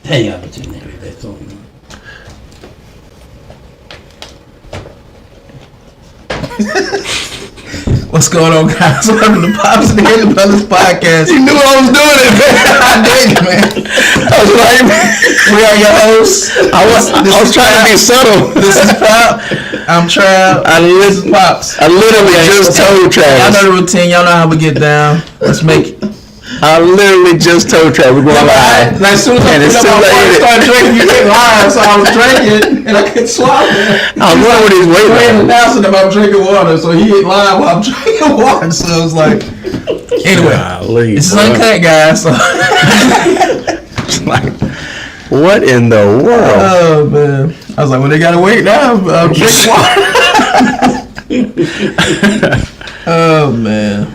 Hang out with you, nigga. That's all. What's going on, guys? Welcome to Pops and the Hidden Brothers podcast. You knew I was doing it, man. I did, man. I was like, we are your hosts. I was trying to be subtle. This is Pop. I'm Trav. This is Pops. I literally just told Travis. Y'all know the routine. Y'all know how we get down. Let's make it. I literally just told Travis we're going live. Like, as soon as I started drinking, you get live. So I was drinking and I couldn't swallow it. I was wondering what he's waiting He on. announcing that I'm drinking water, so he hit live while I'm drinking water. So it was like, anyway, Golly, this is uncut, guys. So. Like, what in the world? Oh man, I was like, well, they gotta wait now. I'm drinking water. Oh man.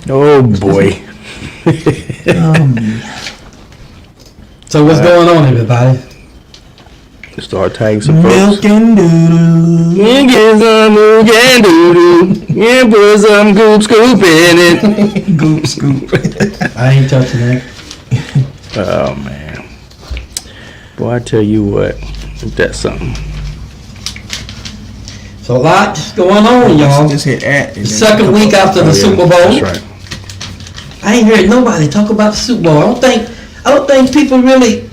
Oh boy. So what's going on, everybody? Start tagging some folks. Milk and doodoo. Get some milk and doo-doo. Yeah, put some goop scoop in it. Goop scoop. I ain't touching that. Oh man. Boy, I tell you what, that's something. So a lot going on, y'all. Just hit at. The second week after the Super Bowl. That's right. I ain't heard nobody talk about the Super Bowl. I don't think people really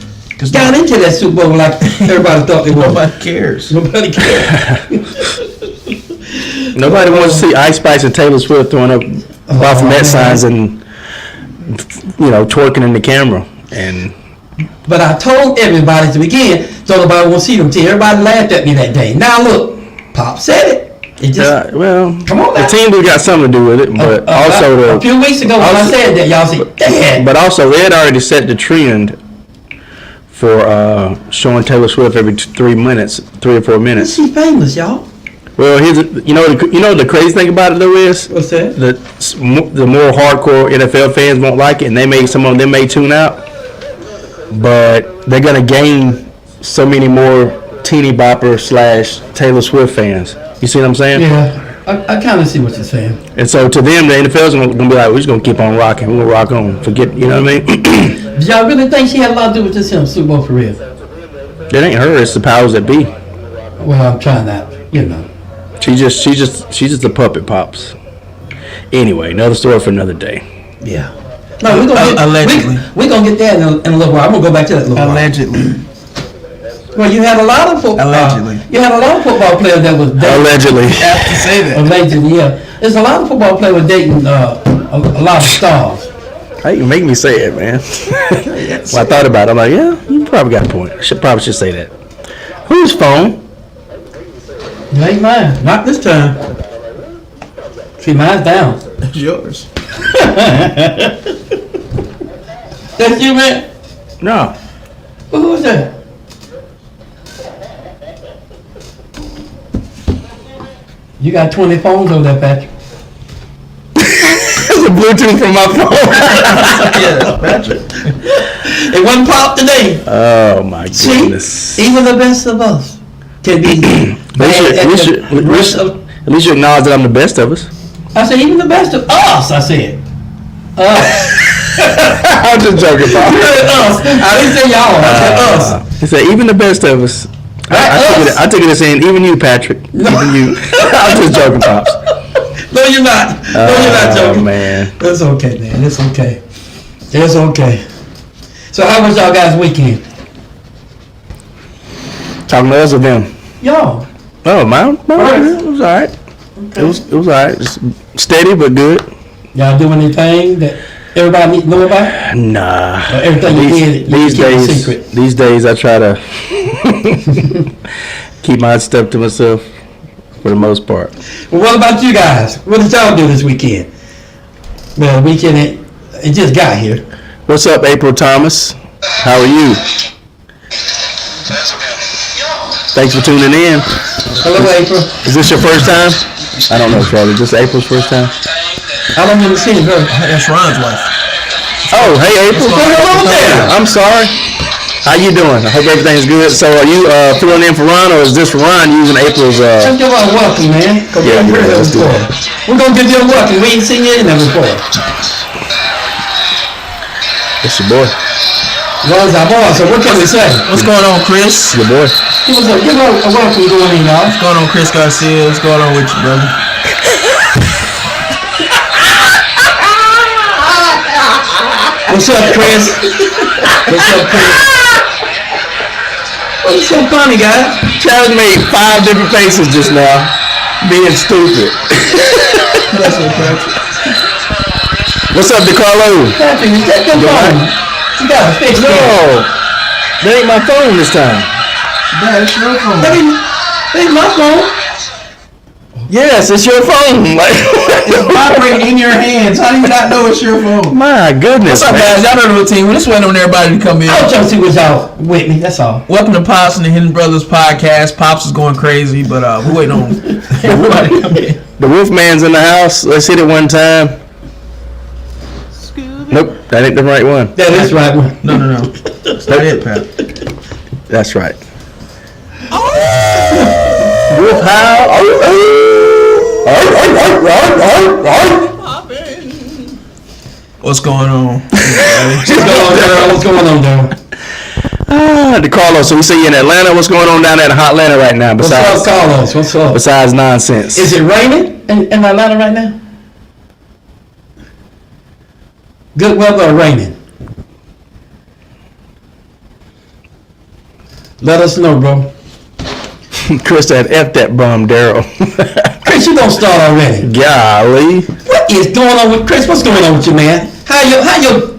got into that Super Bowl like everybody thought they would. Nobody cares. Nobody cares. Nobody wants to see Ice Spice and Taylor Swift throwing up Baphomet signs and, you know, twerking in the camera. And But I told everybody to begin, so nobody won't see them till everybody laughed at me that day. Now look, Pop said it. It just well, come on now. the team got something to do with it, but also a few weeks ago when I said that, y'all said, "Dad." But also, they had already set the trend for showing Taylor Swift every 3 minutes, 3 or 4 minutes. She famous, y'all. Well, you know the crazy thing about it though is What's that? The more hardcore NFL fans won't like it, and some of them may tune out, but they're gonna gain so many more teeny bopper / Taylor Swift fans. You see what I'm saying? Yeah, I kind of see what you're saying. And so to them, the NFL's gonna be like, we're just gonna keep on rocking. We're gonna rock on. Forget, you know what I mean? Do y'all really think she had a lot to do with this Super Bowl for real? It ain't her. It's the powers that be. Well, I'm trying that, you know. She's just a puppet, Pops. Anyway, another story for another day. Yeah. No, we're gonna get that in a little while. I'm gonna go back to that in a little while. Allegedly. Well, you had a lot of football. Allegedly. You had a lot of football players that was dating. Allegedly. I have to say that. Allegedly, yeah. There's a lot of football players dating a lot of stars. How you make me say it, man? Well, I thought about it. I'm like, yeah, you probably got a point. I probably should say that. Whose phone? It ain't mine. Not this time. See, mine's down. It's yours. That's you, man? No. Well, who was that? You got 20 phones on there, Patrick. It's a Bluetooth from my phone. Yeah, Patrick. It wasn't Pop today. Oh my goodness. See, even the best of us can be At least you acknowledge that I'm the best of us. I said, even the best of us, I said. Us. I'm just joking, Pop. Us. I didn't say y'all. I said us. He said, even the best of us. I took it as saying, even you, Patrick. No. Even you. I'm just joking, Pops. No, you're not. No, you're not joking. Oh, man. It's okay, man. It's okay. It's okay. So how was y'all guys' weekend? Talking to us or them? Y'all. Oh, mine? It was all right. Okay. It was all right. Just steady but good. Y'all do anything that everybody need to know about? Nah. Or everything you did, you keep a secret? These days, I try to keep my stuff to myself for the most part. Well, what about you guys? What did y'all do this weekend? Well, the weekend, it just got here. What's up, April Thomas? How are you? Thanks for tuning in. Hello, April. Is this your first time? I don't know, Charlie. Is this April's first time? I don't even see her. That's Ron's wife. Oh, hey, April. Hello there. I'm sorry. How you doing? I hope everything's good. So are you filling in for Ron, or is this Ron using April's... Let's give her a welcome, man. Yeah, let's do before. We're going to give you a welcome. We ain't seen you in there before. It's your boy. Was our boy, so what can we say? What's going on, Chris? Good boy. Give us a welcome going in, y'all. What's going on, Chris Garcia? What's going on with you, brother? What's up, Chris? What's up, Chris? What's so funny, guys? Travis made 5 different faces just now, being stupid. That's what Patrick. What's up, DeCarlo? Patrick, is that your phone? You gotta fix No, that ain't my phone this time. That's your phone. That ain't my phone. Yes, it's your phone. Like, It's vibrating in your hands. How do you not know it's your phone? my goodness, What's up, man. guys? Y'all know the routine. We're just waiting on everybody to come in. I was trying to see what y'all with me, that's all. Welcome to Pops and the Hidden Brothers podcast. Pops is going crazy, but we're waiting on everybody to come in. The Wolfman's in the house. Let's hit it one time. Nope, that ain't the right one. That is right one. No. That's not it, Pat. That's right. Wolf howl. What's going on? What's going on, Daryl? DeCarlo, so you say you're in Atlanta. What's going on down there in hot Atlanta right now? What's up, Carlos? What's up? Besides nonsense. Is it raining in Atlanta right now? Good weather or raining? Let us know, bro. Chris said, F that bum, Daryl. Chris, you don't start already. Golly. What is going on with Chris? What's going on with you, man? How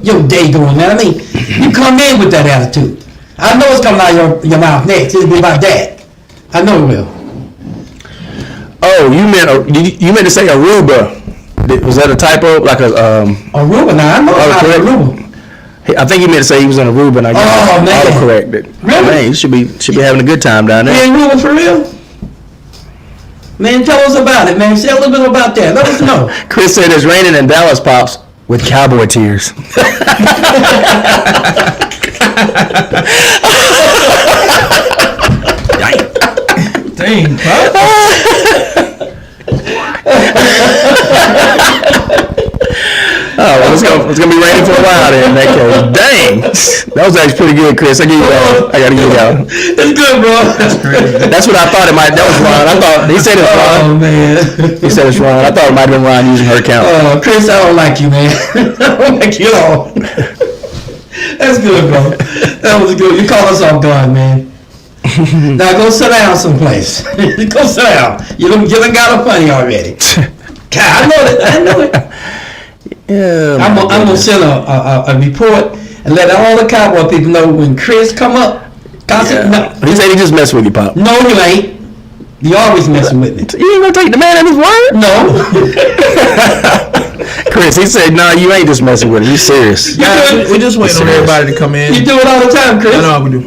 your day going, man? I mean, you come in with that attitude. I know it's coming out of your mouth next. It'll be about that. I know it will. Oh, you meant to say Aruba. Was that a typo? Like Aruba? Now I know about Aruba. I think he meant to say he was in Aruba, and I got auto-corrected. Really? Man, you should be having a good time down there. You in Aruba for real? Man, tell us about it, man. Say a little bit about that. Let us know. Chris said it's raining in Dallas, Pops, with cowboy tears. Dang, Pop. Oh, well, it's gonna be raining for a while then. In that case, dang, that was actually pretty good, Chris. I gotta give you that. It's good, bro. That's crazy. That's what I thought it might. That was Ron. I thought he said it's Oh Ron. man. He said it's Ron. I thought it might have been Ron using her account. Chris, I don't like you, man. I don't like you at all. That's good, bro. That was good. You caught us off guard, man. Now go sit down someplace. Go sit down. You done got a funny already. God, I know it. Yeah. I'm gonna send a report and let all the cowboy people know when Chris come up. Yeah. No, He said he just messed with you, Pop. no, you ain't. You always messing with me. You ain't gonna take the man at his word? No. Chris, he said, "No, you ain't just messing with him. You serious?" Guys, we're just waiting on everybody to come in. You do it all the time, Chris. I know how we do.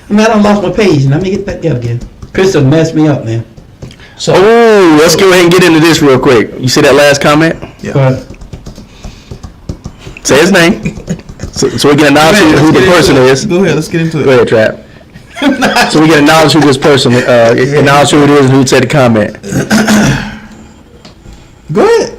Man, I done lost my page. Let me get back there again. Chris done messed me up, man. So, Oh, let's go ahead and get into this real quick. You see that last comment? yeah. Say his name, so we can acknowledge who the person is. Go ahead, let's get into it. Go ahead, Trap. So we can acknowledge who this person, acknowledge who it is and who said the comment. Go ahead.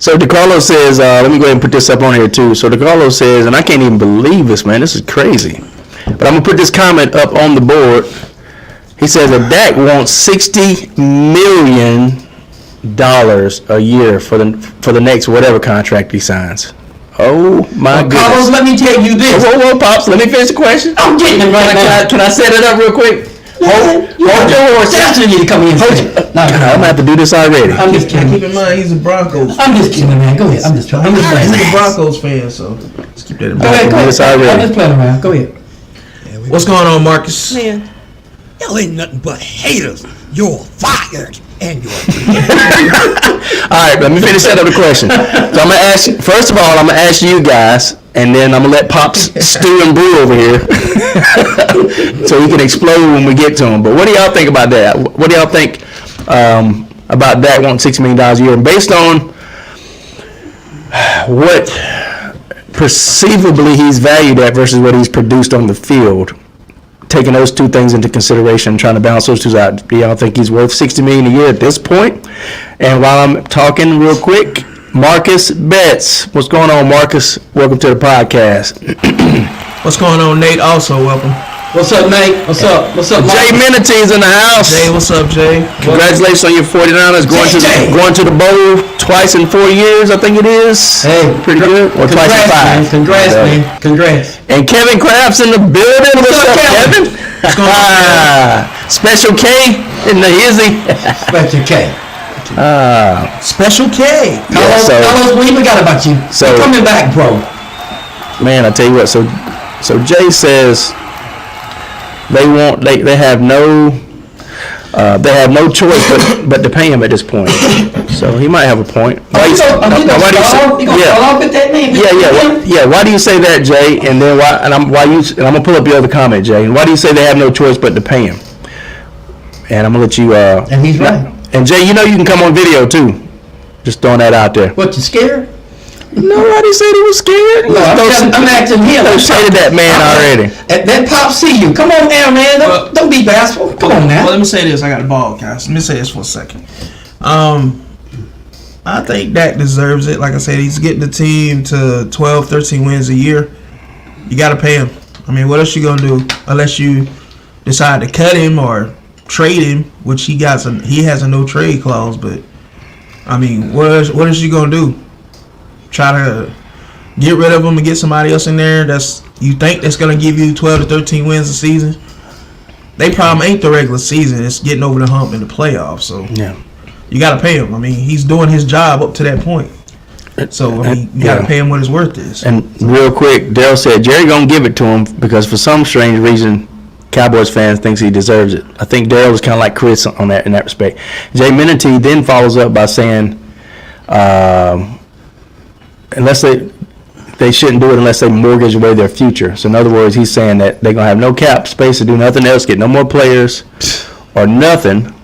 So DeCarlo says, let me go ahead and put this up on here too. So DeCarlo says, and I can't even believe this, man. This is crazy. But I'm gonna put this comment up on the board. He says that Dak wants $60 million a year for the next whatever contract he signs. Oh my goodness. Carlos, let me tell you this. Whoa, Pops, let me finish the question. I'm getting it right now. Can I set it up real quick? Hold your horses. That's when you need to come in. I'm gonna have to do this already. I'm just kidding. Keep in mind, he's a Broncos. I'm just kidding, man. Go ahead. I'm just playing. He's a Broncos fan, so let's keep that in Go mind. ahead. Yes, I will. I'm just playing around. Go ahead. What's going on, Marcus? Man, y'all ain't nothing but haters. You're fired, and you're All right, let me finish that other question. So I'm gonna ask you, first of all, I'm gonna ask you guys, and then I'm gonna let Pops stew and brew over here, so he can explode when we get to him. But what do y'all think about that? What do y'all think about that wanting $6 million a year? And based on what perceivably he's valued at versus what he's produced on the field, taking those two things into consideration, trying to balance those two out, do y'all think he's worth $60 million a year at this point? And while I'm talking real quick, Marcus Betts. What's going on, Marcus? Welcome to the podcast. What's going on, Nate? Also, welcome. What's up, Nate? What's up? What's up, Jay Minity's in the house. Jay, what's up, Jay? Congratulations on your 49ers going to the bowl twice in 4 years, I think it is. Hey, pretty good. Or twice in 5. Congrats, man. Congrats. And Kevin Kraft's in the building. What's up, Kevin? What's going on, Special K in the hizzy. Special K. Special K. Carlos, we forgot about you. So- You're coming back, bro. Man, I tell you what. So Jay says they have no choice but to pay him at this point. So he might have a point. Why do you say? Yeah. Why do you say that, Jay? And then why? And I'm gonna pull up your other comment, Jay. And why do you say they have no choice but to pay him? And I'm gonna let you. And he's right. And Jay, you know you can come on video too. Just throwing that out there. What, you scared? Nobody said he was scared. No, I'm asking him. Don't say to that man already. That pop see you. Come on now, man. Don't be bashful. Come on now. Well, let me say this. I got a ball, guys. Let me say this for a second. I think Dak deserves it. Like I said, he's getting the team to 12, 13 wins a year. You got to pay him. I mean, what else you going to do unless you decide to cut him or trade him, which he has a no trade clause. But I mean, what is you going to do? Try to get rid of him and get somebody else in there that's going to give you 12 to 13 wins a season? They problem ain't the regular season. It's getting over the hump in the playoffs. So Yeah. you got to pay him. I mean, he's doing his job up to that point. So, I mean, you got to pay him what his worth is. And real quick, Daryl said Jerry gonna give it to him because for some strange reason, Cowboys fans thinks he deserves it. I think Daryl is kind of like Chris on that in that respect. Jay Minity then follows up by saying, unless they shouldn't do it unless they mortgage away their future. So in other words, he's saying that they're gonna have no cap space to do nothing else, get no more players or nothing.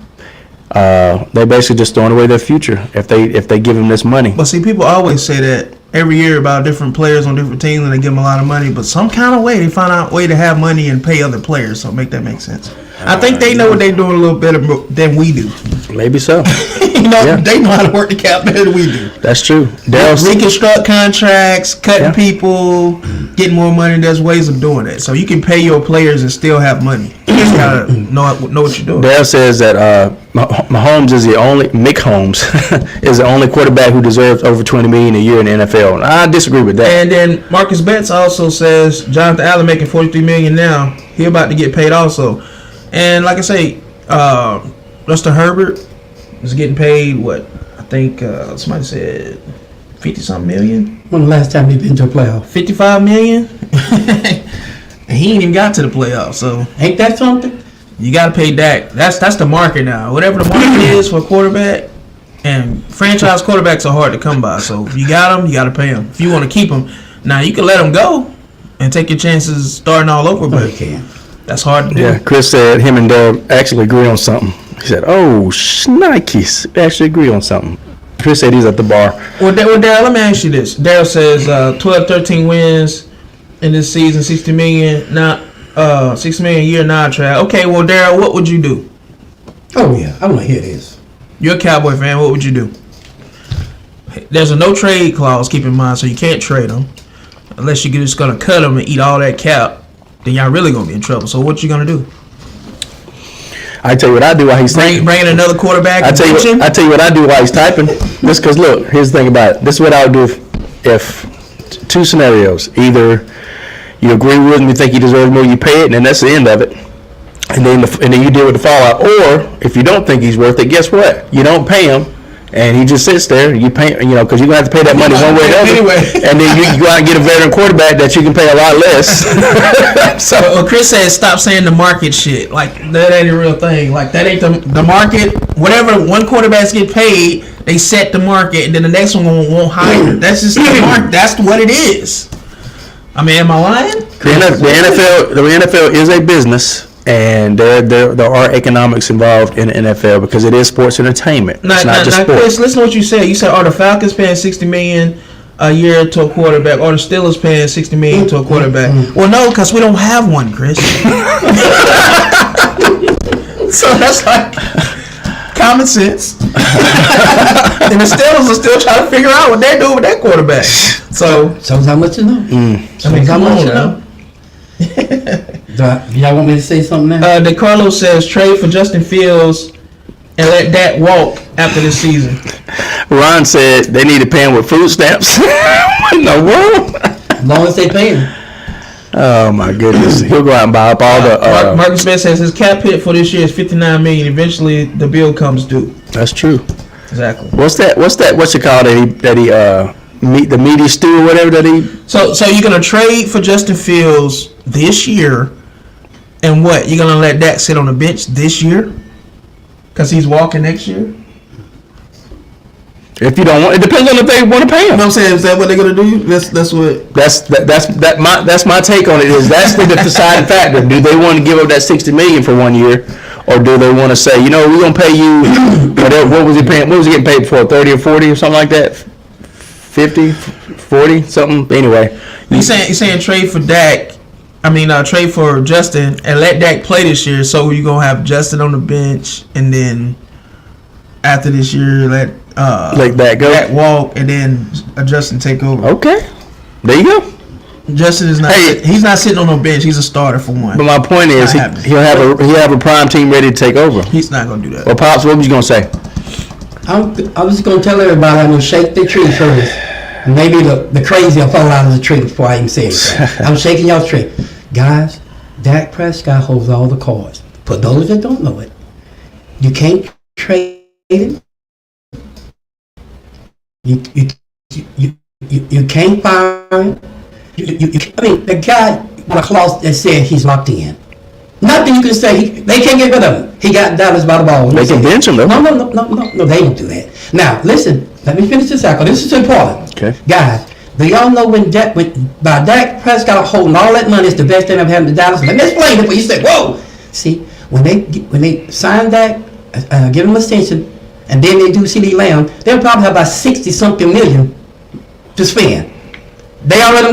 They're basically just throwing away their future if they give him this money. But see, people always say that every year about different players on different teams and they give them a lot of money. But some kind of way they find out a way to have money and pay other players. So make that make sense. I think they know what they're doing a little better than we do. Maybe so. They know how to work the cap better than we do. That's true. Reconstruct contracts, cutting people, getting more money. There's ways of doing it. So you can pay your players and still have money. You just gotta know what you're doing. Dale says that Mahomes is Mick Holmes is the only quarterback who deserves over $20 million a year in the NFL. I disagree with that. And then Marcus Betts also says Jonathan Allen making $43 million now. He about to get paid also. And like I say, Justin Herbert is getting paid what? I think somebody said 50-something million. When the last time he been to a playoff? 55 million. And he ain't even got to the playoffs. So Ain't that something? you got to pay Dak. That's the market now. Whatever the market is for a quarterback, and franchise quarterbacks are hard to come by. So if you got them, you got to pay them. If you want to keep them, now you can let them go and take your chances starting all over. But that's hard to do. Yeah, Chris said him and Dale actually agree on something. He said, "Oh, shnikes, they actually agree on something." Chris said he's at the bar. Well, Daryl, let me ask you this. Daryl says 12, 13 wins in this season, 60 million, not 6 million a year non-trade. Okay, well, Daryl, what would you do? Oh, yeah. I want to hear this. You're a Cowboy fan. What would you do? There's a no trade clause, keep in mind, so you can't trade them unless you're just going to cut them and eat all that cap. Then y'all really going to be in trouble. So what you going to do? I tell you what I do while he's Bringing another quarterback. I tell you what I do while he's typing. Just because look, here's the thing about it. This is what I would do if two scenarios. Either you agree with him, you think he deserves more, you pay it, and then that's the end of it. And then you deal with the fallout. Or if you don't think he's worth it, guess what? You don't pay him, and he just sits there. You pay, because you're gonna have to pay that money one way or the other. Anyway. And then you go out and get a veteran quarterback that you can pay a lot less. So Chris says stop saying the market shit. Like that ain't a real thing. Like that ain't the market. Whatever one quarterbacks get paid, they set the market, and then the next one won't hire. That's just the market. That's what it is. I mean, am I lying? The NFL is a business, and there are economics involved in the NFL because it is sports entertainment. It's not just sports. Chris, listen to what you said. You said, are the Falcons paying $60 million a year to a quarterback, or the Steelers paying $60 million to a quarterback? Well, no, because we don't have one, Chris. So that's like, common sense. And the Steelers are still trying to figure out what they're doing with that quarterback. So Shows how much you know. I mean, come on know. now. Y'all want me to say something now? DeCarlo says trade for Justin Fields and let Dak walk after this season. Ron said they need to pay him with food stamps. What in the world? As long as they pay him. Oh my goodness! He'll go out and buy up all the. Marcus Smith says his cap hit for this year is $59 million. Eventually, the bill comes due. That's true. Exactly. What's that? What's it called? That he meet the meaty stew or whatever that he. So you're gonna trade for Justin Fields this year, and what? You're gonna let Dak sit on the bench this year because he's walking next year? If you don't want, it depends on if they want to pay him. You know what I'm saying? Is that what they're gonna do? That's my take on it is that's the deciding factor. Do they want to give up that $60 million for 1 year, or do they want to say, we're gonna pay you whatever? What was he paying? What was he getting paid for? 30 or 40 or something like that? 50, 40, something. Anyway, he's saying trade for Dak. Trade for Justin and let Dak play this year. So you're gonna have Justin on the bench, and then after this year, let Dak go. Dak walk, and then Justin take over. Okay, there you go. Justin is not. He's not sitting on no bench. He's a starter for one. But my point is, he'll have a prime team ready to take over. He's not gonna do that. Well, Pops, what was you gonna say? I was going to tell everybody I'm going to shake the tree first. Maybe the crazy will fall out of the tree before I even say it. I'm shaking y'all's tree. Guys, Dak Prescott holds all the cards. For those that don't know it, you can't trade him. You can't fire him. The guy got a clause that said he's locked in. Nothing you can say. They can't get rid of him. He got Dallas by the ball. They can bench him though. No, they don't do that. Now, listen. Let me finish this cycle. This is important. Okay. Guys, do y'all know when Dak Prescott holding all that money is the best thing ever happened to Dallas? Let me explain it. But you say, whoa. See, when they sign Dak, give him a extension, and then they do CD Lamb, they'll probably have about 60-something million to spend. They already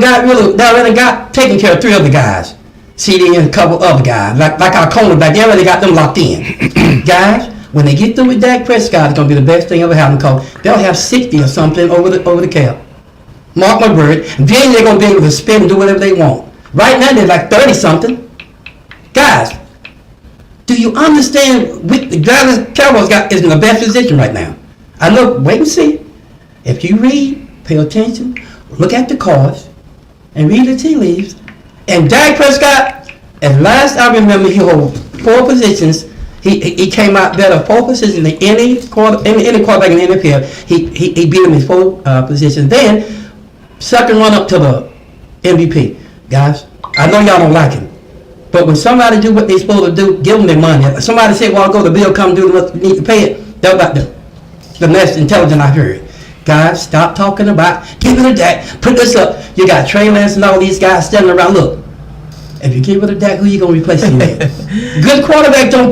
got taken care of 3 other guys. CD and a couple other guys, like our cornerback, they already got them locked in. Guys, when they get through with Dak Prescott, it's gonna be the best thing ever happened because they'll have 60 or something over the cap. Mark my word. Then they're gonna be able to spend and do whatever they want. Right now they're like 30 something. Guys, do you understand what the Dallas Cowboys is in the best position right now? I look, wait and see. If you read, pay attention, look at the cards, and read the tea leaves. And Dak Prescott, at last I remember, he held 4 positions. He came out better 4 positions than any quarterback in the NFL. He beat him in 4 positions. Then second run up to the MVP. Guys, I know y'all don't like him, but when somebody do what they supposed to do, give them their money. If somebody said, "Well, I'll go to the bill, come do what you need to pay it," that was about the most intelligent I heard. Guys, stop talking about give it a Dak, put this up. You got Trey Lance and all these guys standing around. Look, if you give it a Dak, who you gonna replace him with? Good quarterback don't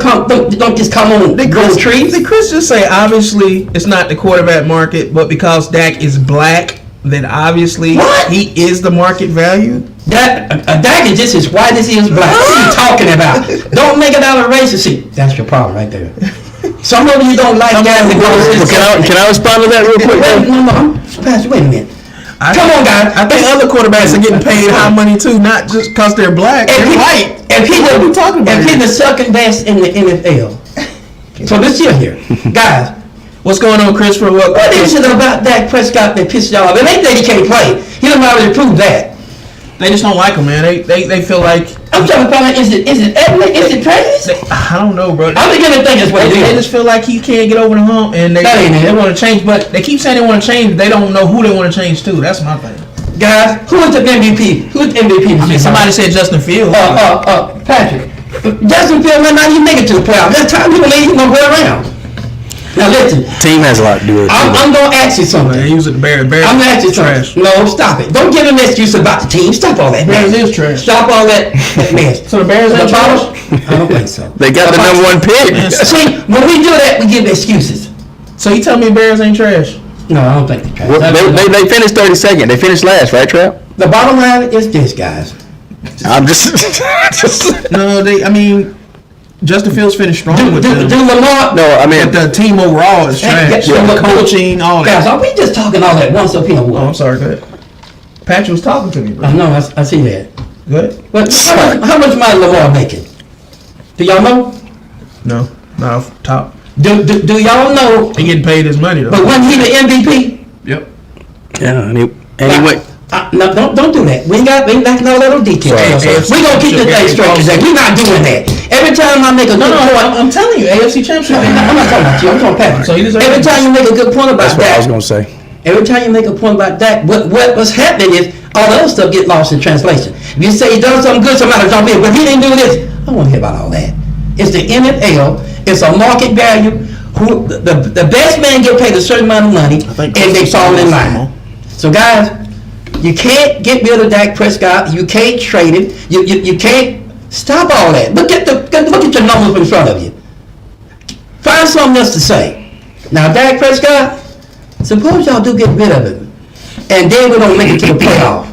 just come on grow trees. Did Chris just say obviously it's not the quarterback market, but because Dak is black, then obviously he is the market value? Dak is just as white as he is black. What are you talking about? Don't make it out of race. See, that's your problem right there. Some of you don't like that. Can I respond to that real quick? Pastor, wait a minute. Come on, guys. I think other quarterbacks are getting paid high money too, not just because they're black. They're white. If he's the second best in the NFL. So let's see here. Guys, what's going on, Christopher? What is it about Dak Prescott that pisses y'all off? It ain't that he can't play. He done already proved that. They just don't like him, man. They feel like I'm trying to find out, is it ethnic? Is it prejudice? I don't know, bro. I'm beginning to think it's what it is. They just feel like he can't get over the hump, and they want to change, but they keep saying they want to change. They don't know who they want to change to. That's my thing. Guys, who is the MVP? Who's the MVP? I mean, somebody said Justin Fields. Patrick. Justin Fields might not even make it to the playoffs. That time people ain't even gonna go around. Now listen. Team has a lot to do with it. I'm gonna ask you something. He was at the Bears. I'm gonna ask you something. No, stop it. Don't give him an excuse about the team. Stop all that. Bears is trash. Stop all that mess. So the Bears ain't trash? I don't think so. They got the number 1 pick. See, when we do that, we give excuses. So you tell me Bears ain't trash? No, I don't think they're trash. Well, they finished 32nd. They finished last, right, Trap? The bottom line is this, guys. I'm just No, Justin Fields finished strong Do with them. Lamar? No, I mean, But the team overall is trash. Yeah. The coaching, all Guys, that. are we just talking all at once up here? Oh, I'm sorry. Go ahead. Patrick was talking to me, bro. I know, I see that. Go ahead. But how much money Lamar making? Do y'all know? No, not off the top. Do y'all know? He getting paid his money though. But wasn't he the MVP? Yep. yeah, and he went. No, don't do that. We ain't knocking all that on details. Sorry. We gonna keep the thing straight today. We not doing that. Every time I make a good point, I'm telling you, AFC Championship. I'm not talking about you. I'm talking Patrick. So he deserves Every it. time you make a good point about That's what I was that, gonna say. every time you make a point about that, what's happening is all the other stuff get lost in translation. If you say he done something good, somebody jump in, but he didn't do this. I don't want to hear about all that. It's the NFL. It's a market value. Who the best man get paid a certain amount of money, and they fall in line. So guys, you can't get rid of Dak Prescott. You can't trade him. You can't stop all that. Look at your numbers in front of you. Find something else to say. Now Dak Prescott, suppose y'all do get rid of him, and then we don't make it to the playoff.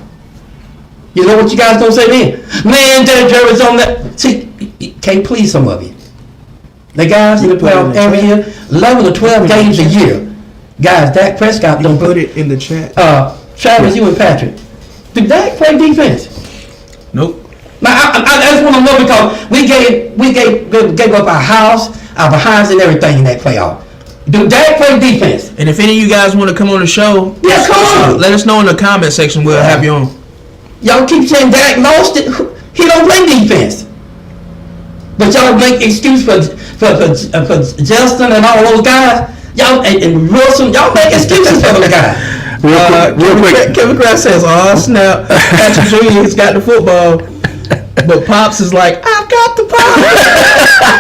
You know what you guys gonna say then? Man, Derek Jerry's on that. See, you can't please some of you. The guys in the playoff every year, 11 or 12 games a year. Guys, Dak Prescott don't Put it in the chat. Travis, you and Patrick. Did Dak play defense? Nope. Now, I just want to know because we gave up our house, our behinds, and everything in that playoff. Do Dak play defense? And if any of you guys want to come on the show, Yeah, come on. let us know in the comment section. We'll have you on. Y'all keep saying Dak lost it. He don't play defense. But y'all make excuse for Justin and all those guys. Y'all and Wilson. Y'all make excuses for those guys. Real quick. Kevin Kraft says, "Oh snap, Patrick Jr. has got the football, but Pops is like, I've got the ball."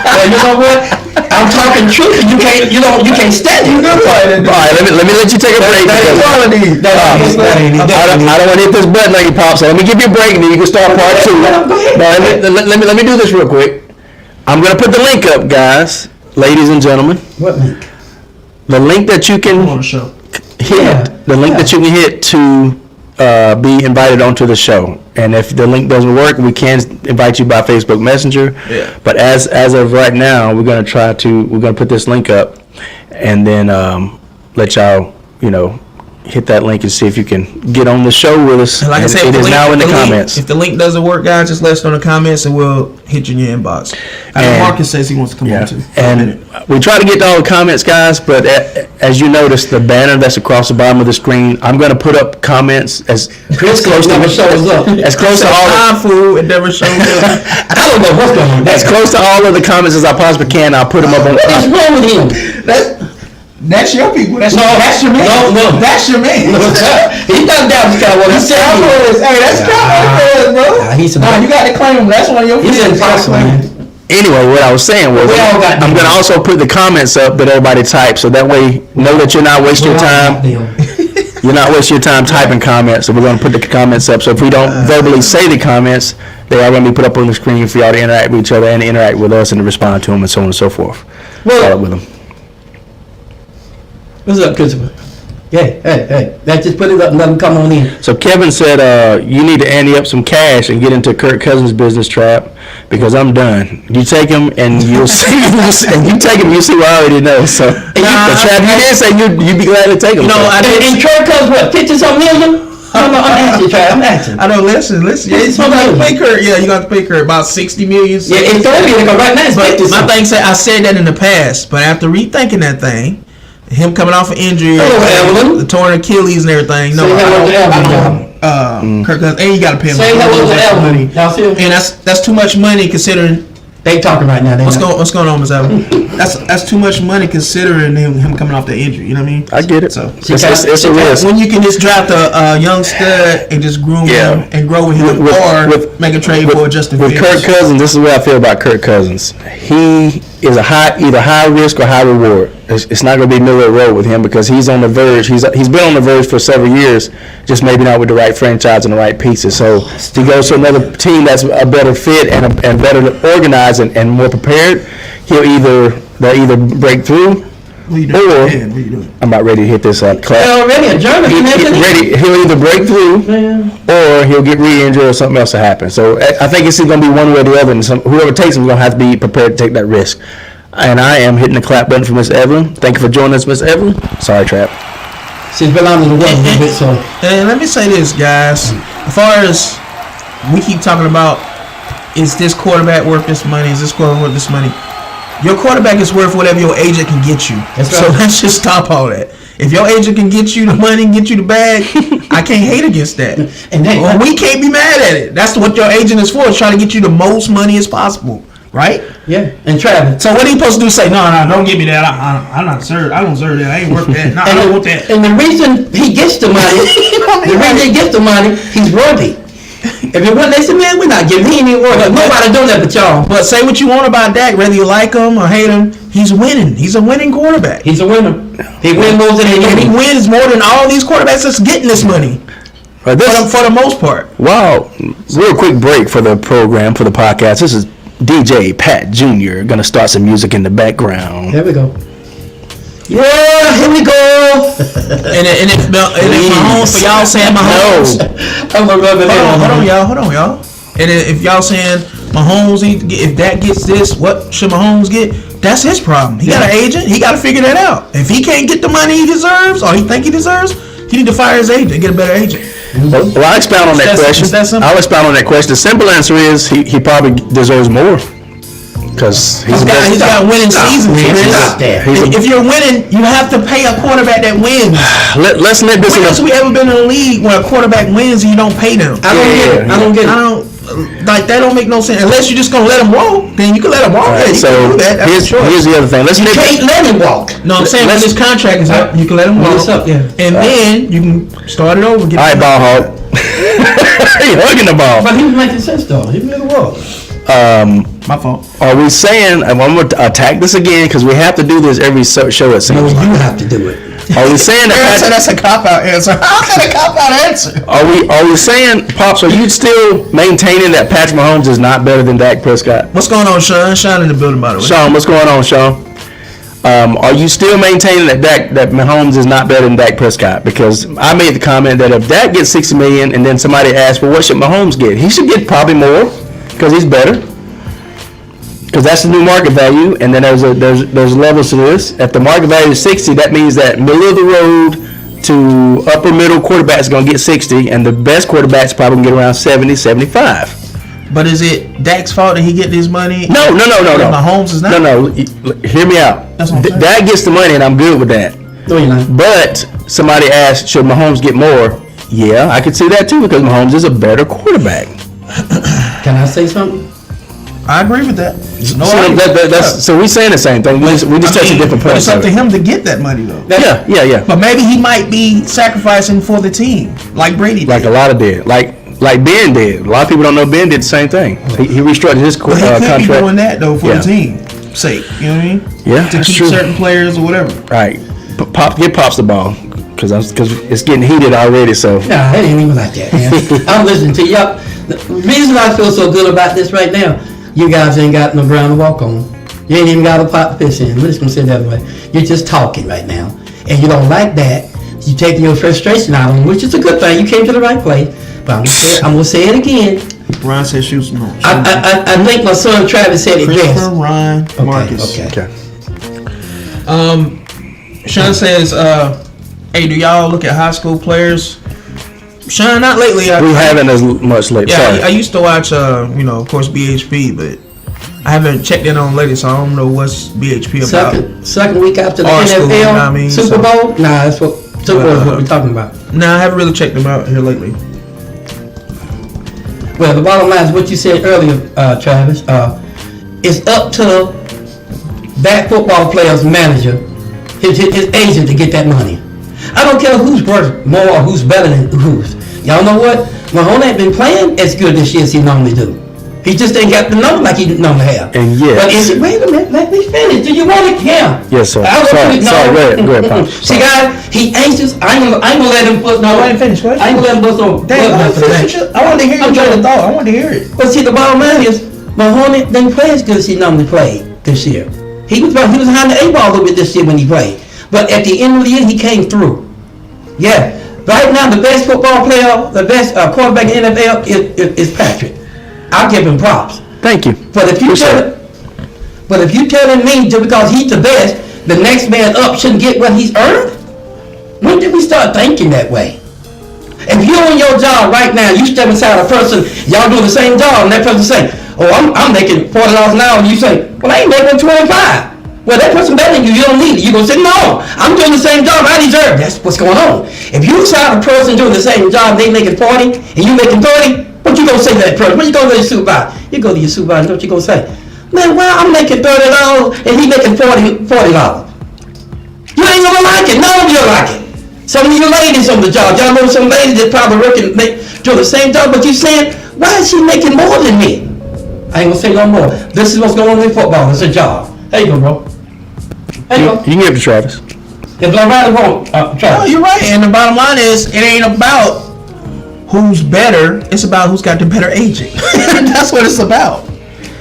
Well, you know what? I'm talking truth, and you can't stand it. All right, let me let you take a break. I don't want to hit this button on you, Pop. So let me give you a break, and then you can start part two. Go ahead. No, let me do this real quick. I'm gonna put the link up, guys, ladies and gentlemen. What link? The link that you on can the show. hit. The link that you can hit to be invited onto the show. And if the link doesn't work, we can invite you by Facebook Messenger. Yeah. But as of right now, we're gonna put this link up, and then let y'all hit that link and see if you can get on the show with us. And like I said, it is now in the comments. If the link doesn't work, guys, just let us know in the comments, and we'll hit you in your inbox. I know And- Marcus says he wants to come on too. And we try to get to all the comments, guys, but as you notice, the banner that's across the bottom of the screen, I'm going to put up comments as close to never shows up. as close to all Time fool, it never shows up. I don't know what's going on. as close to all of the comments as I possibly can. I'll put them up on. What is wrong with him? That's your people. That's your man. No. That's your man. He's not down with Cowboys. He's Cowboys. Hey, that's Cowboys, bro. He's Nah, you got to claim him. That's one of your He's friends. impossible, man. Anyway, what I was saying was, We all got I'm going to names. also put the comments up that everybody types, so that way know that you're not wasting your time. You're not wasting your time typing comments, so we're going to put the comments up. So if we don't verbally say the comments, they are going to be put up on the screen for y'all to interact with each other and interact with us and to respond to them and so on and so forth. Follow up with them. What's up, Christopher? Hey. Let's just put it up and let him come on in. So Kevin said, you need to ante up some cash and get into Kirk Cousins' business trap because I'm done. You take him and you'll see, and you take him, you see what I already know. So, but Trav, you did say you'd be glad to take him. No, I didn't. And Kirk Cousins, what, 50-something million? I'm asking, Trav. I'm asking. I know. Listen. Yeah, it's You got to something. pay Kurt. Yeah, you got to pay Kurt about 60 million. Yeah, it's 30 million because right now it's 50 My thing said I said that in the past, but after rethinking that thing, him coming off an injury, Hello, the torn Achilles and everything. No, Say hello to I don't. Kirk Cousins, and you got to pay him. Say hello to extra Evan. money. Y'all see him? And that's too much money considering They talking right now. what's going on, Miss Evan. That's too much money considering him coming off the injury. You know what I mean? I get it. So It's a risk. when you can just draft a young stud and just groom him and grow with him, or make a trade for Justin With Fields. Kirk Cousins, this is what I feel about Kirk Cousins. He is either high risk or high reward. It's not going to be middle of the road with him because he's on the verge. He's been on the verge for several years, just maybe not with the right franchise and the right pieces. So if he goes to another team that's a better fit and better organized and more prepared, they'll either break through What you doing? Or Man, what you doing? I'm about ready to hit this clap. Already a German. He'll either break through or he'll get re-injured or something else will happen. So I think it's going to be one way or the other, and whoever takes him is going to have to be prepared to take that risk. And I am hitting the clap button for Miss Evelyn. Thank you for joining us, Miss Evelyn. Sorry, Trap. She's been on the weather a little bit, so. And let me say this, guys. As far as we keep talking about, is this quarterback worth this money? Is this quarterback worth this money? Your quarterback is worth whatever your agent can get you. That's right. So let's just stop all that. If your agent can get you the money, get you the bag, I can't hate against that. And then, well, we can't be mad at it. That's what your agent is for, is trying to get you the most money as possible. Right? Yeah. And Travis. So what are you supposed to do? Say, no, don't give me that. I'm not deserve. I don't deserve that. I ain't worth that. No, I don't want that. And the reason he gets the money, he's worthy. If it wasn't, they said, man, we're not giving him any work. Nobody doing that but y'all. But say what you want about Dak, whether you like him or hate him, he's winning. He's a winning quarterback. He's a winner. He wins more than And he wins more than all these quarterbacks that's getting this money. Right, For the most part. Wow. Real quick break for the program, for the podcast. This is DJ Pat Jr. going to start some music in the background. There we go. Yeah, here we go. and if Mahomes, for y'all saying Mahomes. I'm gonna rub it in. Hold on, y'all. And if y'all saying Mahomes, if Dak gets this, what should Mahomes get? That's his problem. He got an agent. He got to figure that out. If he can't get the money he deserves, or he think he deserves, he need to fire his agent and get a better agent. Well, I'll expound on that question. I'll expound on that question. The simple answer is he probably deserves more. Because he's got winning seasons. If you're winning, you have to pay a quarterback that wins. Let's let this. When else we ever been in a league where a quarterback wins and you don't pay them? I don't get it. Like, that don't make no sense. Unless you're just gonna let him walk, then you can let him walk. Right, yeah, you can do that. That's here's the other thing. You can't let him walk. No, I'm saying when his contract is up, you can let him walk. And then you can start it over. All right, ball hog. You're hugging the ball. But he was making sense though. He made it walk. My fault. Are we saying, I'm going to attack this again because we have to do this every show, it seems No, like. you have to do it. Are we saying that That's a cop-out answer. How's that a cop-out answer? Are we saying, Pops, are you still maintaining that Patrick Mahomes is not better than Dak Prescott? What's going on, Sean? Sean in the building, by the way. Sean, what's going on, Sean? Are you still maintaining that Mahomes is not better than Dak Prescott? Because I made the comment that if Dak gets $60 million and then somebody asks, well, what should Mahomes get? He should get probably more because he's better. Because that's the new market value, and then there's levels to this. If the market value is 60, that means that middle of the road to upper middle quarterback's going to get 60, and the best quarterback's probably going to get around 70, 75. But is it Dak's fault that he get this money? No. Mahomes is not? No. Hear me out. That's what I'm saying. Dak gets the money, and I'm good with that. No, you're not. But somebody asked, should Mahomes get more? Yeah, I could see that too because Mahomes is a better quarterback. Can I say something? I agree with that. So we're saying the same thing. We just touching different But points. it's up to him to get that money, though. Yeah. But maybe he might be sacrificing for the team, like Brady did. Like a lot of did. Like Ben did. A lot of people don't know Ben did the same thing. He restructured his But he could contract. be doing that, though, for the team's sake. You know what I mean? Yeah, to that's keep true. certain players or whatever. Right. Get Pops the ball. Because it's getting heated already, so. Nah, it ain't even like that, man. I'm listening to y'all. The reason I feel so good about this right now, you guys ain't got no ground to walk on. You ain't even got a pot to piss in. We're just going to say it the other way. You're just talking right now. And you don't like that. You're taking your frustration out on them, which is a good thing. You came to the right place. But I'm going to say it again. Ron said shoot some more. I think my son Travis said it best. Christopher, Ryan, Marcus. Okay. Sean says, hey, do y'all look at high school players? Sean, not lately. We haven't as much lately. Yeah, Sorry. I used to watch, of course, BHP, but I haven't checked in on lately, so I don't know what's BHP about. Second week after the Our NFL, school, you know what I mean? Super Bowl? Nah, that's what Super Bowl is what we're talking about. Nah, I haven't really checked them out here lately. Well, the bottom line is what you said earlier, Travis. It's up to that football player's manager, his agent, to get that money. I don't care who's worth more or who's better than who's. Y'all know what? Mahomes ain't been playing as good this year as he normally do. He just ain't got the number like he normally have. And yes. But is it, wait a minute, let me finish. Do you want it? Yeah. Yes, sir. Sorry, Go ahead, Pop. See, guys, he anxious. I ain't gonna let him put no. I ain't finished. What? I ain't gonna let him put no. I wanted to hear your train of thought. I wanted to hear it. But see, the bottom line is, Mahomes didn't play as good as he normally played this year. He was behind the 8 ball a little bit this year when he played. But at the end of the year, he came through. Yeah. Right now, the best football player, the best quarterback in the NFL is Patrick. I'll give him props. Thank you. But if you telling me just because he's the best, the next man up shouldn't get what he's earned? When did we start thinking that way? If you're on your job right now, you step inside a person, y'all doing the same job, and that person say, "Oh, I'm making $40 an hour," and you say, "Well, I ain't making 25." Well, that person better than you. You don't need it. You gonna say, "No, I'm doing the same job. I deserve." That's what's going on. If you inside a person doing the same job, they making 40, and you making 30, what you gonna say to that person? What you gonna go to your supervisor? You go to your supervisor, what you gonna say? "Man, well, I'm making $30, and he making $40. You ain't gonna like it. None of you like it. Some of you ladies on the job, y'all know some ladies that probably do the same job, but you saying, "Why is she making more than me?" I ain't gonna say no more. This is what's going on in football. It's a job. There you go, bro. There you go. You can give it to Travis. If I'm right or wrong, No, Travis. you're right. And the bottom line is, it ain't about who's better. It's about who's got the better agent. That's what it's about.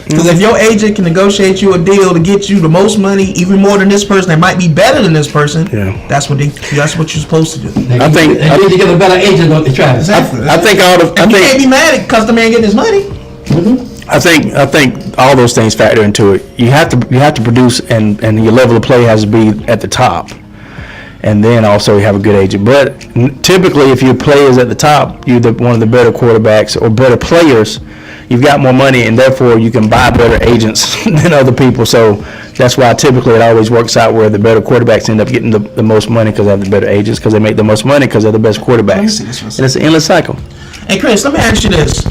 Because if your agent can negotiate you a deal to get you the most money, even more than this person, that might be better than this person. Yeah. That's what you're supposed to do. I think they need to get a better agent than Travis. Exactly. I think all the And you can't be mad because the man getting his money. I think all those things factor into it. You have to produce, and your level of play has to be at the top, and then also you have a good agent. But typically, if your play is at the top, you're one of the better quarterbacks or better players. You've got more money, and therefore you can buy better agents than other people. So that's why typically it always works out where the better quarterbacks end up getting the most money because they have the better agents, because they make the most money because they're the best quarterbacks. And it's an endless cycle. Hey, Chris, let me ask you this.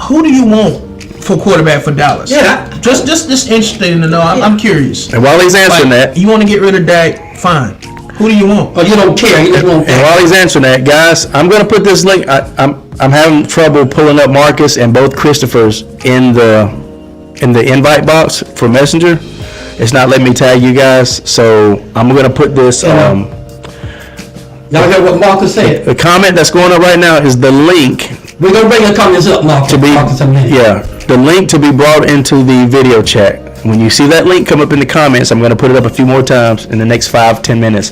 Who do you want for quarterback for Dallas? Yeah. Just interesting to know. I'm curious. And while he's answering that, You want to get rid of Dak? Fine. Who do you want? Or you don't care. You just want and while he's answering that, guys, I'm going to put this link. I'm having trouble pulling up Marcus and both Christophers in the invite box for Messenger. It's not letting me tag you guys, so I'm going to put this. Y'all heard what Marcus said. The comment that's going up right now is the link We're gonna bring the comments up, Marcus. to be Marcus, a minute. the link to be brought into the video chat. When you see that link come up in the comments, I'm going to put it up a few more times in the next 5-10 minutes.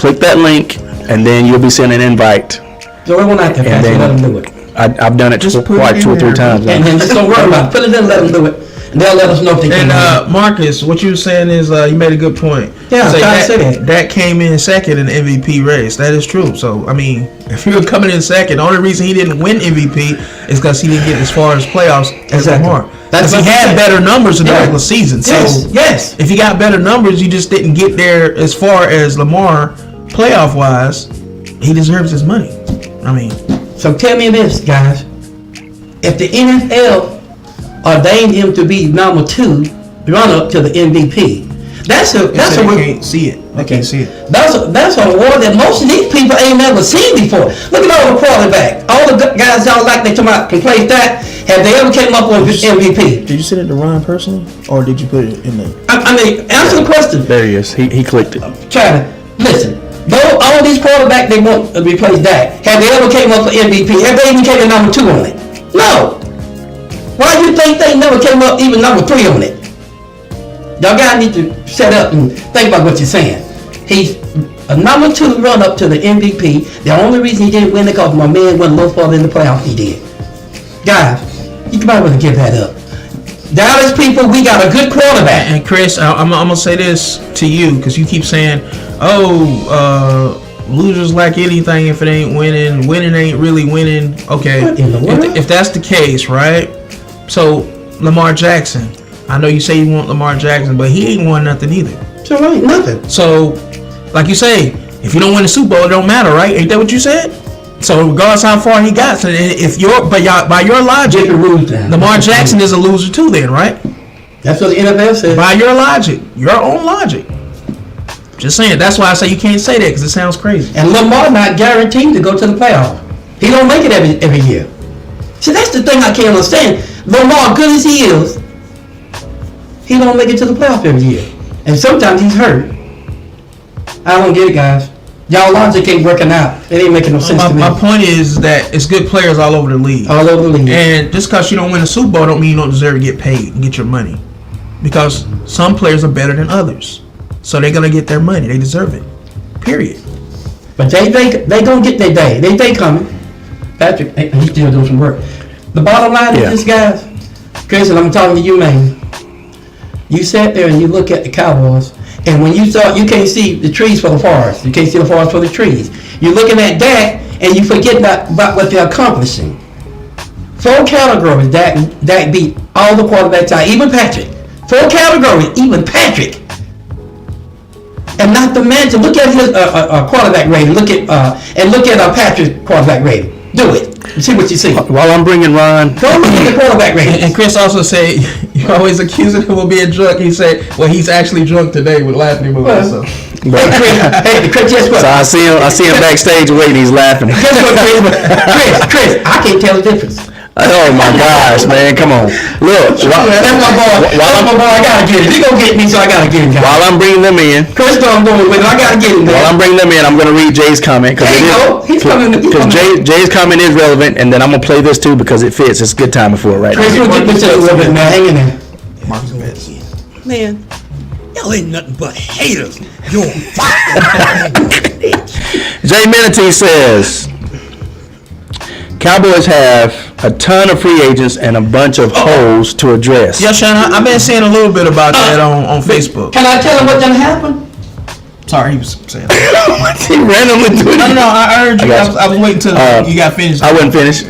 Click that link, and then you'll be sent an invite. So we won't have to pass it. Let them do it. I've done it Just put quite it 2 or in 3 there. times now. And then just don't worry about it. Put it in, let them do it. And they'll let us know if they can. And Marcus, what you were saying is you made a good point. Yeah, I'm trying to say that. Dak came in second in the MVP race. That is true. So I mean, if he was coming in second, the only reason he didn't win MVP is because he didn't get as far as playoffs as Exactly. Lamar. That's Because he what I'm had saying. better numbers in the Yeah. regular season. So Yes. if he got better numbers, you just didn't get there as far as Lamar playoff wise. He deserves his money. I mean, So tell me this, guys. If the NFL ordained him to be number 2 runner-up to the MVP, that's a can't see it. I can't see it. That's an award that most of these people ain't never seen before. Look at all the quarterback, all the guys y'all like they talking about can play that. Have they ever came up with MVP? Did you send it to Ron personally, or did you put it in there? I mean, answer the question. There he is. He clicked it. Try to listen. All these quarterbacks they want to replace Dak. Have they ever came up for MVP? Have they even came in number 2 on it? No. Why do you think they never came up even number 3 on it? Y'all guys need to shut up and think about what you're saying. He's a number 2 run up to the MVP. The only reason he didn't win it because my man went a little further in the playoffs. He did. Guys, you might want to give that up. Dallas people, we got a good quarterback. And Chris, I'm gonna say this to you because you keep saying, losers like anything if it ain't winning. Winning ain't really winning. Okay, What in the world? if that's the case, right? So Lamar Jackson, I know you say you want Lamar Jackson, but he ain't won nothing either. So ain't nothing. So, like you say, if you don't win the Super Bowl, it don't matter, right? Ain't that what you said? So regardless how far he got, so if by your logic, Different rules then. Lamar Jackson is a loser too, then, right? That's what the NFL says. By your logic, your own logic. Just saying. That's why I say you can't say that because it sounds crazy. And Lamar not guaranteed to go to the playoff. He don't make it every year. See, that's the thing I can't understand. Lamar, good as he is, he don't make it to the playoff every year. And sometimes he's hurt. I don't get it, guys. Y'all logic ain't working out. It ain't making no sense to me. My point is that it's good players all over the league. All over the league. And just because you don't win a Super Bowl don't mean you don't deserve to get paid and get your money. because some players are better than others. So they're gonna get their money. They deserve it. Period. But they gonna get their day. They coming. Patrick, he's still doing some work. The bottom line is this, guys. Chris, and I'm talking to you, man. You sat there and you look at the Cowboys, and when you saw, you can't see the trees for the forest. You can't see the forest for the trees. You're looking at Dak, and you forget about what they're accomplishing. 4 categories, Dak beat all the quarterbacks out, even Patrick. 4 categories, even Patrick. And not to mention, look at his quarterback rating. Look at Patrick's quarterback rating. Do it. See what you see. While I'm bringing Ron, Go look at the quarterback rating. And Chris also said, you always accusing him of being drunk. He said, well, he's actually drunk today with laughing emoji. So. Hey, Chris, guess what? so I see him backstage waiting. He's laughing. Guess what, Chris? I can't tell the difference. Oh my gosh, man! Come on, look. That's my boy. I gotta get it. He gonna get me, so I gotta get him. While I'm bringing them in, Chris, I'm going with it. I gotta get him. While I'm bringing them in, I'm gonna read Jay's comment There you go. He's coming. because Jay's comment is relevant, and then I'm gonna play this too because it fits. It's good timing for it right Chris, now. we'll get this a little bit, man. Hang in there. Man, y'all ain't nothing but haters. You're fired. Jay Menity says, Cowboys have a ton of free agents and a bunch of holes to address. Yeah, Sean, I've been seeing a little bit about that on Facebook. Can I tell him what's gonna happen? Sorry, he was saying. He randomly threw it. No, I heard you. got you. I was waiting till you got finished. I wasn't finished.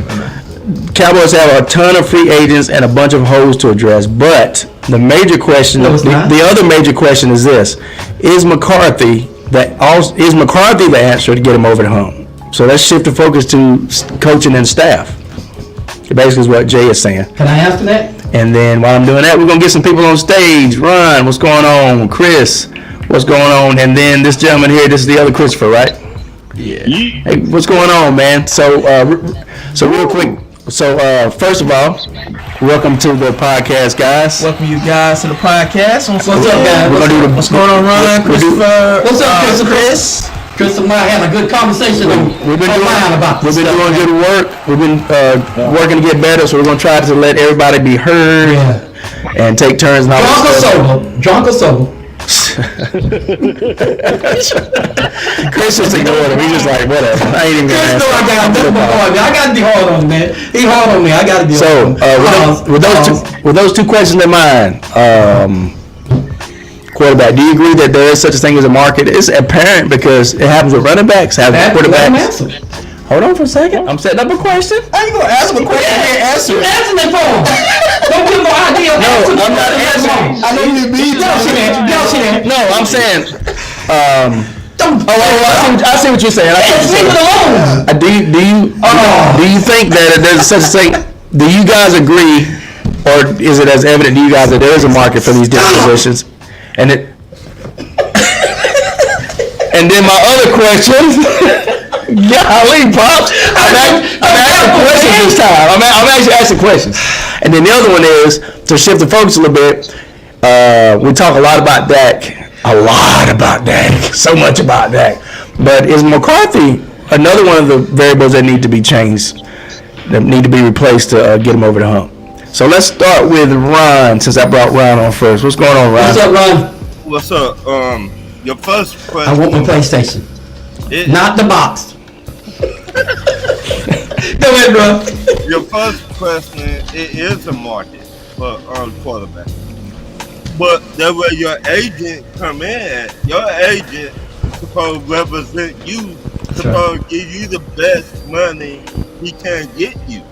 Cowboys have a ton of free agents and a bunch of holes to address, but the major question, the other major question is this: Is McCarthy the answer to get him over the hump? So let's shift the focus to coaching and staff. Basically, is what Jay is saying. Can I answer that? And then while I'm doing that, we're gonna get some people on stage. Ron, what's going on? Chris, what's going on? And then this gentleman here, this is the other Christopher, right? Yeah. Hey, what's going on, man? So real quick. So first of all, welcome to the podcast, guys. Welcome you guys to the podcast. What's up, guys? What's going on, Ron? Christopher. What's up, Christopher? Chris. Chris and I had a good conversation We've been online about this We've been stuff, doing man. good work. We've been working to get better, so we're gonna try to let everybody be heard and take turns. And all Drunk or that stuff. sober? Drunk or sober? Chris just ignored him. He's just like, whatever. I ain't even gonna Chris answer. know I gotta be hard on him, man. He hard on me. I gotta be So hard on him. with those two questions in mind, quarterback, do you agree that there is such a thing as a market? It's apparent because it happens with running backs, happens with quarterbacks. Hold on for a second. I'm setting up a question. How you gonna ask him a question? I can't answer it. Answer that for him. Don't give him no idea. No, I'm not answering. I know you be. No, I'm saying. Don't. I see what you're saying. Leave it alone. Do you think that there's such a thing? Do you guys agree, or is it as evident to you guys that there is a market for these different positions? And then my other question. Golly, Pops. I'm asking questions this time. I'm actually asking questions. And then the other one is, to shift the focus a little bit, we talk a lot about Dak. So much about Dak. But is McCarthy another one of the variables that need to be changed, that need to be replaced to get him over the hump? So let's start with Ron, since I brought Ron on first. What's going on, Ron? What's up, Ron? What's up? Your first question. I want my PlayStation. Not the box. Go ahead, bro. Your first question, it is a market for quarterback. But that's where your agent come in. Your agent supposed to represent you, supposed to give you the best money he can get you.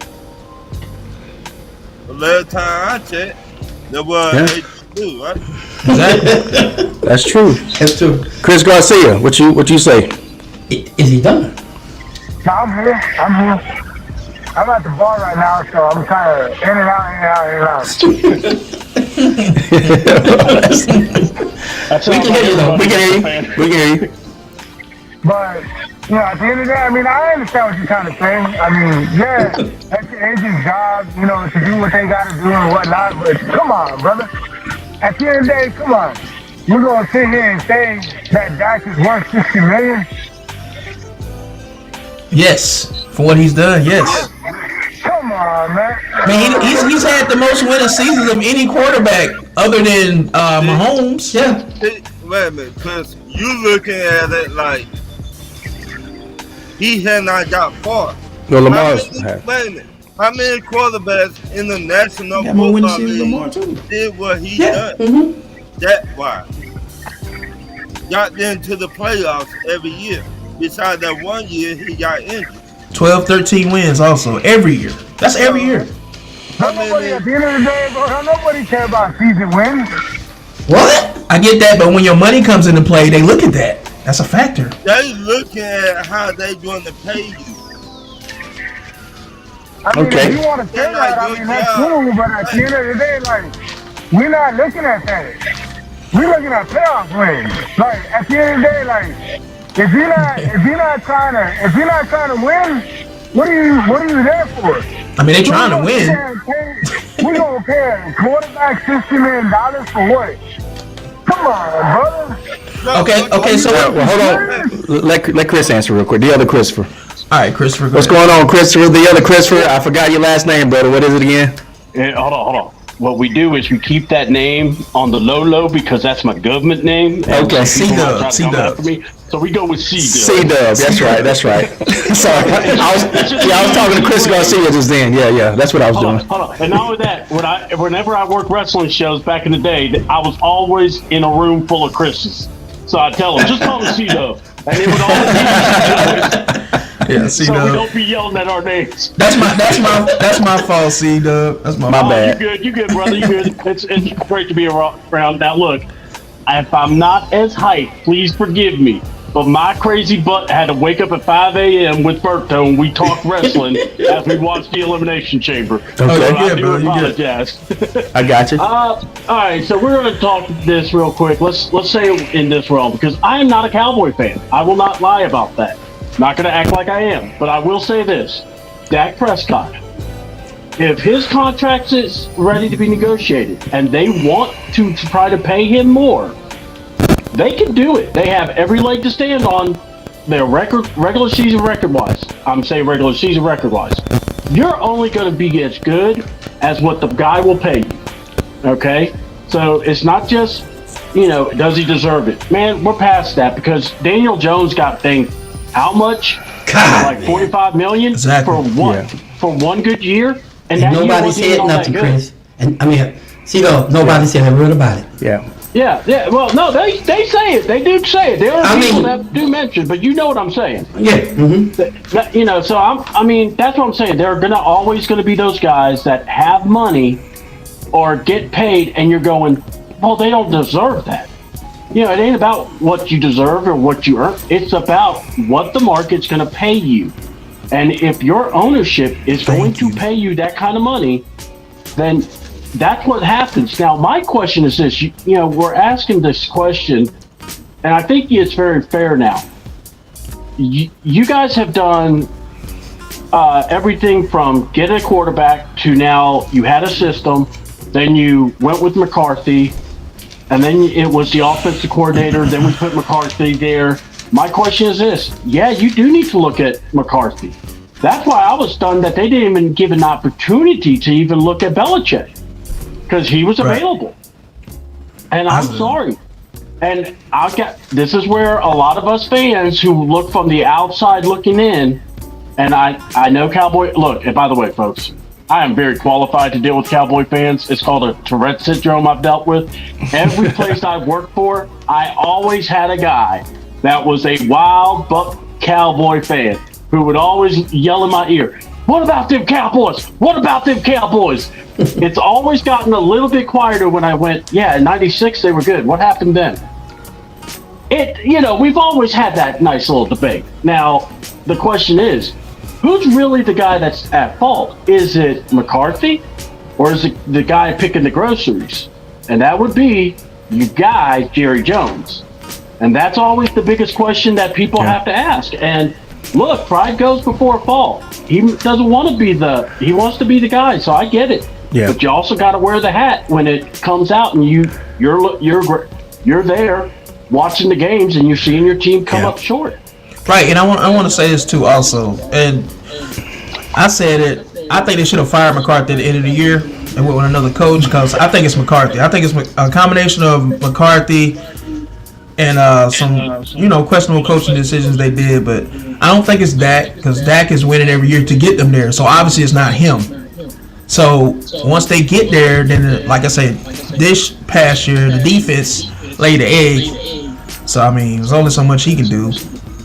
The last time I checked, that's what agents do, right? Exactly. That's true. That's true. Chris Garcia, what you say? Is he done? I'm here. I'm at the bar right now, so I'm kind of in and out. We can hear you though. We can hear you. But, you know, at the end of the day, I mean, I understand what you're trying to say. I mean, yeah, that's your agent's job, you know, to do what they got to do and whatnot. But come on, brother. At the end of the day, come on. You're going to sit here and say that Dak is worth $60 million? Yes, for what he's done. Yes. Come on, on, man. I mean, he's had the most winning seasons of any quarterback other than Mahomes. Yeah. Wait a minute, Chris. You looking at it like he had not got far. No, Lamar's. Wait a minute. How many quarterbacks in the National Got more winning Football seasons than Lamar League too. did what he Yeah. done? That's why. Got into the playoffs every year. Besides that 1 year, he got injured. 12, 13 wins also every year. That's every year. How Nobody, at many? the end of the day, bro, don't nobody care about season wins. What? I get that, but when your money comes into play, they look at that. That's a factor. They looking at how they going to pay you. I mean, Okay. if you want to say that, I mean, that's cool, but at the end of the day, like, we're not looking at that. We're looking at playoff wins. Like, at the end of the day, like, if you're not trying to win, what are you there for? I mean, they trying to win. We gonna pay a quarterback $60 million for what? Come on, brother. Okay, so Well, hold on. Let Chris answer real quick. The other Christopher. all right, Christopher. What's going on, Christopher? The other Christopher. I forgot your last name, brother. What is it again? Hold on. What we do is we keep that name on the low because that's my government name. Okay, C-Dub. So we go with C-Dub. C-Dub. That's right. Sorry. I was talking to Chris Garcia just then. Yeah. That's what I was doing. Hold on. And not only that, whenever I worked wrestling shows back in the day, I was always in a room full of Chris's. So I tell them, just call me C-Dub. And it would always be Yeah, so we C-Dub. don't be yelling at our names. That's my fault, C-Dub. That's my bad. You good, brother. You good. It's great to be around. Now, look, if I'm not as hyped, please forgive me. But my crazy butt had to wake up at 5 a.m. with Berto and we talked wrestling as we watched the Elimination Chamber. Okay. So I Yeah, do bro, you good. apologize. I got you. All right, so we're going to talk this real quick. Let's say in this realm, because I am not a Cowboy fan. I will not lie about that. Not going to act like I am, but I will say this. Dak Prescott, if his contract is ready to be negotiated and they want to try to pay him more, they can do it. They have every leg to stand on. Their regular season record-wise. I'm saying regular season record-wise. You're only going to be as good as what the guy will pay you. Okay? So it's not just, does he deserve it? Man, we're past that because Daniel Jones got paid how much? God, Like $45 million Exactly. for what? Yeah. For one good year? And that year nobody wasn't even said all that nothing, good. Chris. And I mean, see, though, nobody said a word about it. Yeah. Yeah. Well, no, they say it. They do say it. There are I people mean- that do mention, but you know what I'm saying. Yeah. Mm-hmm. So that's what I'm saying. There are always going to be those guys that have money or get paid, and you're going, well, they don't deserve that. It ain't about what you deserve or what you earn. It's about what the market's going to pay you. And if your ownership is going to pay you that kind of money, then that's what happens. Now, my question is this. We're asking this question, and I think it's very fair now. You guys have done everything from getting a quarterback to now you had a system, then you went with McCarthy, and then it was the offensive coordinator, then we put McCarthy there. My question is this. Yeah, you do need to look at McCarthy. That's why I was stunned that they didn't even give an opportunity to even look at Belichick because he was available. And I'm sorry. And this is where a lot of us fans who look from the outside looking in, and I know Cowboy, look, and by the way, folks, I am very qualified to deal with Cowboy fans. It's called a Tourette syndrome I've dealt with. Every place I've worked for, I always had a guy that was a wild buck Cowboy fan who would always yell in my ear, what about them Cowboys? What about them Cowboys? It's always gotten a little bit quieter when I went, yeah, in 96 they were good. What happened then? We've always had that nice little debate. Now, the question is, who's really the guy that's at fault? Is it McCarthy or is it the guy picking the groceries? And that would be you guys, Jerry Jones. And that's always the biggest question that people have to ask. And look, pride goes before a fall. He doesn't want to be he wants to be the guy, so I get it. Yeah. But you also got to wear the hat when it comes out and you're there watching the games and you're seeing your team come up short. Right, and I want to say this too also, and I said it I think they should have fired McCarthy at the end of the year and went with another coach because I think it's McCarthy. I think it's a combination of McCarthy and some, questionable coaching decisions they did. But I don't think it's Dak because Dak is winning every year to get them there. So obviously it's not him. So once they get there, then like I said, this past year the defense laid the egg. So I mean, there's only so much he can do,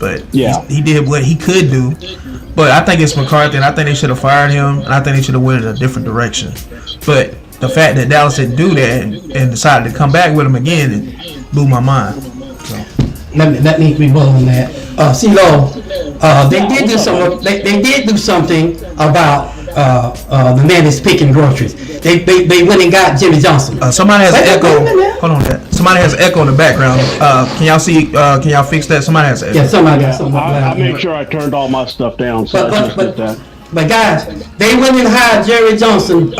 but he did what he could do. But I think it's McCarthy, and I think they should have fired him, and I think they should have went in a different direction. But the fact that Dallas didn't do that and decided to come back with him again, it blew my mind. So. Let me rebuttal on that. CeeLo, they did do some. They did do something about the man that's picking groceries. They went and got Jimmy Johnson. Somebody has an echo. Hold on, that. Somebody has an echo in the background. Can y'all see? Can y'all fix that? Somebody has an echo. Yeah, somebody got something. I made sure I turned all my stuff down. So I just did that. But guys, they went and hired Jerry Johnson.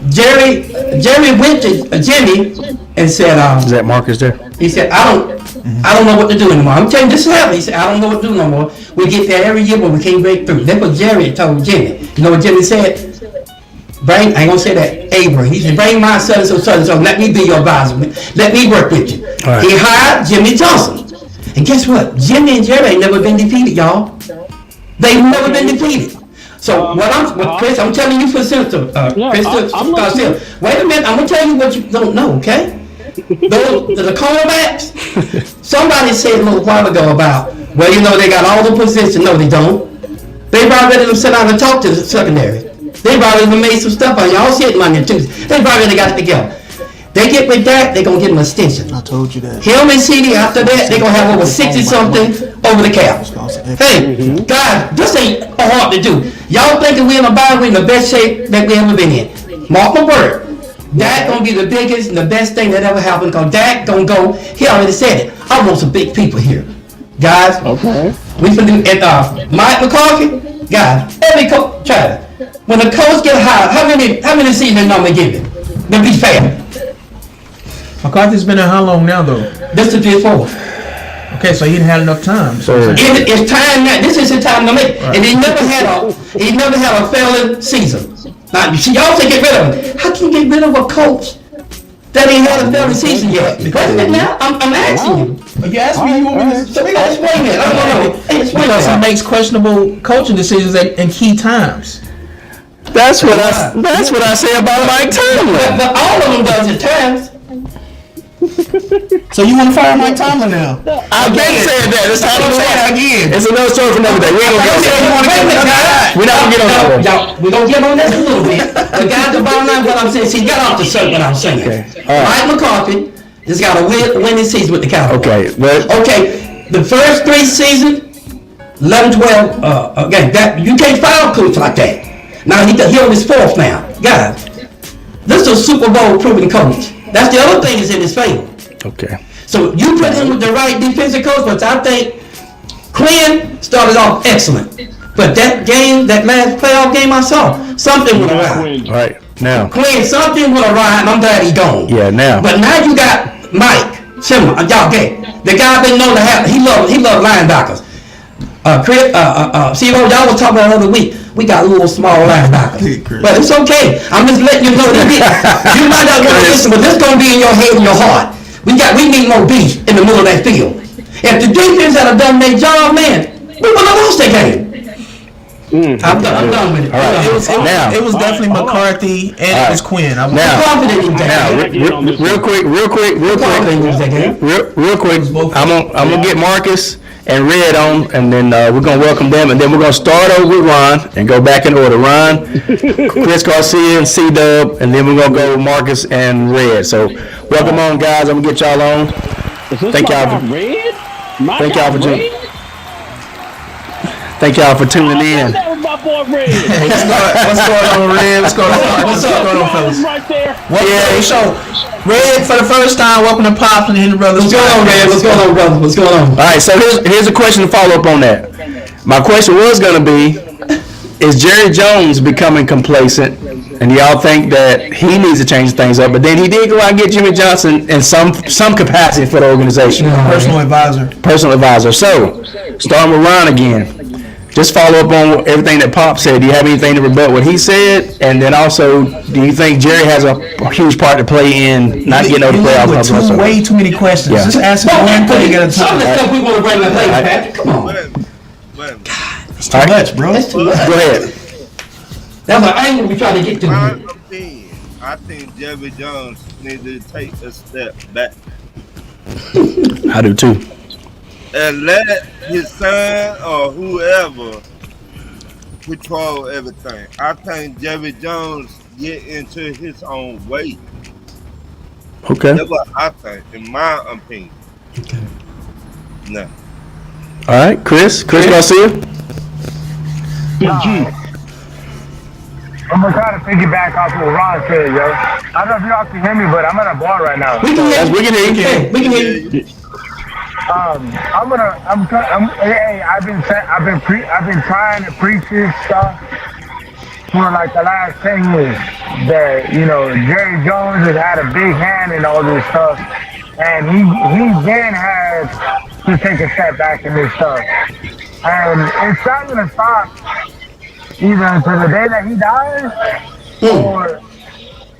Jerry went to Jimmy and said, "Is that Marcus there?" He said, "I don't know what to do anymore. I'm telling you, this is happening." He said, "I don't know what to do no more. We get there every year, but we can't break through." That's what Jerry told Jimmy. You know what Jimmy said? I ain't gonna say that Abraham. He said, "Bring my son so. Let me be your advisor. Let me work with you." Right. He hired Jimmy Johnson. And guess what? Jimmy and Jerry ain't never been defeated, y'all. They've never been defeated. So Chris, I'm telling you for Senator, wait a minute, I'm gonna tell you what you don't know, okay? The cornerbacks, somebody said a little while ago about, well, they got all the positions. No, they don't. They've already sit down and talk to the secondary. They've already made some stuff on y'all see it Monday and Tuesday. They've already got it together. They get with that, they're going to get him an extension. I told you that. Him and CD, after that, they're going to have over 60-something over the cap. Hey, guys, this ain't hard to do. Y'all thinking we're in a bye, we're in the best shape that we ever been in. Mark my word. Dak going to be the biggest and the best thing that ever happened because Dak going to go, he already said it, I want some big people here. Guys, we finna do, and Mike McCarthy, guys, every coach, try it. When a coach get hired, how many seasons normally give him? To be fair. McCarthy's been there how long now, though? This is his fourth. Okay, so he didn't have enough time. It's time now. This is his time to make. Right. And he never had a failing season. Now, y'all say get rid of him. How can you get rid of a coach that ain't had a failing season yet? Wait a minute now. I'm asking you. You asked me. You want me to explain it? I don't know. Because he makes questionable coaching decisions in key times. That's what I say about Mike Tomlin. But all of them does at times. So you want to fire Mike Tomlin now? I've been saying that. It's time to say it again. It's another story for another day. We ain't gonna get on that. We're not gonna get on that. We're gonna get on that a little bit. But guys, the bottom line, what I'm saying, see, get off the shirt what I'm saying. Okay. Mike McCarthy has got a winning season with the Cowboys. Okay, the first 3 seasons, 11-12, again, that you can't fire a coach like that. Now he on his 4th now. Guys, this is a Super Bowl proven coach. That's the other thing is in his favor. Okay. So you put him with the right defensive coach, but I think Quinn started off excellent. But that game, that last playoff game I saw, something went awry. Right, now. Quinn, something went awry, and I'm glad he's gone. Yeah, now. But now you got Mike, similar, y'all get the guy been known to have, he loved linebackers. See what y'all was talking about the other week. We got little small linebackers, but it's okay. I'm just letting you know that you might not want to listen, but this gonna be in your head and your heart. We need more beef in the middle of that field. If the defense had done their job, man, we would have lost that game. I'm done with it. It was definitely McCarthy and it was Quinn. I'm confident in that. Real quick. I'm gonna get Marcus and Red on, and then we're gonna welcome them, and then we're gonna start over with Ron and go back in order. Ron, Chris Garcia, and C-Dub, and then we're gonna go with Marcus and Red. So welcome on, guys. I'm gonna get y'all on. Thank y'all for tuning in. What's going on, Red? What's going on, fellas? Welcome to the show. Red, for the first time, welcome to Pops and the Henry Brothers. What's going on, Red? What's going on, brother? What's going on? All right, so here's a question to follow up on that. My question was going to be, is Jerry Jones becoming complacent? And y'all think that he needs to change things up, but then he did go out and get Jimmy Johnson in some capacity for the organization. Personal advisor. So, starting with Ron again. just follow up on everything that Pop said. Do you have anything to rebut what he said? And then also, do you think Jerry has a huge part to play in not getting over the playoffs? With way too many questions. Yeah. Just ask him one thing at a Some of the time. stuff we want to bring up later, Patrick. Come on. It's too much, bro. That's too much. Go ahead. That's an angle we trying to get to. My opinion, I think Jerry Jones needed to take a step back I do too. and let his son or whoever control everything. I think Jerry Jones get into his own way. Okay. That's what I think, in my opinion. Okay. No. All right, Chris Garcia. I'm gonna try to piggyback off what Ron said, yo. I don't know if y'all can hear me, but I'm at a bar right now. We can hear you. We can hear you. Hey, we can hear you. I've been trying to preach this stuff for like the last 10 years. That, you know, Jerry Jones has had a big hand in all this stuff, and he then has to take a step back in this stuff. And it's not gonna stop either until the day that he dies or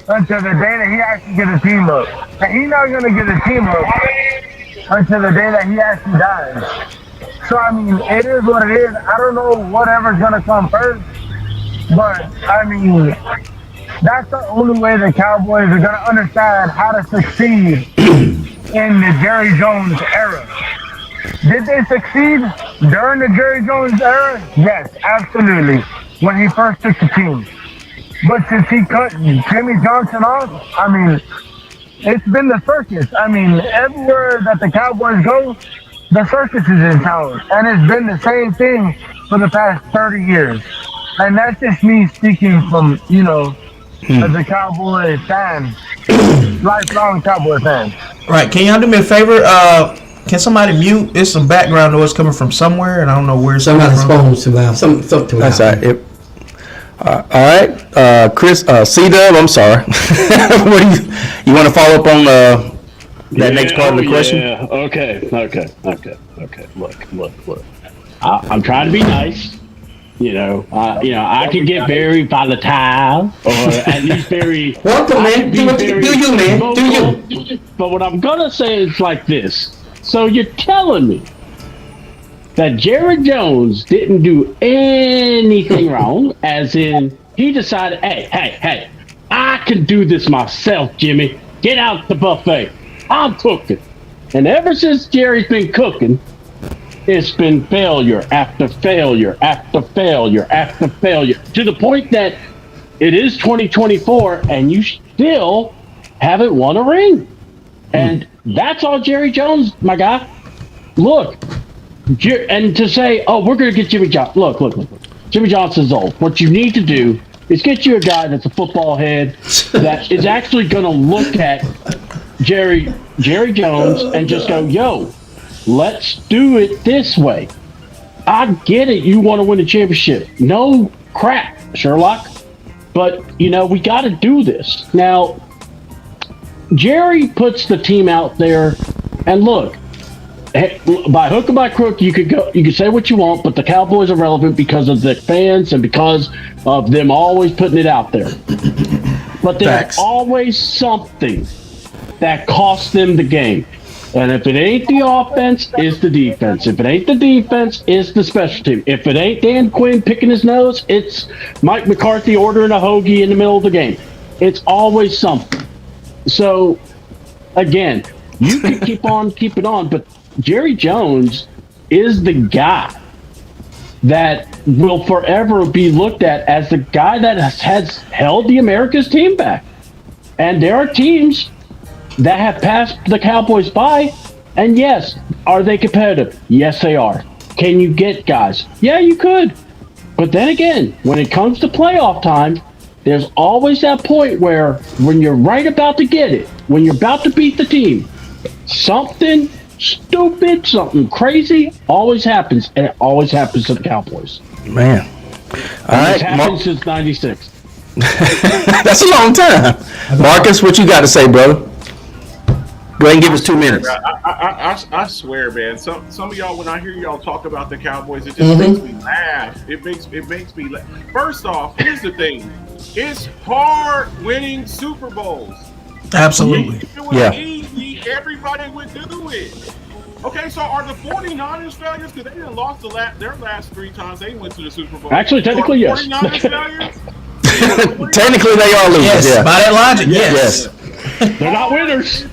until the day that he actually gets a team up. And he's not gonna get a team up until the day that he actually dies. So I mean, it is what it is. I don't know whatever's gonna come first, but I mean, that's the only way the Cowboys are gonna understand how to succeed in the Jerry Jones era. Did they succeed during the Jerry Jones era? Yes, absolutely. When he first took the team. But since he cut Jimmy Johnson off, I mean, it's been the circus. I mean, everywhere that the Cowboys go, the circus is in town. And it's been the same thing for the past 30 years. And that's just me speaking from, you know, as a Cowboy fan, lifelong Cowboy fan. Right, can y'all do me a favor? Can somebody mute? There's some background noise coming from somewhere, and I don't know where it's coming Somebody's from. phone's too loud. Something too loud. That's all right. All right, Chris, C-Dub, I'm sorry. What do you want to follow up on that next part of the question? Yeah. Okay. Look. I'm trying to be nice. You know, I can get very volatile, or at least very. Welcome, man. Do you, man. vocal. Do you. But what I'm gonna say is like this. So you're telling me that Jerry Jones didn't do anything wrong, as in he decided, hey, I can do this myself, Jimmy. Get out the buffet. I'm cooking. And ever since Jerry's been cooking, it's been failure after failure after failure after failure, to the point that it is 2024 and you still haven't won a ring. And that's all Jerry Jones, my guy. Look, and to say, oh, we're going to get Jimmy Johnson. Look. Jimmy Johnson's old. What you need to do is get you a guy that's a football head that is actually going to look at Jerry Jones and just go, yo, let's do it this way. I get it. You want to win a championship. No crap, Sherlock. But, you know, we got to do this. Now, Jerry puts the team out there, and look, by hook or by crook, you could say what you want, but the Cowboys are relevant because of the fans and because of them always putting it out there. But there's always something that costs them the game. And if it ain't the offense, it's the defense. If it ain't the defense, it's the special team. If it ain't Dan Quinn picking his nose, it's Mike McCarthy ordering a hoagie in the middle of the game. It's always something. So, again, you can keep on keeping on, but Jerry Jones is the guy that will forever be looked at as the guy that has held the America's team back. And there are teams that have passed the Cowboys by, and yes, are they competitive? Yes, they are. Can you get guys? Yeah, you could. But then again, when it comes to playoff time, there's always that point where when you're right about to get it, when you're about to beat the team, something stupid, something crazy always happens, and it always happens to the Cowboys. Man. All right. It's happened since 96. That's a long time. Marcus, what you got to say, brother? Go ahead and give us 2 minutes. I swear, man. Some of y'all, when I hear y'all talk about the Cowboys, it just Mm-hmm. makes me laugh. It makes me laugh. First off, here's the thing: it's hard winning Super Bowls. Absolutely. If it was Yeah. easy, everybody would do it. Okay, so are the 49ers failures? Because they didn't lost their last 3 times they went to the Super Bowl. Actually, technically, So are yes. 49ers failures? Technically, they are losers. Yes, Yeah. by that logic, Yes. They're not winners.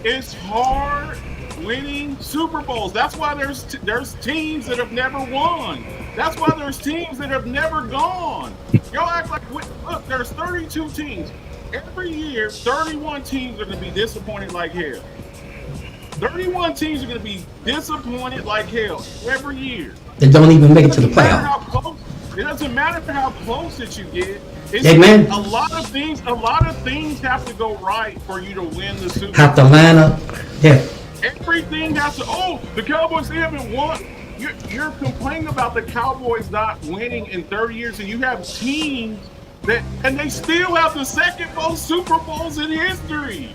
It's hard winning Super Bowls. That's why there's teams that have never won. That's why there's teams that have never gone. Y'all act like, look, there's 32 teams. Every year, 31 teams are going to be disappointed like hell. 31 teams are going to be disappointed like hell every year. They don't even make it to the It doesn't matter playoff. how close- It doesn't matter how close that you get. It's Amen. A lot of things have to go right for you to win the Super Bowl. Have to line up. Yeah. Everything has to. Oh, the Cowboys, they haven't won. You're complaining about the Cowboys not winning in 30 years, and you have teams and they still have the second most Super Bowls in history.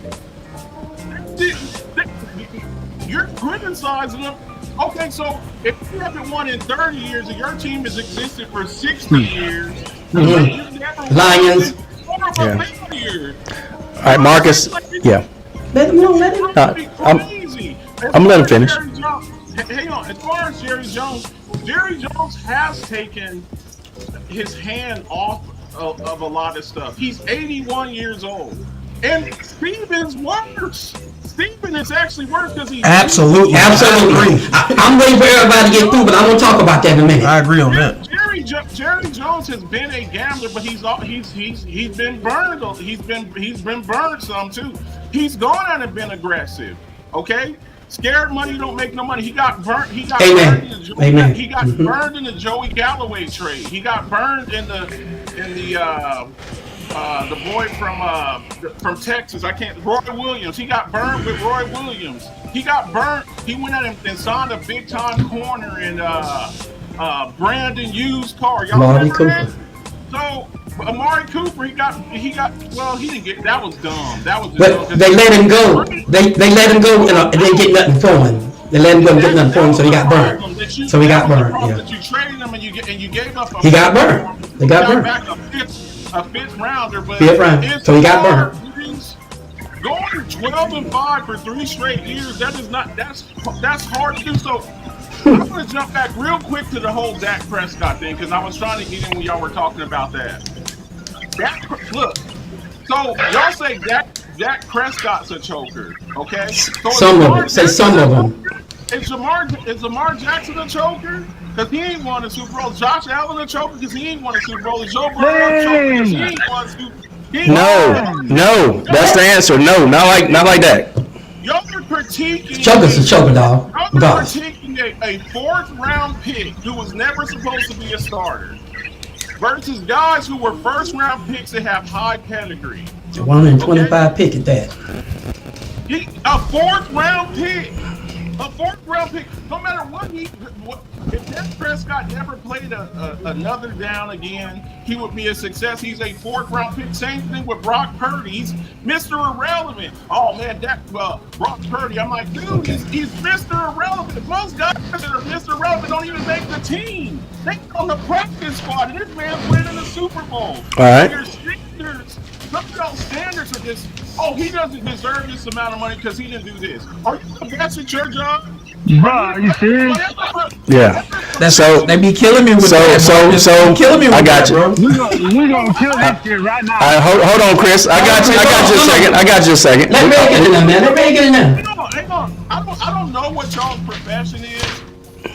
You're criticizing them. Okay, so if you haven't won in 30 years and your team has existed for 60 years, you've never won Lions. more of a failure. All right, Marcus. Yeah. Let him know. Let him. I'm gonna let him finish. Hang on. As far as Jerry Jones has taken his hand off of a lot of stuff. He's 81 years old. And Steven's worse. Steven is actually worse because he's Absolutely. I'm waiting for everybody to get through, but I'm gonna talk about that in a minute. I agree on that. Jerry Jones has been a gambler, but he's been burned. He's been burned some too. He's gone out and been aggressive. Okay, scared money don't make no money. He got burnt. He got Amen. burned in the Amen. He got burned in the Joey Galloway trade. He got burned in the boy from Texas. Roy Williams. He got burned with Roy Williams. He got burnt. He went out and signed a big time corner in Brandon used car. Y'all Amari remember that? Cooper. So Amari Cooper, he didn't get, that was dumb. That was just But dumb. they let him go. They let him go and they didn't get nothing for him. They let him go and get nothing for him, so he got burned. So he got burned. Yeah. That you traded him and you gave up. He got burned. They got burned. Back a fifth rounder, but Fifth round. it's So he got hard. burned. Going 12-5 for 3 straight years, that's hard to do. So I'm going to jump back real quick to the whole Dak Prescott thing because I was trying to get in when y'all were talking about that. Look, so y'all say Dak Prescott's a choker, okay? So Some of them. Say some of them. Is Lamar Jackson a choker? Because he ain't won a Super Bowl. Josh Allen a choker? Because he ain't won a Super Bowl. Is Joe Burrow a choker? Because he ain't won a Super Bowl. No. That's the answer. No, not like that. Y'all are critiquing. Choker's a choker, dog. Y'all are critiquing a 4th round pick who was never supposed to be a starter versus guys who were 1st round picks that have high pedigree. 125 pick at that. A 4th round pick. A 4th round pick. No matter what if Dak Prescott never played another down again, he would be a success. He's a 4th round pick. Same thing with Brock Purdy. He's Mr. Irrelevant. Oh man, Brock Purdy. I'm like, dude, he's Mr. Irrelevant. Most guys that are Mr. Irrelevant don't even make the team. They on the practice squad, and this man's winning the Super Bowl. All right. Your standards, some of those standards are just, oh, he doesn't deserve this amount of money because he didn't do this. Are you the best at your job? Bro, are you serious? Yeah. They be killing me with that. Killing me with I got that, you. bro. We gonna kill this shit right now. All right, hold on, Chris. I got you a second. Let Ray get in there, man. Let Ray get in there. Hang on. I don't know what y'all's profession is,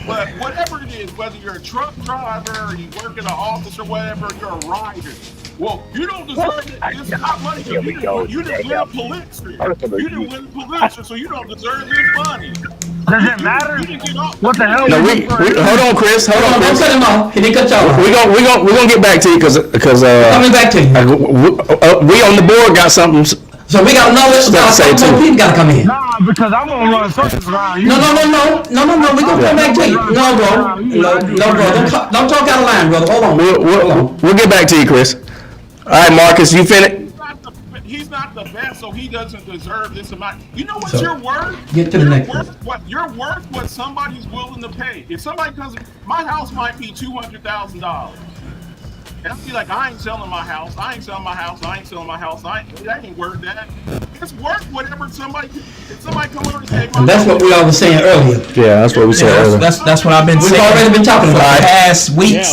but whatever it is, whether you're a truck driver or you work in an office or whatever, you're a rider. Well, you don't deserve it. This is not money. You didn't win a Pulitzer. You didn't win a Pulitzer, so you don't deserve this money. Does it matter? What the hell? No, hold on, Chris. Hold on, Don't Chris. cut him off. He didn't cut y'all off. We're gonna get back to you because Coming back to you. we on the board got something. So we got more people gotta come in. Nah, because I'm gonna run circles around you. No. We gonna come back to you. No, bro. No, bro. Don't talk out of line, brother. Hold on. We'll get back to you, Chris. All right, Marcus, you finished? he's not the best, so he doesn't deserve this amount. You know what's So, your worth? get to the next one. You're worth what somebody's willing to pay. If somebody comes, my house might be $200,000. And I'll be like, I ain't selling my house. I ain't selling my house. I ain't selling my house. That ain't worth that. It's worth whatever somebody. If somebody come over and say, And that's what we all were saying earlier. Yeah, that's what we said earlier. That's what I've been We've saying. already been talking for about the it. past weeks.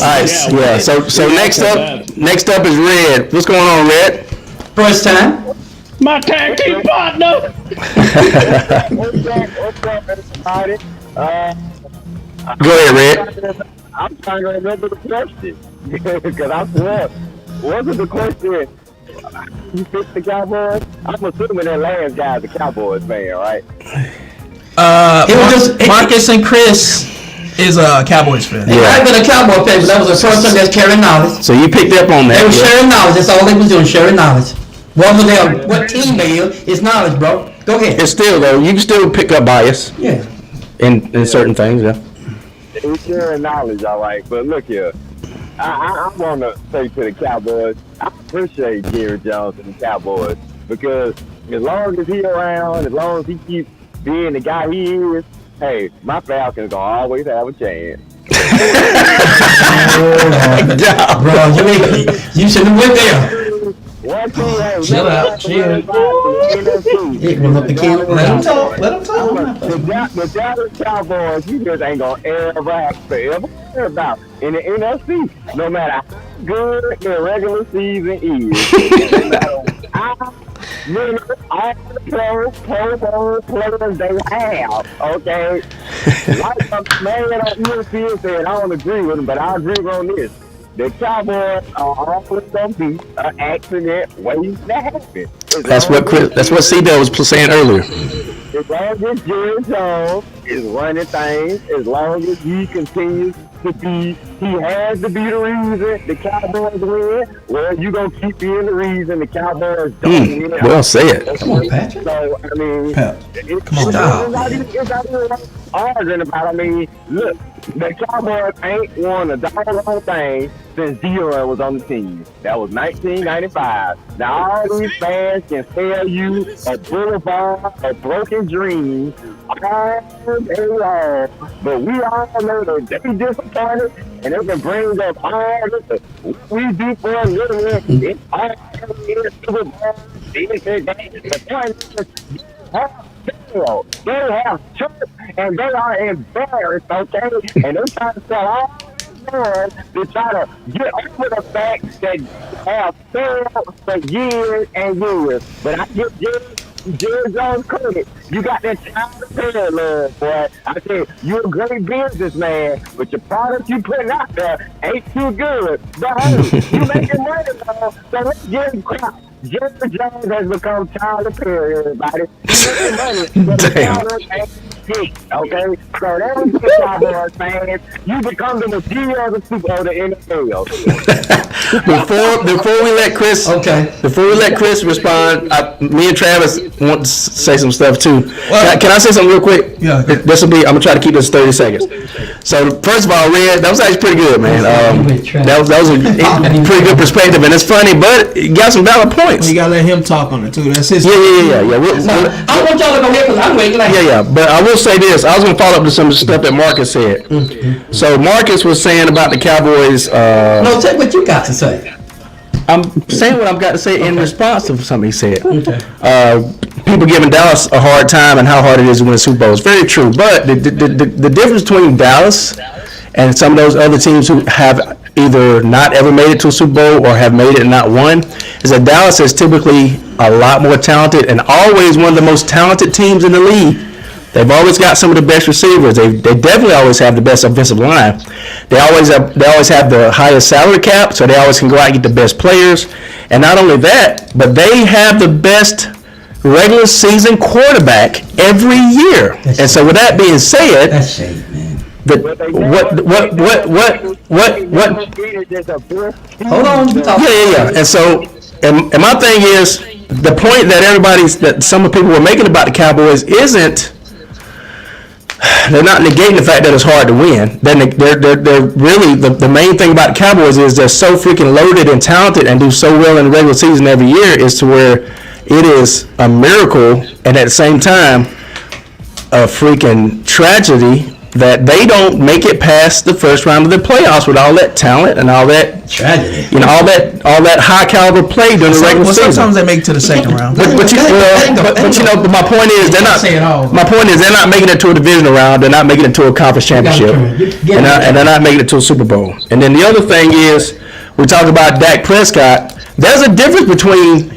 Yeah. So next up is Red. What's going on, Red? First time. My tag team partner. What's up, everybody? Go ahead, Red. I'm trying to remember the question because I swear, wasn't the question you picked the Cowboys? I'm assuming that last guy's a Cowboys fan, right? Marcus and Chris is a Cowboys fan. Yeah. I've been a Cowboy fan, but that was the first time that's carrying knowledge. So you picked up on that. They were sharing knowledge. That's all they was doing, sharing knowledge. What team they is, it's knowledge, bro. Go ahead. It's still though. You can still pick up bias. Yeah. In certain things, yeah. It's sharing knowledge, all right. But look here, I want to say to the Cowboys, I appreciate Jerry Jones and the Cowboys because as long as he around, as long as he keeps being the guy he is, hey, my Falcons gonna always have a chance. Bro, you shouldn't have went there. Chill out. Chill. It was up the can. Let him talk. Let him talk. The Dallas Cowboys, you just ain't gonna ever have to ever hear about in the NFC. No matter how good their regular season is, no matter how many all the players they have, okay? Like a man on ESPN said, I don't agree with him, but I agree on this. The Cowboys are always gonna be an accident waiting to happen. That's what C-Dub was saying earlier. As long as Jerry Jones is running things, as long as he continues to be, he has to be the reason the Cowboys win. Well, you gonna keep being the reason the Cowboys don't win. Well said. Come on, Patrick. So I mean, Come on. it's not even arguing about. I mean, look, the Cowboys ain't won a doggone thing since Dion was on the team. That was 1995. Now all these fans can tell you a boulevard, a broken dream, all day long. But we all know that they disappointed and they can bring up all this. We do for a living. It's all Superbowl. The point is, they have church and they are embarrassed, okay? And they try to sell all fans to try to get over the fact that they have failed for years and years. But I give Jerry Jones credit. You got that child of parallel, boy. I said, you're a great businessman, but your product you putting out there ain't too good. But hey, you making money, though, so let's get him crap. Jerry Jones has become Tyler Perry, everybody. He's making money, but the Tyler ain't shit, okay? So that was the Cowboys fans. You become the material of the Super Bowl, the NFL. Before we let Chris respond, me and Travis want to say some stuff too. Can I say something real quick? Yeah. I'm gonna try to keep this 30 seconds. So first of all, Red, that was actually pretty good, man. That was a pretty good perspective, and it's funny, but you got some valid points. You gotta let him talk on it too. That's his. Yeah. I want y'all to go ahead because I'm waiting. Yeah. But I will say this. I was going to follow up to some of the stuff that Marcus said. Mm-hmm. So Marcus was saying about the Cowboys. No, say what you got to say. I'm saying what I've got to say in response to something he said. Okay. People giving Dallas a hard time and how hard it is to win a Super Bowl is very true. But the difference between Dallas and some of those other teams who have either not ever made it to a Super Bowl or have made it and not won is that Dallas is typically a lot more talented and always one of the most talented teams in the league. They've always got some of the best receivers. They definitely always have the best offensive line. They always have the highest salary cap, so they always can go out and get the best players. And not only that, but they have the best regular season quarterback every year. And so with that being said, that's shade, man. Hold on. Yeah. And so, and my thing is, the point that some of the people were making about the Cowboys isn't. They're not negating the fact that it's hard to win. They're really the main thing about the Cowboys is they're so freaking loaded and talented and do so well in the regular season every year is to where it is a miracle, and at the same time, a freaking tragedy that they don't make it past the first round of the playoffs with all that talent and all that Tragedy. all that high caliber play during the regular season. Sometimes they make it to the second round. But my point is they're not. My point is they're not making it to a divisional round. They're not making it to a conference championship, and they're not making it to a Super Bowl. And then the other thing is, we talk about Dak Prescott. There's a difference between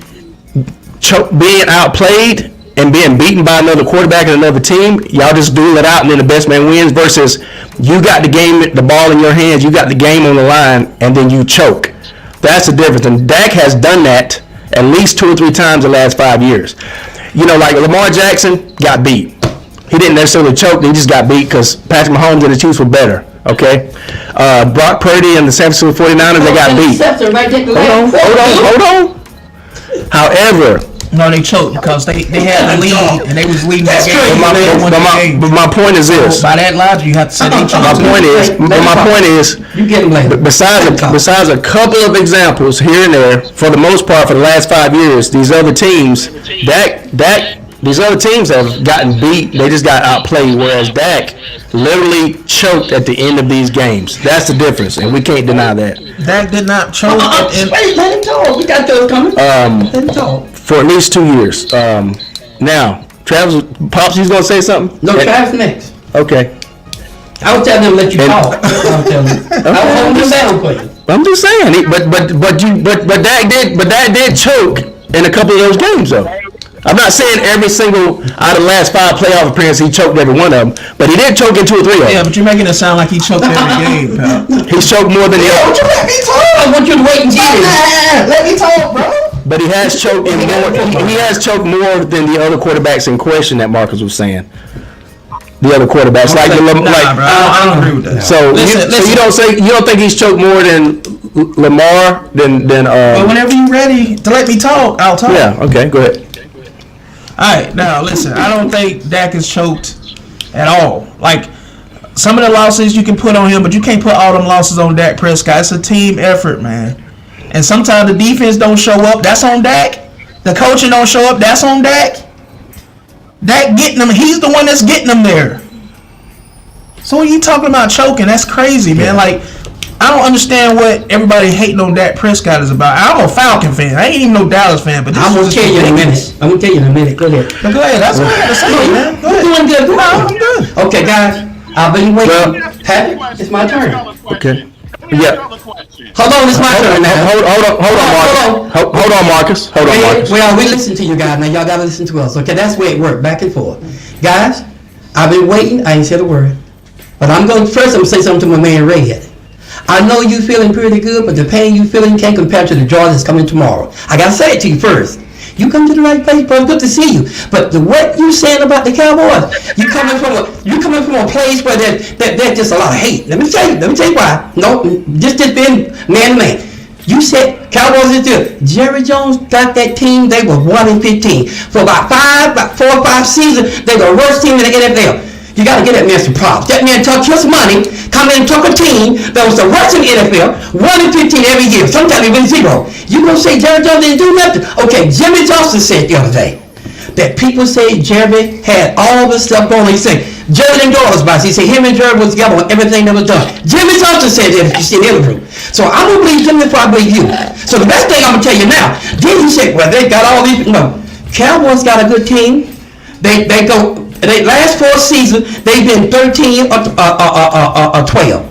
being outplayed and being beaten by another quarterback and another team. Y'all just duel it out and then the best man wins, versus you got the ball in your hands, you got the game on the line, and then you choke. That's the difference. And Dak has done that at least 2 or 3 times the last 5 years. Like Lamar Jackson got beat. He didn't necessarily choke, he just got beat because Patrick Mahomes and the Chiefs were better. Okay? Brock Purdy and the San Francisco 49ers, they got beat. Hold on. However, no, they choked because they had the lead and they was leading that game. But my point is this. So by that logic, you have to say they choked. My point is, you get blamed. Besides a couple of examples here and there, for the most part, for the last 5 years, these other teams, these other teams have gotten beat. They just got outplayed, whereas Dak literally choked at the end of these games. That's the difference, and we can't deny that. Dak did not choke. Wait, let him talk. We got those coming. Let him talk. For at least 2 years. Now, Travis, Pops, he's gonna say something? No, Travis next. Okay. I was telling him to let you talk. I was telling him. I was holding him down for you. I'm just saying, but Dak did choke in a couple of those games, though. I'm not saying every single out of the last 5 playoff appearances he choked every one of them, but he did choke in 2 or 3 of them. Yeah, but you're making it sound like he choked every game, pal. He choked more than the other. Don't you let me talk? I want you to wait and get it. Let me talk, bro. But he has choked in more. He has choked more than the other quarterbacks in question that Marcus was saying. The other quarterbacks, bro, I don't agree with that. So you don't think he's choked more than Lamar than But whenever you're ready to let me talk, I'll talk. Yeah. Okay. Go ahead. All right. Now listen, I don't think Dak is choked at all. Like some of the losses you can put on him, but you can't put all them losses on Dak Prescott. It's a team effort, man. And sometimes the defense don't show up. That's on Dak. The coaching don't show up. That's on Dak. Dak getting them. He's the one that's getting them there. So when you talking about choking, that's crazy, man. Like, I don't understand what everybody hating on Dak Prescott is about. I'm a Falcon fan. I ain't even no Dallas fan. But I'm gonna tell you in a minute. Go ahead. But go ahead. That's what I had to say, man. Go ahead. You're doing good. No, I'm good. Okay, guys. I've been waiting. Patrick, it's my turn. Okay. Yeah. Hold on, it's my turn now. Hold on, Marcus. Well, we listen to you guys now. Y'all gotta listen to us. Okay, that's the way it works, back and forth. Guys, I've been waiting. I ain't said a word, but I'm gonna say something to my man Red. I know you feeling pretty good, but the pain you feeling can't compare to the joy that's coming tomorrow. I gotta say it to you first. You come to the right place, bro. Good to see you. But what you saying about the Cowboys? You coming from a place where there's just a lot of hate. Let me tell you why. No, just being man to man. You said Cowboys is good. Jerry Jones got that team. They were 1-15 for about 4 or 5 seasons. They were the worst team in the NFL. You got to get that man some props. That man took his money, come in and took a team that was the worst in the NFL, 1-15 every year. Sometimes even 0. You gonna say Jerry Jones didn't do nothing? Okay, Jimmy Johnson said the other day that people say Jerry had all this stuff going. He said Jerry didn't go all his box. He said him and Jerry was together on everything that was done. Jimmy Johnson said that. You see the interview. So I'm gonna believe Jimmy before I believe you. So the best thing I'm gonna tell you now. Then he said, well, they got all these. No, Cowboys got a good team. They last 4 seasons, they've been 13 or 12.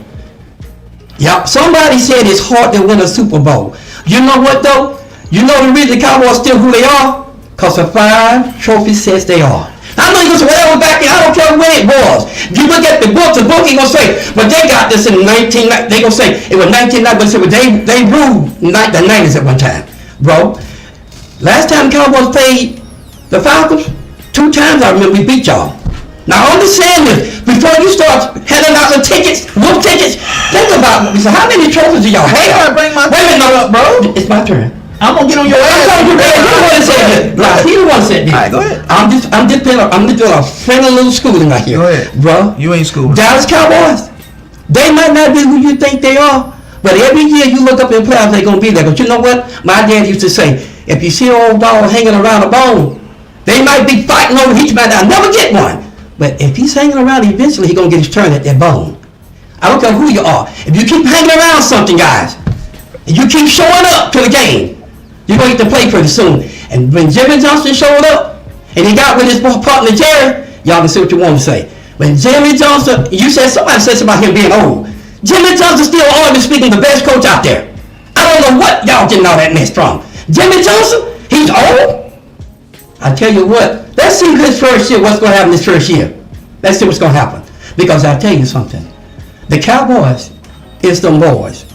Yeah, somebody said it's hard to win a Super Bowl. You know what though? You know the reason the Cowboys still who they are? Because the 5 trophy sets they are. I know you're going to say, well, back then, I don't care when it was. If you look at the book ain't going to say, but they got this in 19, they going to say, it was 1990, but they ruled the 90s at one time. Bro, last time the Cowboys played the Falcons, 2 times I remember we beat y'all. Now understand this, before you start handing out the tickets, wolf tickets, think about it. So how many trophies do y'all have? I gotta bring my ticket up, bro. It's my turn. I'm gonna get on your ass. You the one that said this. He the one that said this. Alright, go ahead. I'm just doing a friendly little schooling right here. Go ahead. Bro. You ain't schooling. Dallas Cowboys. They might not be who you think they are, but every year you look up in playoffs, they're gonna be there. But you know what? My dad used to say, if you see an old dog hanging around a bone, they might be fighting over each might not never get one. But if he's hanging around, eventually he's going to get his turn at that bone. I don't care who you are. If you keep hanging around something, guys, and you keep showing up to the game, you're going to get to play pretty soon. And when Jimmy Johnson showed up, and he got with his partner Jerry, y'all can say what you want to say. When Jimmy Johnson, somebody said something about him being old. Jimmy Johnson still always speaking the best coach out there. I don't know what y'all getting all that mess from. Jimmy Johnson, he's old. I tell you what, let's see his first year, what's going to happen this first year. Let's see what's going to happen. Because I'll tell you something. The Cowboys is them boys.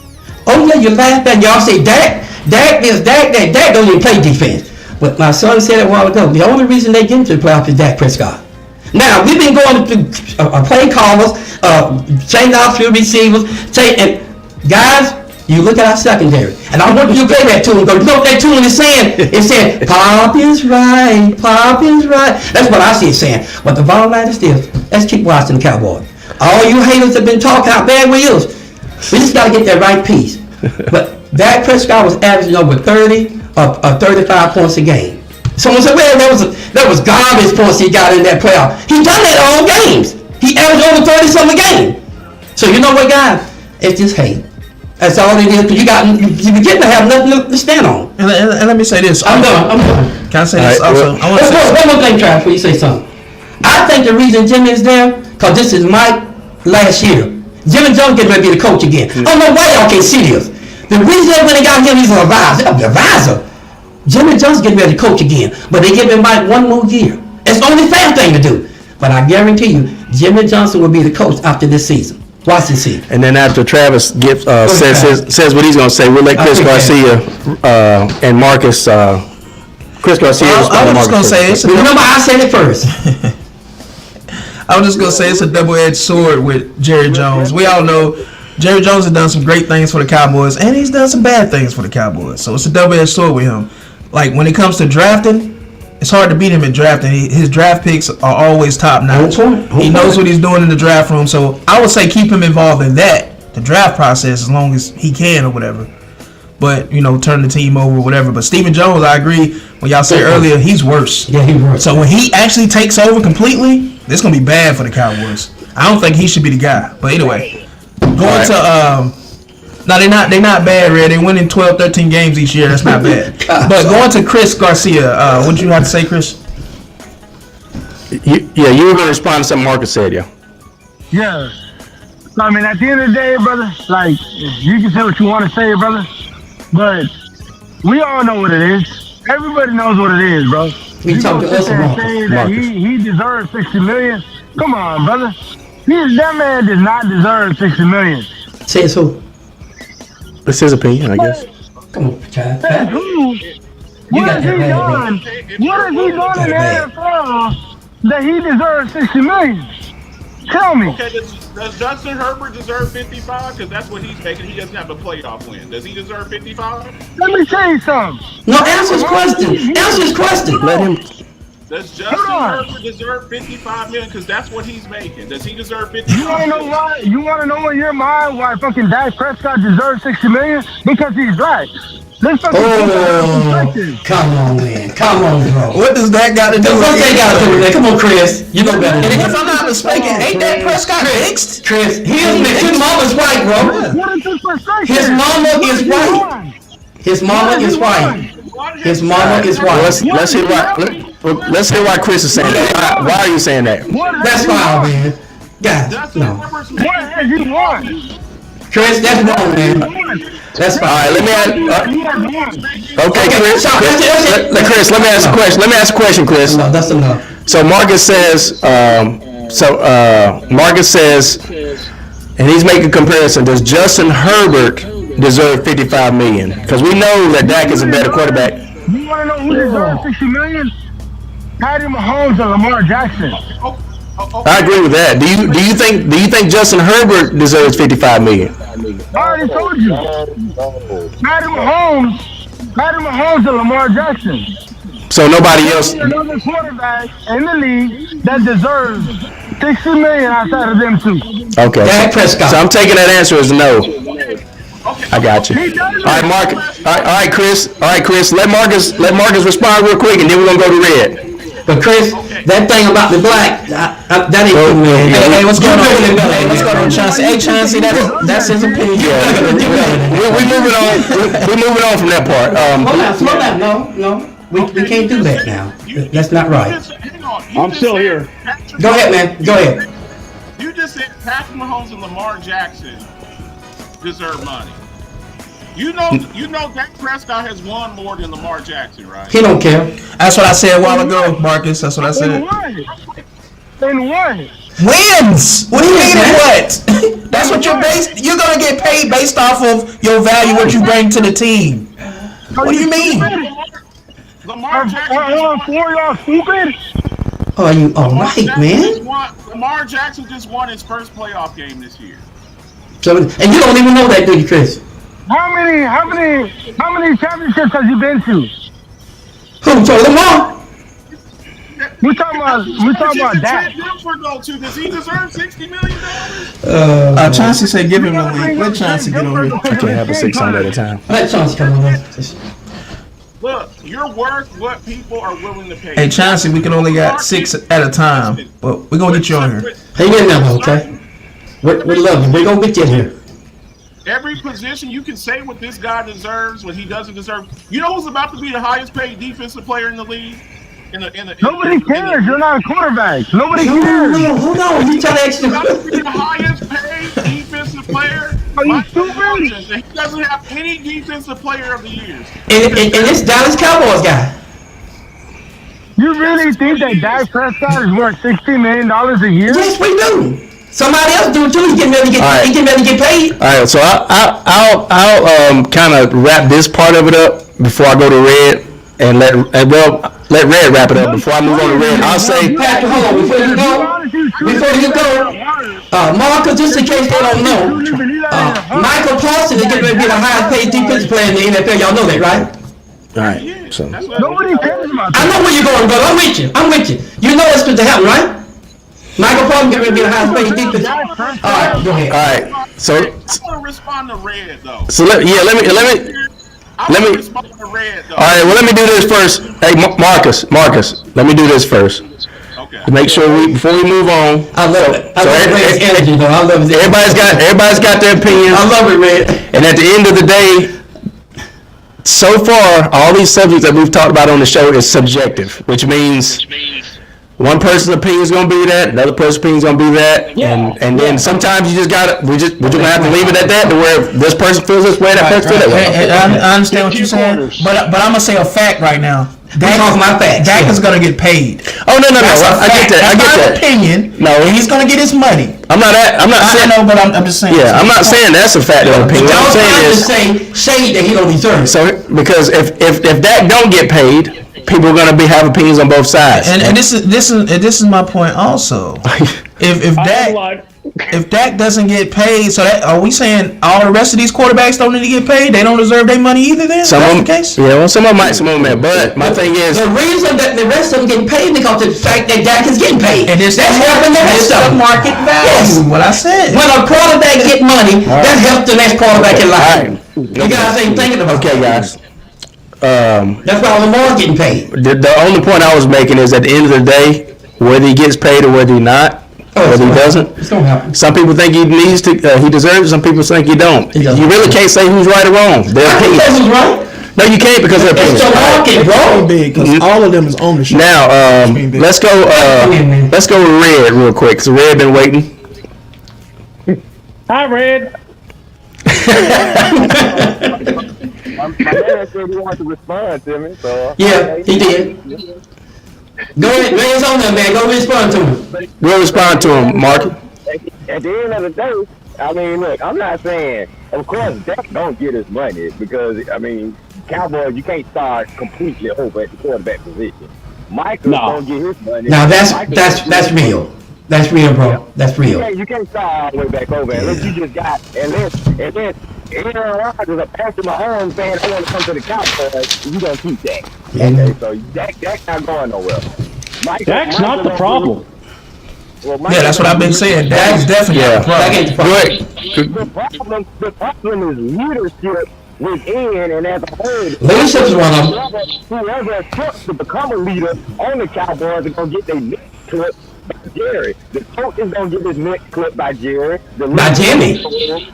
Oh yeah, you laugh at y'all say Dak don't even play defense. But my son said it a while ago, the only reason they get into the playoffs is Dak Prescott. Now, we've been going through play callers, changing out few receivers, and guys, you look at our secondary, and I want you to play that tune, because you know what that tune is saying? It's saying, Pop is right, Pop is right. That's what I see it saying. But the bottom line is this, let's keep watching the Cowboys. All you haters have been talking how bad we is. We just got to get that right piece. But Dak Prescott was averaging over 30 or 35 points a game. Someone said, well, that was garbage points he got in that playoff. He done that all games. He averaged over 30-something a game. So you know what, guys? It's just hate. That's all it is. Because you begin to have nothing to stand on. And let me say this. I'm done. Can I say this also? I want to say one more thing, Travis, before you say something. I think the reason Jimmy is there, because this is Mike last year. Jimmy Jones getting ready to be the coach again. I don't know why y'all can't see this. The reason when they got him, he's an advisor. Jimmy Jones getting ready to coach again, but they give him Mike one more year. It's the only fair thing to do. But I guarantee you, Jimmy Johnson will be the coach after this season. Watch this season. And then after Travis says what he's going to say, we'll let Chris Garcia and Marcus. Chris Garcia. I was just going to say it's. Remember, I said it first. I was just going to say it's a double-edged sword with Jerry Jones. We all know Jerry Jones has done some great things for the Cowboys, and he's done some bad things for the Cowboys. So it's a double-edged sword with him. Like, when it comes to drafting, it's hard to beat him in drafting. His draft picks are always top-notch. He knows what he's doing in the draft room. So I would say keep him involved in that, the draft process, as long as he can or whatever. But, turn the team over or whatever. But Stephen Jones, I agree, when y'all said earlier, he's worse. Yeah, he's worse. So when he actually takes over completely, this is going to be bad for the Cowboys. I don't think he should be the guy. But anyway, going to no, they're not bad, Red. They win in 12, 13 games each year. That's not bad. But going to Chris Garcia, what did you have to say, Chris? You were going to respond to something Marcus said, yeah. Yeah. I mean, at the end of the day, brother, like, you can say what you want to say, brother, but we all know what it is. Everybody knows what it is, bro. You talk to us about saying that he deserves $60 million? Come on, brother. That man does not deserve $60 million. Says who? It's his opinion, I guess. Come on, Chad. Says who? What has he done? What has he done in the NFL that he deserves $60 million? Tell me. Okay, does Justin Herbert deserve 55? Because that's what he's making. He doesn't have a playoff win. Does he deserve 55? Let me tell you something. No, answer his question. Answer his question. Let him. Does Justin Herbert deserve 55 million? Because that's what he's making. Does he deserve 55? You want to know why? You want to know in your mind why fucking Dak Prescott deserves $60 million? Because he's black. Let's fucking come on, man. Come on, bro. What does that got to do with that? Come on, Chris. You know better. And if I'm not mistaken, ain't Dak Prescott mixed? Chris, he is mixed. His mama's white, bro. What is his perspective? His mama is white. His mama is white. His mama is white. Let's hear why Chris is saying that. Why are you saying that? That's fine, man. God, no. What has he won? Chris, that's wrong, man. That's fine. All right, let me ask. Okay, Chris. Chris, let me ask a question. Let me ask a question, Chris. No, that's enough. So Marcus says. Marcus says, and he's making a comparison. Does Justin Herbert deserve $55 million? Because we know that Dak is a better quarterback. You want to know who deserves $60 million? Patty Mahomes and Lamar Jackson. I agree with that. Do you think Justin Herbert deserves $55 million? I already told you. Patty Mahomes and Lamar Jackson. So nobody else. Another quarterback in the league that deserves $60 million outside of them two. Okay. Dak Prescott. So I'm taking that answer as no. I got you. All right, All right, Chris. Let Marcus respond real quick, and then we're gonna go to Red. But Chris, that thing about the black, that ain't cool, man. Hey, what's going on? You know Hey, what's going on, Chauncey? Hey, Chauncey, that's his opinion. We moving on. We're moving on from that part. Slow down. No. We can't do that now. That's not right. Hang on. I'm still here. Go ahead, man. Go ahead. You just said Patrick Mahomes and Lamar Jackson deserve money. You know Dak Prescott has won more than Lamar Jackson, right? He don't care. That's what I said a while ago, Marcus. That's what I said. Then what? Wins. What do you mean what? That's what you're based. You're gonna get paid based off of your value, what you bring to the team. What do you mean? Lamar Jackson. All four of y'all stupid? Oh, you all right, man? Lamar Jackson just won his first playoff game this year. So, and you don't even know that, do you, Chris? How many championships has he been to? Who? So Lamar? We talking about Dak. Does he deserve $60 million? Chauncey said give him the link. Let Chauncey get over here. I can't have a 6 on at a time. Let Chauncey come on. Look, you're worth what people are willing to pay. Hey, Chauncey, we can only got 6 at a time, but we're gonna get you on here. Hang in there, okay? We love you. We're gonna get you in here. Every position you can say what this guy deserves, what he doesn't deserve. You know who's about to be the highest paid defensive player in the league? Nobody cares. You're not a quarterback. Nobody cares. No, hold on. You trying to ask the highest paid defensive player? Are you stupid? He doesn't have any defensive player of the years. And this Dallas Cowboys guy. You really think that Dak Prescott is worth $60 million a year? Yes, we do. Somebody else do too. He's getting ready to get paid. All right, so I'll kind of wrap this part of it up before I go to Red, and let Red wrap it up before I move on to Red. I'll say, Patrick, hold on, before you go, Marcus, just in case they don't know, Michael Paulson is getting ready to be the highest paid defensive player in the NFL. Y'all know that, right? all right. So Nobody cares about that. I know where you're going, brother. I'm with you. You know it's supposed to happen, right? Michael Paulson getting ready to be the highest paid defensive. All right, go ahead. all right. So I want to respond to Red though. so let me. Respond to Red though. All right. Well, let me do this first. Hey, Marcus. Let me do this first. Okay. To make sure before we move on. I love it. I love Red's energy, though. I love his energy. Everybody's got their opinion. I love it, Red. And at the end of the day, so far, all these subjects that we've talked about on the show is subjective, which means one person's opinion is going to be that, another person's opinion is going to be that, and then sometimes you just got to, we're just going to have to leave it at that, to where this person feels this way, that person feels that way. I understand what you're saying, but I'm gonna say a fact right now. Dak is gonna get paid. Oh no, That's a I get fact. that. I get that. Opinion. No, and he's gonna get his money. I'm not saying. I know, but I'm just saying. Yeah, I'm not saying that's a fact of opinion. What I'm saying is shade that he don't deserve. so because if Dak don't get paid, people are gonna have opinions on both sides. And this is my point also. If Dak doesn't get paid, so that are we saying all the rest of these quarterbacks don't need to get paid? They don't deserve their money either. Then some that's of them, the case. yeah, well, some of them might, some of them may. But my thing is, the reason that the rest of them getting paid because of the fact that Dak is getting paid, and that's helping the rest of them. Market value. Yes. What I said. When a quarterback get money, that helps the next quarterback in life. You guys ain't thinking about okay, guys. That's why Lamar getting paid. The only point I was making is at the end of the day, whether he gets paid or whether he not, whether he doesn't. It's gonna happen. Some people think he needs to, he deserves it. Some people think he don't. You really can't say who's right or wrong. Their opinion. Who's right? No, you can't because of their opinion. It's the market, bro. Because all of them is ownership. Now, let's go with Red real quick. So Red been waiting. Hi, Red. My man said he wanted to respond to me, so Yeah, he did. Go ahead, Red's on there, man. Go respond to him. We'll respond to him, Mark. At the end of the day, I mean, look, I'm not saying, of course, Dak don't get his money because, I mean, Cowboys, you can't start completely over at the quarterback position. Michael don't get his money. Now that's real. That's real, bro. That's real. You can't start all the way back over unless you just got, unless Aaron Rodgers or Patrick Mahomes saying, I want to come to the Cowboys, you going to keep that. Okay, so Dak's not going nowhere. Dak's not the problem. Well, yeah, that's what I've been saying. Dak's definitely the problem. The problem is leadership within and as a whole. Leadership is one of them. Whoever attempts to become a leader on the Cowboys are gonna get their neck clipped by Jerry. The coach is gonna get his neck clipped by Jerry. By Jimmy.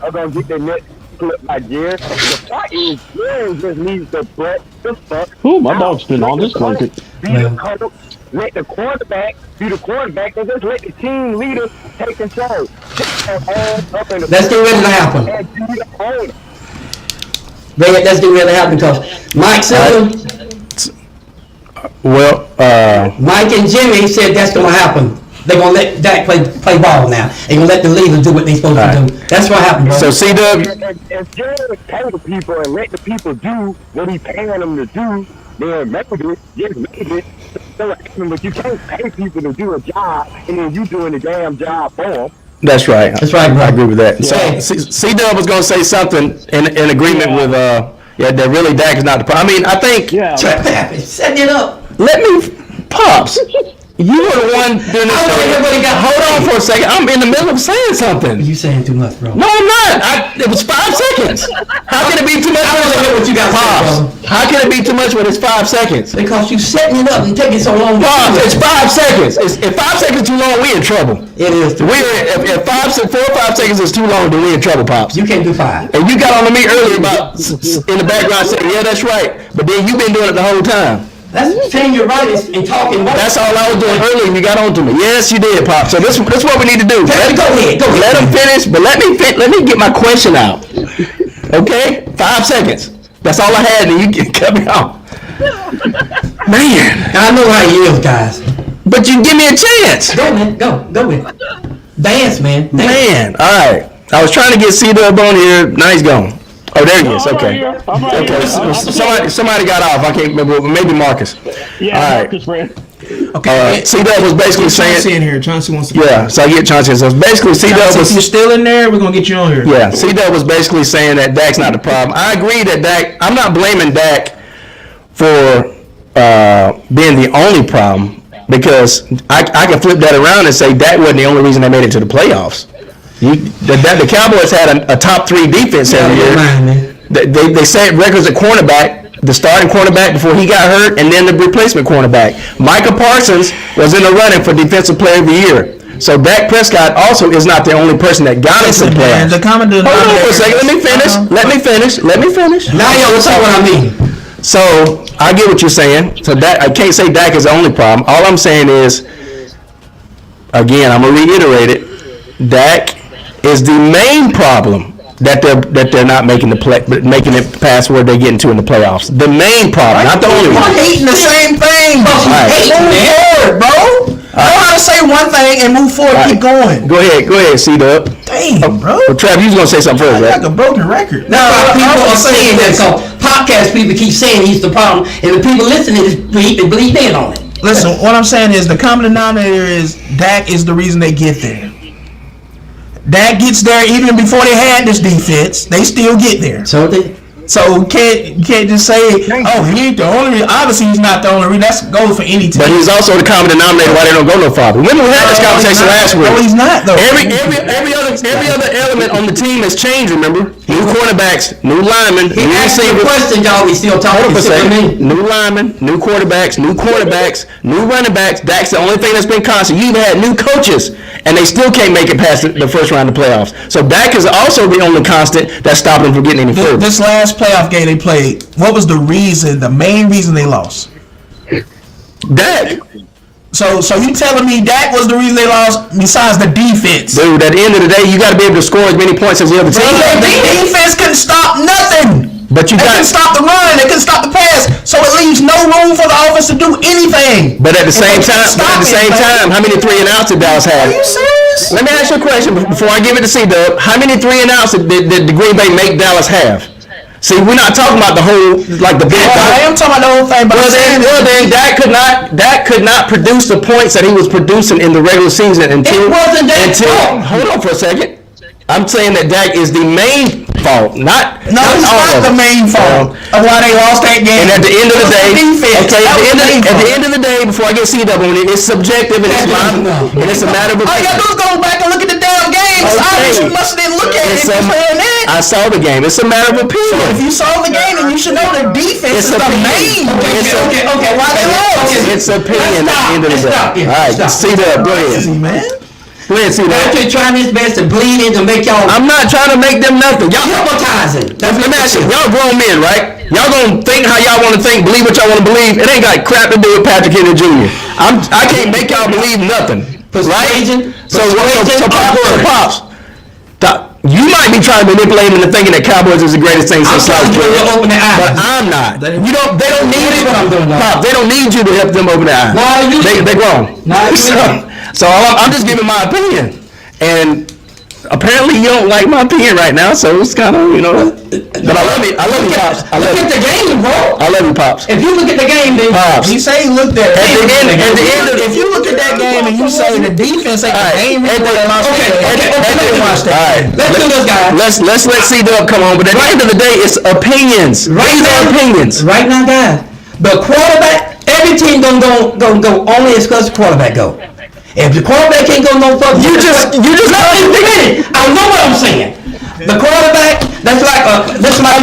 Are gonna get their neck clipped by Jerry. The fact is, Jerry just needs to butt the fuck. Ooh, my dog's been on this blanket. Be the coach. Let the quarterback be the quarterback, and just let the team leader take control. Let's get ready to happen. Let's get ready to happen because Mike said, Mike and Jimmy said that's going to happen. They're going to let Dak play ball now. They're going to let the leaders do what they're supposed to do. That's what happened, bro. So, C-Dub. If Jerry pay the people and let the people do what he's paying them to do, then maybe, just maybe, but you can't pay people to do a job and then you doing the damn job for them. That's right. That's right, bro. I agree with that. Yeah. So, C-Dub was going to say something in agreement with, that really Dak is not the problem. I mean, I think. Yeah. Setting it up. Let me, Pops. You were the one doing this. Hold on for a second. I'm in the middle of saying something. You saying too much, bro. No, I'm not. It was 5 seconds. How can it be too much? I don't know what you got, Pops. How can it be too much when it's 5 seconds? Because you setting it up and taking so long. Pops, it's 5 seconds. If 5 seconds too long, we in trouble. It is. If 4 or 5 seconds is too long, then we in trouble, Pops. You can't do 5. And you got on to me earlier about in the background saying, yeah, that's right. But then you've been doing it the whole time. That's saying you're right and talking. That's all I was doing earlier and you got on to me. Yes, you did, Pop. So this what we need to do. Go ahead. Let him finish, but let me get my question out. Okay? 5 seconds. That's all I had and you can cut me off. Man. I know how he is, guys. But you give me a chance. Go, man. Go with it. Dance, man. Man. All right. I was trying to get C-Dub on here. Now he's gone. Oh, there he is. Okay. Okay. Somebody got off. I can't remember. Maybe Marcus. Yeah, all right. Marcus ran. Okay. C-Dub was basically saying. Chauncey in here. Chauncey wants to. Yeah. So I get Chauncey. So basically, C-Dub was. If you're still in there, we're gonna get you on here. Yeah. C-Dub was basically saying that Dak's not the problem. I agree that Dak. I'm not blaming Dak for being the only problem because I can flip that around and say Dak wasn't the only reason they made it to the playoffs. The Cowboys had a top 3 defense every year. They set records at cornerback, the starting cornerback before he got hurt, and then the replacement cornerback. Micah Parsons was in the running for Defensive Player of the Year. So Dak Prescott also is not the only person that got us to the playoffs. Hold on for a second. Let me finish. Let me finish. Now you understand what I mean. So I get what you're saying. So I can't say Dak is the only problem. All I'm saying is, again, I'm gonna reiterate it. Dak is the main problem that they're not making it past where they get into in the playoffs. The main problem, not the only one. We're hating the same thing, bro. Move forward, bro. I know how to say one thing and move forward. Keep going. Go ahead, C-Dub. Damn, bro. Well, Trav, you was gonna say something first, right? Like a broken record. Now people are saying that because podcast people keep saying he's the problem, and the people listening believe in on it. Listen, what I'm saying is the common denominator is Dak is the reason they get there. Dak gets there even before they had this defense. They still get there. So you can't just say, oh, he ain't the only reason. Obviously, he's not the only reason. That goes for any team. But he's also the common denominator why they don't go no farther. Remember we had this conversation last week. No, he's not though. Every other element on the team has changed. Remember, new quarterbacks, new linemen, he new asked the receivers. question, y'all. We still talking. Hold on for a second. New linemen, new quarterbacks, new running backs. Dak's the only thing that's been constant. You even had new coaches, and they still can't make it past the first round of the playoffs. So Dak is also the only constant that's stopping them from getting any further. This last playoff game they played, what was the main reason they lost? Dak. So you telling me Dak was the reason they lost besides the defense? Dude, at the end of the day, you got to be able to score as many points as the other team. The defense couldn't stop nothing. But they couldn't stop the run. They couldn't stop the pass. So it leaves no room for the offense to do anything. But at the same time, how many 3 and outs did Dallas have? Are you serious? Let me ask you a question before I give it to C-Dub. How many 3 and outs did the Green Bay make Dallas have? See, we're not talking about the whole, like the big. I am talking about the whole thing. But well then, Dak could not produce the points that he was producing in the regular season until. It wasn't Dak's fault. Hold on for a second. I'm saying that Dak is the main fault, not. No, it's not the main fault of why they lost that game. And at the end of the day, okay, at the end of the day, before I get C-Dub on it, it's subjective and it's a matter of. All you gotta do is go back and look at the damn game. Vegas obviously must didn't look at it It's before that. I saw the game. It's a matter of So opinion. if you saw the game, then you should know the defense is the main. Okay. Why they lost? It's opinion at the end of the day. Stop. All right, see that. Go ahead. Easy, man. Go ahead, see that. Patrick trying his best to bleed in to make y'all I'm not trying to make them nothing. Y'all, hypnotizing. That's let what me I'm ask you. saying. Y'all grown men, right? Y'all gonna think how y'all want to think, believe what y'all want to believe. It ain't got crap to do with Patrick Henry Jr. I can't make y'all believe nothing. Persuasion. So Pops, you might be trying to manipulate into thinking that Cowboys is the greatest thing I'm since trying to sliced bread. open their eyes. But I'm not. They don't need That's it. what I'm doing now. Pop, they don't need you to help them open their eyes. No, They grown. No, So I'm just giving my opinion. And apparently you don't like my opinion right now, so it's kind of, but I love you. I love you, Pops. I love Look at you. the game, bro. I love you, Pops. If you look at the game, then Pops. He say he looked at At the end of if you look at that game and you say the defense ain't the main reason why they lost that game, Okay. watch that. Let's do this, guys. Let's let C-Dub come on, but at the end of the day, it's opinions. These are opinions. Right now, guys, the quarterback, every team gonna go only as close as the quarterback go. If the quarterback can't go no further, You just no, wait a minute. I know what I'm saying. The quarterback, that's like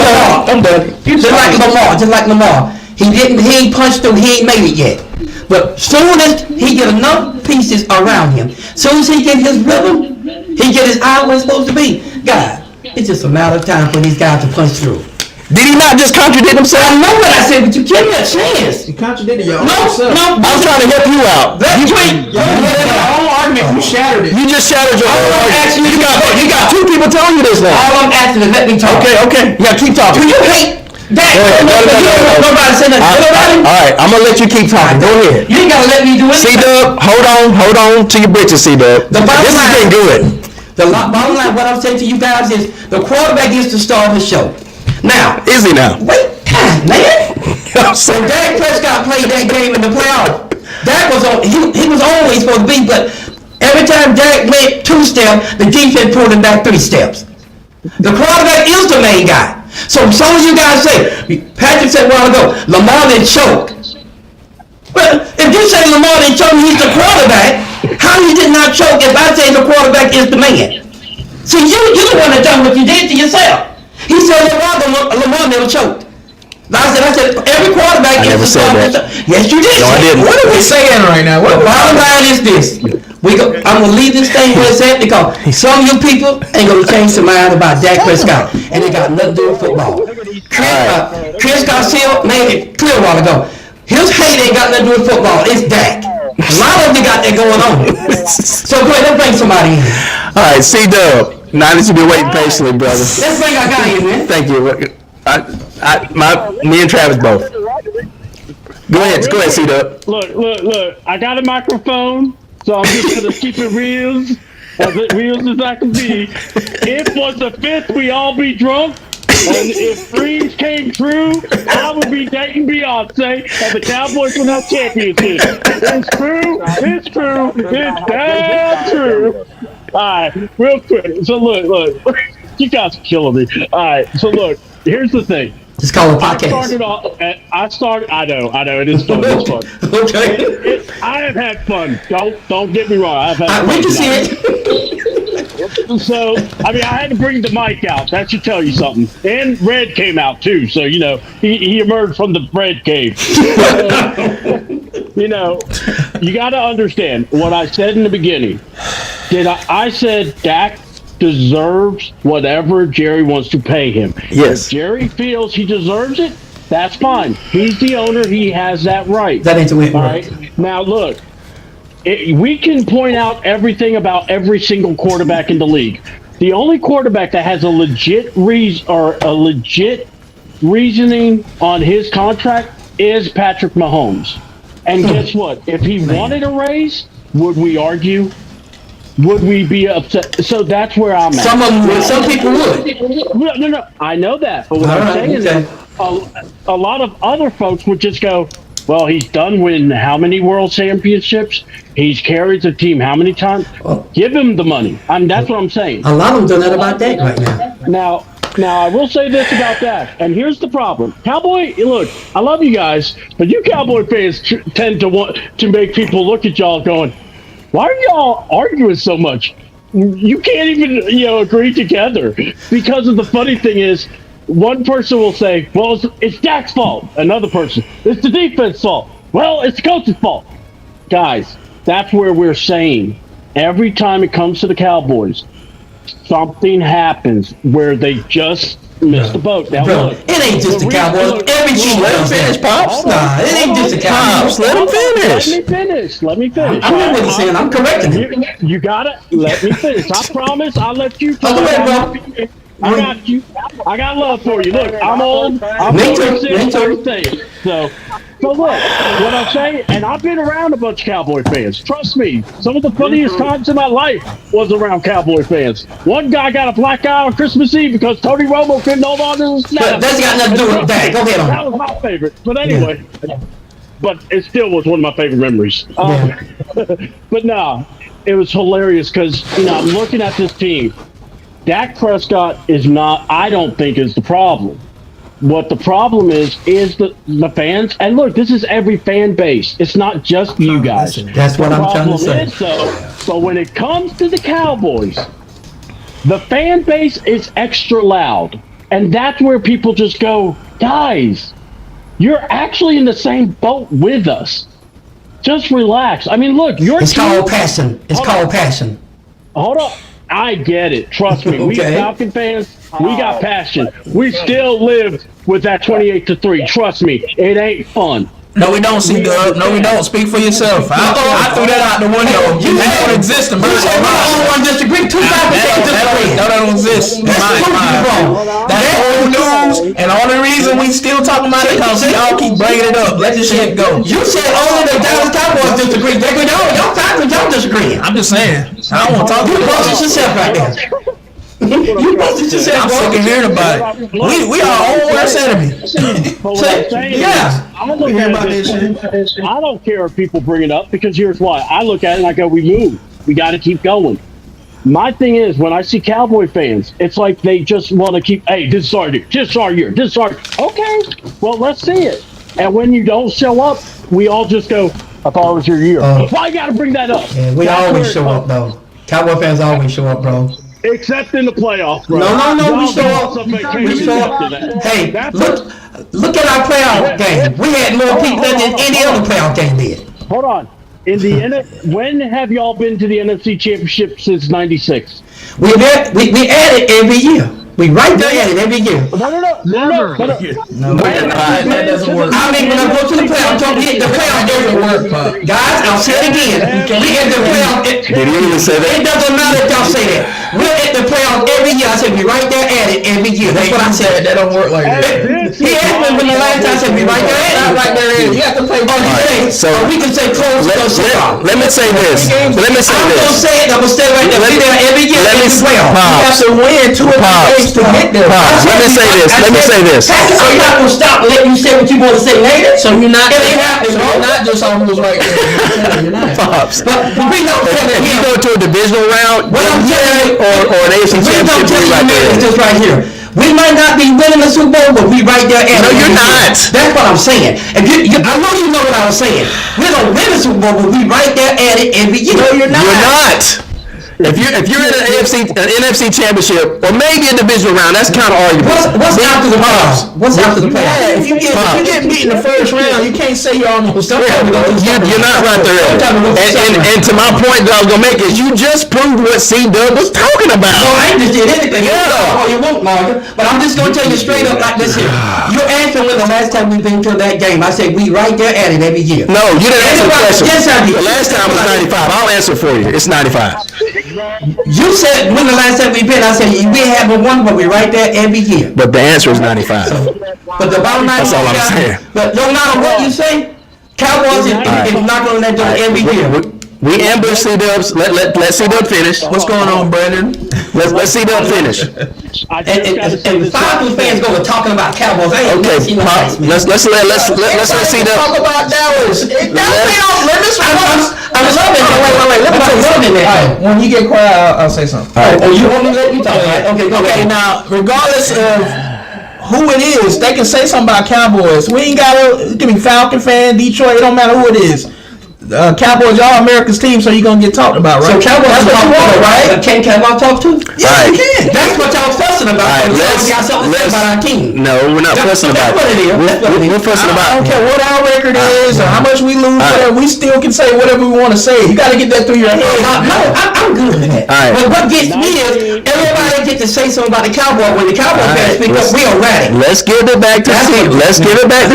Lamar. I'm done. Just like Lamar. He ain't punched through. He ain't made it yet. But soon as he get enough pieces around him, soon as he get his rhythm, he get his eye where it's supposed to be. God, it's just a matter of time for these guys to punch through. Did he not just contradict himself? I know what I said, but you give me a chance. You contradicted your own No, self. I'm trying to help you out. Let's wait. Your own argument, you shattered it. You just shattered your All own I'm asking argument. You got two people telling you this now. All I'm asking is let me talk. Okay. Yeah, keep talking. Do you hate that? Go ahead. No. Nobody said nothing. Nobody? All right, I'm gonna let you keep talking. Go ahead. You ain't gotta let me do it. C-Dub, hold on to your britches, C-Dub. The bottom This is line- getting good. Bottom line, what I'm saying to you guys is the quarterback gets to start the show. Now, Is he now? wait, man. So Dak Prescott played that game in the playoff. Dak was on. He was always supposed to be, but every time Dak went 2 steps, the defense pulled him back 3 steps. The quarterback is the main guy. So some of you guys say, Patrick said a while ago, Lamar didn't choke. Well, if you say Lamar didn't choke, he's the quarterback. How he did not choke if I say the quarterback is the man? See, you the one that done what you did to yourself. He said Lamar never choked. I said every quarterback I never gets to said start. that. Yes, you did. No, I didn't. What are we saying right now? The bottom line is this. I'm going to leave this thing where it's at because some of you people ain't going to change their mind about Dak Prescott. And it got nothing to do with football. Chris Garcia made it clear a while ago. His hate ain't got nothing to do with football. It's Dak. A lot of them got that going on. So go ahead, let's bring somebody in. All right, C-Dub. Now that you've been waiting patiently, brother. Let's bring our guy in, man. Thank you. Me and Travis both. Go ahead, C-Dub. Look. I got a microphone, so I'm just gonna keep it real as I can be. If was the 5th, we all be drunk. And if dreams came true, I would be dating Beyonce, and the Cowboys would have championship. It's true. It's damn true. All right, real quick. So look. You guys are killing me. All right, so look. Here's the thing. Just call it a podcast. I know. It is fun. It's fun. Okay. I have had fun. Don't get me wrong. I've had fun. We can see it. So, I had to bring the mic out. That should tell you something. And Red came out, too. So, he emerged from the Red cave. You got to understand what I said in the beginning. I said Dak deserves whatever Jerry wants to pay him. Yes. If Jerry feels he deserves it, that's fine. He's the owner. He has that right. That ain't the way it All works. right. Now, look. We can point out everything about every single quarterback in the league. The only quarterback that has a legit reasoning on his contract is Patrick Mahomes. And guess what? If he wanted a raise, would we argue? Would we be upset? So that's where I'm at. Some of them would. Some people would. No. I know that. But what I'm saying is a lot of other folks would just go, well, he's done winning how many world championships? He's carried the team how many times? Give him the money. That's what I'm saying. A lot of them done that about Dak right now. Now, I will say this about that, and here's the problem. Cowboy, look, I love you guys, but you Cowboy fans tend to want to make people look at y'all going, why are y'all arguing so much? you can't even agree together because of the funny thing is one person will say, well, it's Dak's fault. Another person, it's the defense fault. Well, it's the coach's fault. Guys, that's where we're saying every time it comes to the Cowboys, something happens where they just miss the boat. Now, Bro, look, it ain't just the Cowboys. Every team does that. Pops. Nah, it ain't just the Cowboys. Let him finish. Let me finish. I'm not really saying I'm correcting him. You gotta let me finish. I promise I'll let you Oh, go ahead, bro. I got you. I got love for you. Look, I'm old. I'm Me too, 46, me too. everything. So look, what I'm saying, and I've been around a bunch of Cowboy fans. Trust me, some of the funniest times in my life was around Cowboy fans. One guy got a black eye on Christmas Eve because Tony Romo couldn't hold on to his snap. But that's got nothing to do with that. Go ahead on. That was my favorite. But anyway, but it still was one of my favorite memories. But no, it was hilarious because I'm looking at this team. Dak Prescott is not, I don't think, is the problem. What the problem is the fans. And look, this is every fan base. It's not just you guys. That's what I'm trying to say. So when it comes to the Cowboys, the fan base is extra loud. And that's where people just go, guys, you're actually in the same boat with us. Just relax. I mean, look, It's called passion. It's called passion. Hold on. I get it. Trust me. We Falcon fans, we got passion. We still live with that 28-3. Trust me. It ain't fun. No, we don't, C-Dub. No, we don't. Speak for yourself. I threw that out the window. That don't exist in my only one disagree. 2,000 disagree. No, that don't exist. That's old news, and the only reason we still talking about it because y'all keep bringing it up. Let this shit go. You said only the Dallas Cowboys disagree. Y'all Falcons, y'all disagree. I'm just saying. I don't want to talk You about busted yourself right there. You busted yourself. I'm sick of hearing about it. We are our own worst enemy. Yeah. I don't care if people bring it up because here's why. I look at it and I go, we move. We got to keep going. My thing is, when I see Cowboy fans, it's like they just want to keep, hey, this is our year. This is our year. This is our Okay, well, let's see it. And when you don't show up, we all just go, I thought it was your year. Why you got to bring that up? Yeah, we always show up, though. Cowboy fans always show up, bro. Except in the playoffs, bro. No, we show up. We show up. Hey, look at our playoff game. We had more people than any other playoff game did. Hold on. When have y'all been to the NFC Championship since '96? We add it every year. We right there at it every year. No. That doesn't work. I mean, when I go to the playoff, don't hit the playoff doesn't work, guys. I'll say it again. We hit the playoff. Did you even say that? It doesn't matter if y'all say that. We're at the playoff every year. I said we right there at it every year. That's what I said. That don't work like that. He asked me when the last time I said we right there at it. Not right there at it. You have to play both things. So we can say close. Let me say this. I'm gonna say it. I'm gonna stay right there. Be there every year. Let me playoff. You have to win 2 or 3 games to get there. Let me say this. So you're not gonna stop and let you say what you want to say later. So you're not. It ain't happening. So you're not just on who's right there. You're not. Pops. But we don't tell If you him. go to a divisional round, What I'm telling you, or an AFC we don't championship, tell we you, right man, it's there. just right here. We might not be winning the Super Bowl, but we right there at it. No, you're not. That's what I'm saying. If I know you know what I was saying. We don't win the Super Bowl, but we right there at it every year. No, you're not. You're not. If you're in an NFC championship or maybe a divisional round, that's kind of arguable. What's after the playoffs? What's after the playoffs? Yeah, if you get beat in the first round, you can't say you're almost there. You're not right there. And to my point that I was gonna make is you just proved what C-Dub was talking about. No, I ain't just did anything. Oh, you won't, Morgan. But I'm just gonna tell you straight up like this here. You're asking when the last time we've been to that game. I said we right there at it every year. No, you didn't answer the question. Yes, I did. The last time was 95. I'll answer for you. It's 95. You said when the last time we been. I said we haven't won, but we right there every year. But the answer is 95. But the bottom line That's all I'm saying. But no matter what you say, Cowboys is knocking on that door every year. We ambush C-Dubs. Let C-Dub finish. What's going on, Brandon? Let C-Dub finish. And Falcons fans go to talking about Cowboys. I ain't never seen no face, man. Let's let C-Dub talk about Dallas. Let me loving that. When you get quiet, I'll say something. Oh, you want me to let you talk? Okay, now, regardless of who it is, they can say something about Cowboys. We ain't got to give me Falcon fan, Detroit. It don't matter who it is. Cowboys All America's team, so you're gonna get talked about, right? So Cowboys That's what you want, right? Can Cowboys talk to? Yeah, you can. That's what y'all fussing about. All right, Y'all got something to say about our team. No, we're not fussing about. That's what it is. We're fussing I about. don't care what our record is or how much we lose. Whatever, we still can say whatever we want to say. You got to get that through your head. No, I'm good with that. All right. But what gets me is everybody get to say something about the Cowboys. When the Cowboys fans speak up, we are ready. Let's give it back to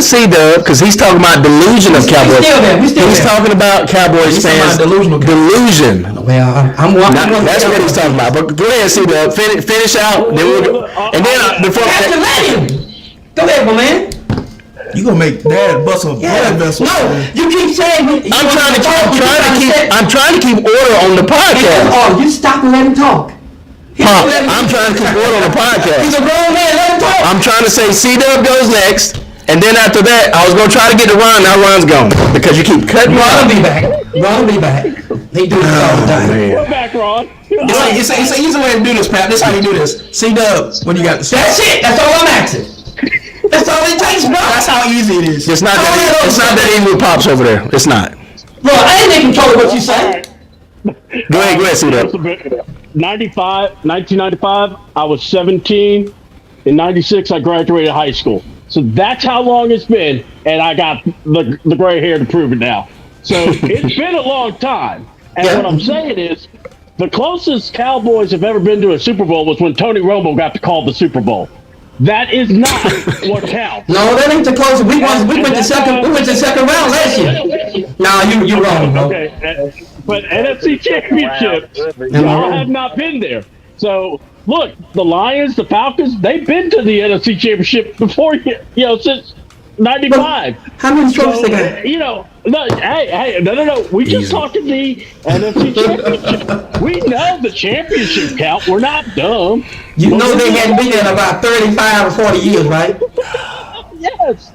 C-Dub, because he's talking about delusion of Cowboys. He's talking about Cowboys fans. Delusion. Well, I'm That's what he's talking about. But go ahead, C-Dub. Finish out. Then we'll go. And then before. Let him. Go ahead, my man. You gonna make Dad bust a blood vessel? No, you keep saying. I'm trying to keep order on the podcast. Oh, you stop and let him talk. I'm trying to keep order on the podcast. He's a grown man. Let him talk. I'm trying to say C-Dub goes next, and then after that, I was gonna try to get to Ron. Now Ron's gone because you keep cutting me Ron off. will be back. Ron will be back. He do this all the time. We're back, Ron. It's an easy way to do this, Pat. This is how you do this. C-Dub, what you got to say? That's it. That's all I'm asking. That's all it takes, bro. That's how easy it is. It's not that easy with Pops over there. It's not. Look, I ain't in control of what you say. Go ahead, C-Dub. 1995, I was 17. In 96, I graduated high school. So that's how long it's been, and I got the gray hair to prove it now. So it's been a long time. And what I'm saying is, the closest Cowboys have ever been to a Super Bowl was when Tony Romo got to call the Super Bowl. That is not what counts. No, that ain't the closest. We went to second round last year. Nah, you wrong, bro. Okay, but NFC Championship, y'all have not been there. So look, the Lions, the Falcons, they've been to the NFC Championship before since '95. How many trophies they got? No. We just talking the NFC Championship. We know the championship count. We're not dumb. You know they hadn't been there in about 35 or 40 years, right? Yes.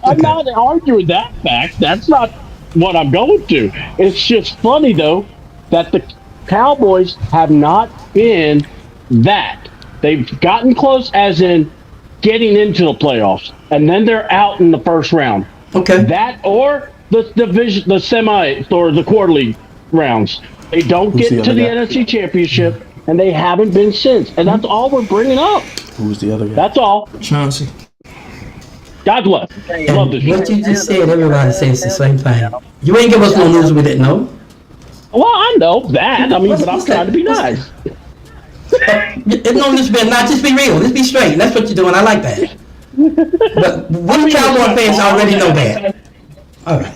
I'm not arguing that fact. That's not what I'm going to. It's just funny, though, that the Cowboys have not been that. They've gotten close as in getting into the playoffs, and then they're out in the first round. Okay. That or the division, the semi or the quarterly rounds. They don't get to the NFC Championship, and they haven't been since. And that's all we're bringing up. Who's the other guy? That's all. Chauncey. God bless. Love this What show. you just said, everybody says the same thing. You ain't give us no news we didn't know. Well, I know that. I mean, but I'm trying to be nice. No, just be real. Just be straight. That's what you're doing. I like that. But we Cowboy fans already know that. All right.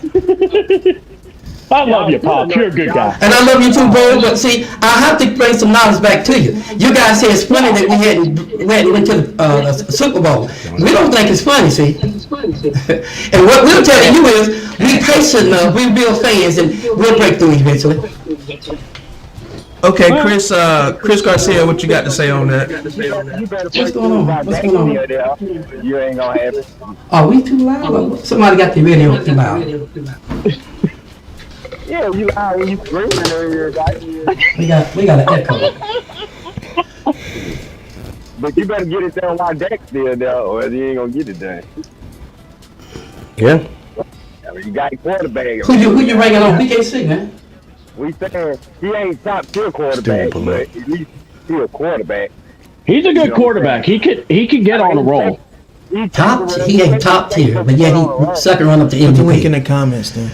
I love you, Pop. You're a good guy. And I love you too, bro. But see, I have to bring some knowledge back to you. You guys say it's funny that we hadn't went to the Super Bowl. We don't think it's funny, see. And what we're telling you is, we patient enough, we real fans, and we'll break through eventually. Okay, Chris Garcia, what you got to say on that? What's going on? What's going on? You ain't gonna have it. Are we too loud? Somebody got the radio too loud. Yeah, you loud when you screaming earlier, guys. We got an echo. But you better get it done while Dak's still there, or you ain't gonna get it done. Yeah. I mean, you got a quarterback. Who you ranking on? We can't see, man. We saying he ain't top tier quarterback, but at least he a quarterback. He's a good quarterback. He could get on a roll. He ain't top tier, but yet he second run up to Put the link in MVP. the comments then.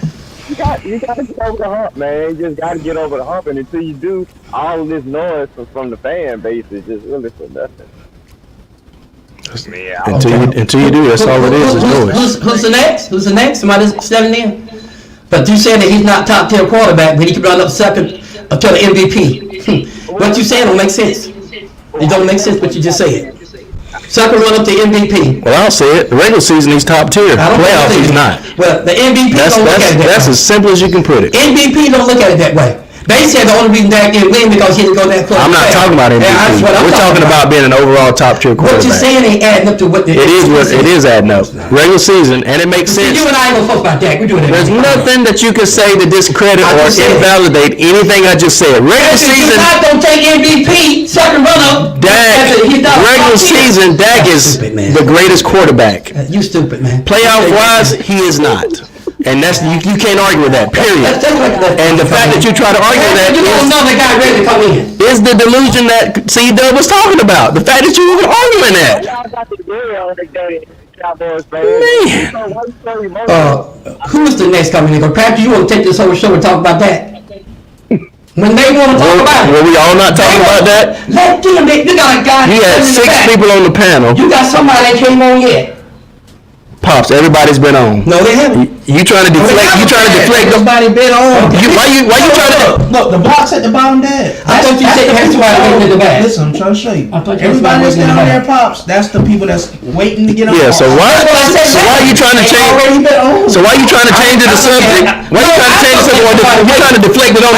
You got to get over the hump, man. You just got to get over the hump, and until you do, all of this noise from the fan base is just really for nothing. Until you do, that's all it is noise. Who's the next? Who's the next? Somebody stepping in. But you saying that he's not top tier quarterback, but he can run up second up to the MVP. What you saying don't make sense. It don't make sense what you just said. Second run up to MVP. Well, I'll say it. The regular season, he's top tier. Playoffs, he's not. Well, the MVP don't look at it that way. That's as simple as you can put it. MVP don't look at it that way. They said the only reason Dak didn't win because he didn't go that close. I'm not talking about MVP. We're talking about being an overall top tier quarterback. What you're saying ain't adding up to what the... It is adding up. Regular season, and it makes sense. You and I ain't gonna talk about Dak. We're doing it. There's nothing that you can say to discredit or invalidate anything I just said. Regular season... If you're not gonna take MVP, second run-up... Regular season, Dak is the greatest quarterback. You stupid, man. Playoff-wise, he is not. And that's you can't argue with that. Period. That's like And the fact that you try to argue that you don't know the guy ready to come in. is the delusion that C-Dub was talking about. The fact that you were arguing that. Y'all got the girl every day, Cowboys fans. Man. Who is the next coming in? Perhaps you want to take this whole show and talk about that? When they want to talk about it. Were we all not talking about that? Let them, you got a guy. You had 6 people on the panel. You got somebody that came on yet. Pops, everybody's been on. No, they haven't. You trying to deflect? You trying to deflect? Everybody been on. Why you trying to? Look, the box at the bottom, Dad. I thought you said you had somebody waiting in the back. Listen, I'm trying to show you. I thought you had Everybody that's somebody down waiting in the there, Pops, that's the people that's waiting to get on. Yeah. So why are you trying to change? Already been on. So why you trying to change the subject? Why you trying to change the subject? You trying to deflect it on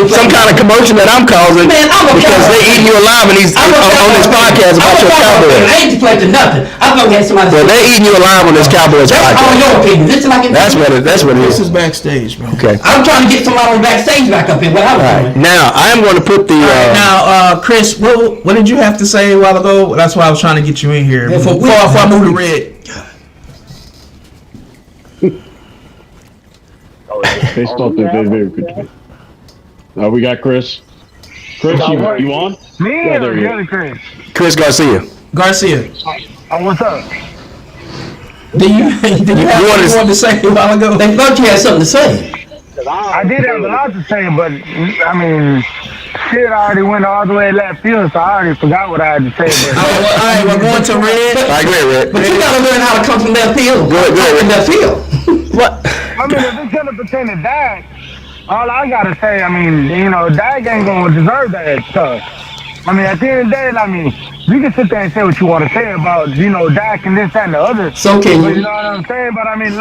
some kind of commotion that I'm causing because they eating you alive on this podcast about your Cowboys. I ain't deflecting nothing. I thought we had somebody. Well, they eating you alive on this Cowboys That's all podcast. your opinion. This is like That's what it This is. is backstage, bro. Okay. I'm trying to get somebody on backstage back up here. What I was All right. doing. Now I am going to put the. Now, Chris, what did you have to say a while ago? That's why I was trying to get you in here. Before I move to red. They stopped it. They good. We got Chris. Chris, you on? Me Yeah, or there you the go. other Chris? Chris Garcia. What's up? Did you have something to say a while ago? They thought you had something to say. I did have a lot to say, but I mean, shit, I already went all the way left field, so I already forgot what I had to say. But All right, we're going to red. I agree, Red. But you gotta learn how to come from left field. Go ahead, From left field. What? I mean, if it's gonna pertain to Dak, all I gotta say, I mean, Dak ain't gonna deserve that stuff. I mean, at the end of the day, I mean, you can sit there and say what you want to say about, Dak and this, that, and the other. So can But you? you know what I'm saying? But I mean,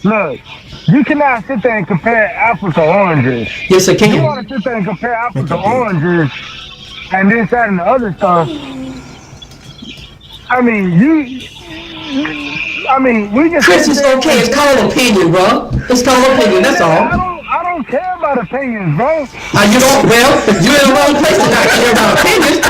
look. You cannot sit there and compare apples to oranges. Yes, I You can. want to sit there and compare apples to oranges and this, that, and the other stuff. I mean, we just. Chris, it's okay. It's called opinion, bro. It's called opinion. That's all. I don't care about opinions, bro. You don't? Well, you're in the wrong place to not care about opinions.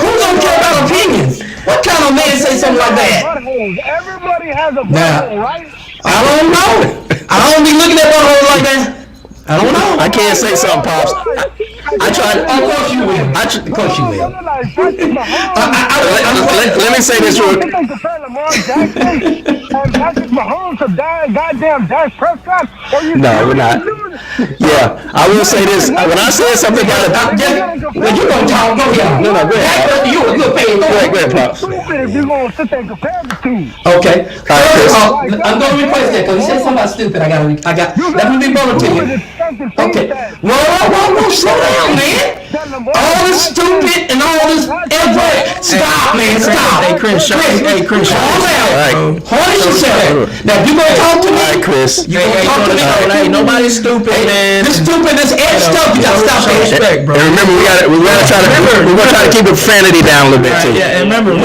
Who don't care about opinions? What kind of man say something like that? Buttholes. Everybody has a Nah. butthole, right? I don't know. I don't be looking at buttholes like that. I don't know. I can't say something, Pops. I tried. Of course you will. Of course you will. Let me say this real. You think compare Lamar Jackson and Patrick Mahomes to goddamn Dak Prescott? No, we're not. Yeah, I will say this. When I said something about it, When you gonna talk, go ahead. No, go ahead. You're paying. Go ahead, Pops. Stupid if you're gonna sit there and compare the two. Okay. All right, Chris. I'm gonna request that because you said something about stupid. I got. Let me be bold to you. Okay. No, slow down, man. All this stupid and all this effort. Stop, man. Stop. Hey, Chris. Calm down. Harness yourself. Now, if you gonna talk to me, All right, Chris. you gonna talk to me. Hey, nobody's stupid, man. This stupid, this edge stuff, you gotta stop that. Respect, bro. And remember, we're gonna try to keep the profanity down a little bit too. Yeah, and remember, We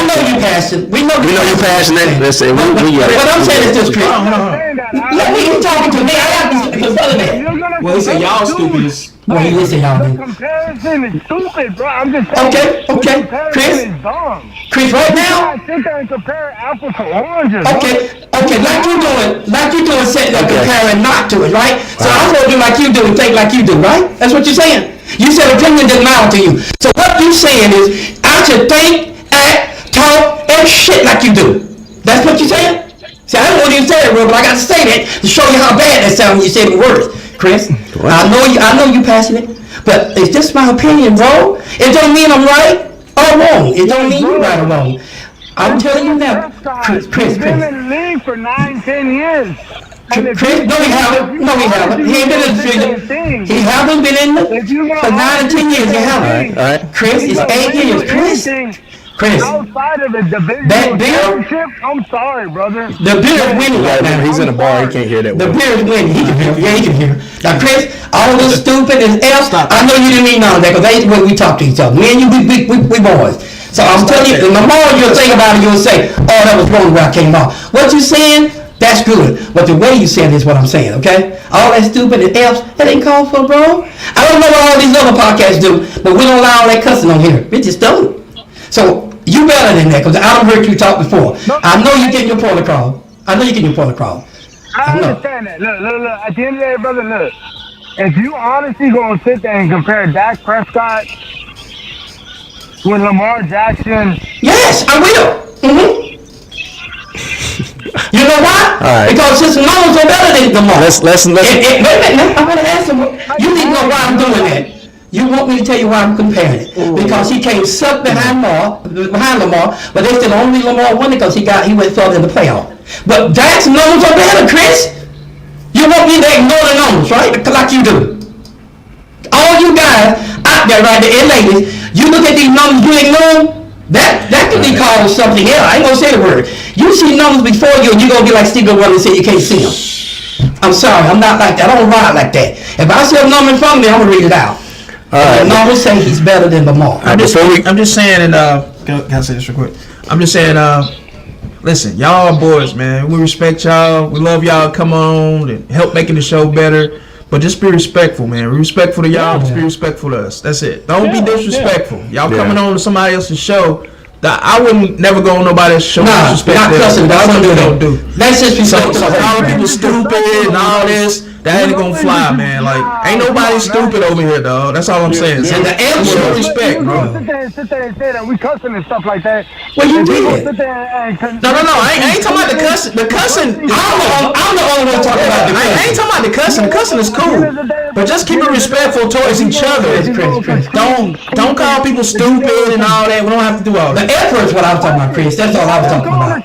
know you passionate. We know You passionate. Let's say we What I'm saying is this, Chris. hold on. Let me you talking to me. I got this brother man. Well, he said y'all stupid as. Well, he listen, y'all The do. comparison is stupid, bro. I'm just saying. Okay, The comparison Chris. is dumb. Chris, right now. You sit there and compare apples to oranges. Okay, like you doing, sitting there comparing not to it, right? So I'm gonna do like you do and think like you do, right? That's what you're saying. You said opinion didn't matter to you. So what you saying is I should think, act, talk, and shit like you do. That's what you're saying? See, I don't want you to say that, bro, but I got to say that to show you how bad that sounds when you say the words, Chris. I know you passionate, but it's just my opinion, bro. It don't mean I'm right or wrong. It don't mean you're right or wrong. I'm telling you now, Chris. He's been in the league for 9-10 years. Chris, no, he haven't. He ain't been in the field. He haven't been in for 9 or 10 years. He haven't. All right. Chris, it's 8 years. Chris, outside of the division championship, I'm sorry, brother. The beer is winning right now. He's in a bar. He can't hear that. The beer is winning. He can hear. Yeah, he can hear. Now, Chris, all this stupid and else. I know you didn't mean none of that because that ain't the way we talk to each other. Me and you, we boys. So I'm telling you, the more you'll think about it, you'll say, "Oh, that was wrong where I came off." What you saying? That's good. But the way you saying is what I'm saying. Okay? All that stupid and else, that ain't called for, bro. I don't know what all these other podcasts do, but we don't allow all that cussing on here. We just don't. So you better than that because I don't heard you talk before. I know you're getting your point across. I understand that. Look. At the end of the day, brother, look. If you honestly gonna sit there and compare Dak Prescott with Lamar Jackson, yes, I will. You know why? right. Because his numbers are better than Lamar. Let's. Wait a minute, I'm gonna ask him. You need to know why I'm doing that. You want me to tell you why I'm comparing it? Because he came sucked behind Lamar, but they still only Lamar won because he went further in the playoff. But Dak's numbers are better, Chris. You want me to ignore the numbers, right? Like you do. All you guys out there, right there, and ladies, you look at these numbers, you ignore them. That could be called something else. I ain't gonna say the word. You see numbers before you, and you gonna be like Steve Wonder and say you can't see them. I'm sorry, I'm not like that. I don't ride like that. If I see a number in front of me, I'm gonna read it out. And I always say he's better than Lamar. I'm just saying, and can I say this real quick? I'm just saying, listen, y'all are boys, man. We respect y'all. We love y'all. Come on and help making the show better. But just be respectful, man. Be respectful to y'all. Just be respectful to us. That's it. Don't be disrespectful. Y'all coming on to somebody else's show. I wouldn't never go on nobody else's show. Nah, not cussing. That's what don't do. That's just so calling people stupid and all this. That ain't gonna fly, man. Like, ain't nobody stupid over here, dog. That's all I'm saying. And the answer is respect, bro. Sit there and say that we cussing and stuff like that. Well, you did. No. I ain't talking about the cussing. The cussing. I'm the only one talking about the cussing. I ain't talking about the cussing. The cussing is cool, but just keep it respectful towards each other. Don't call people stupid and all that. We don't have to do all that. The effort is what I was talking about, Chris. That's all I was talking about.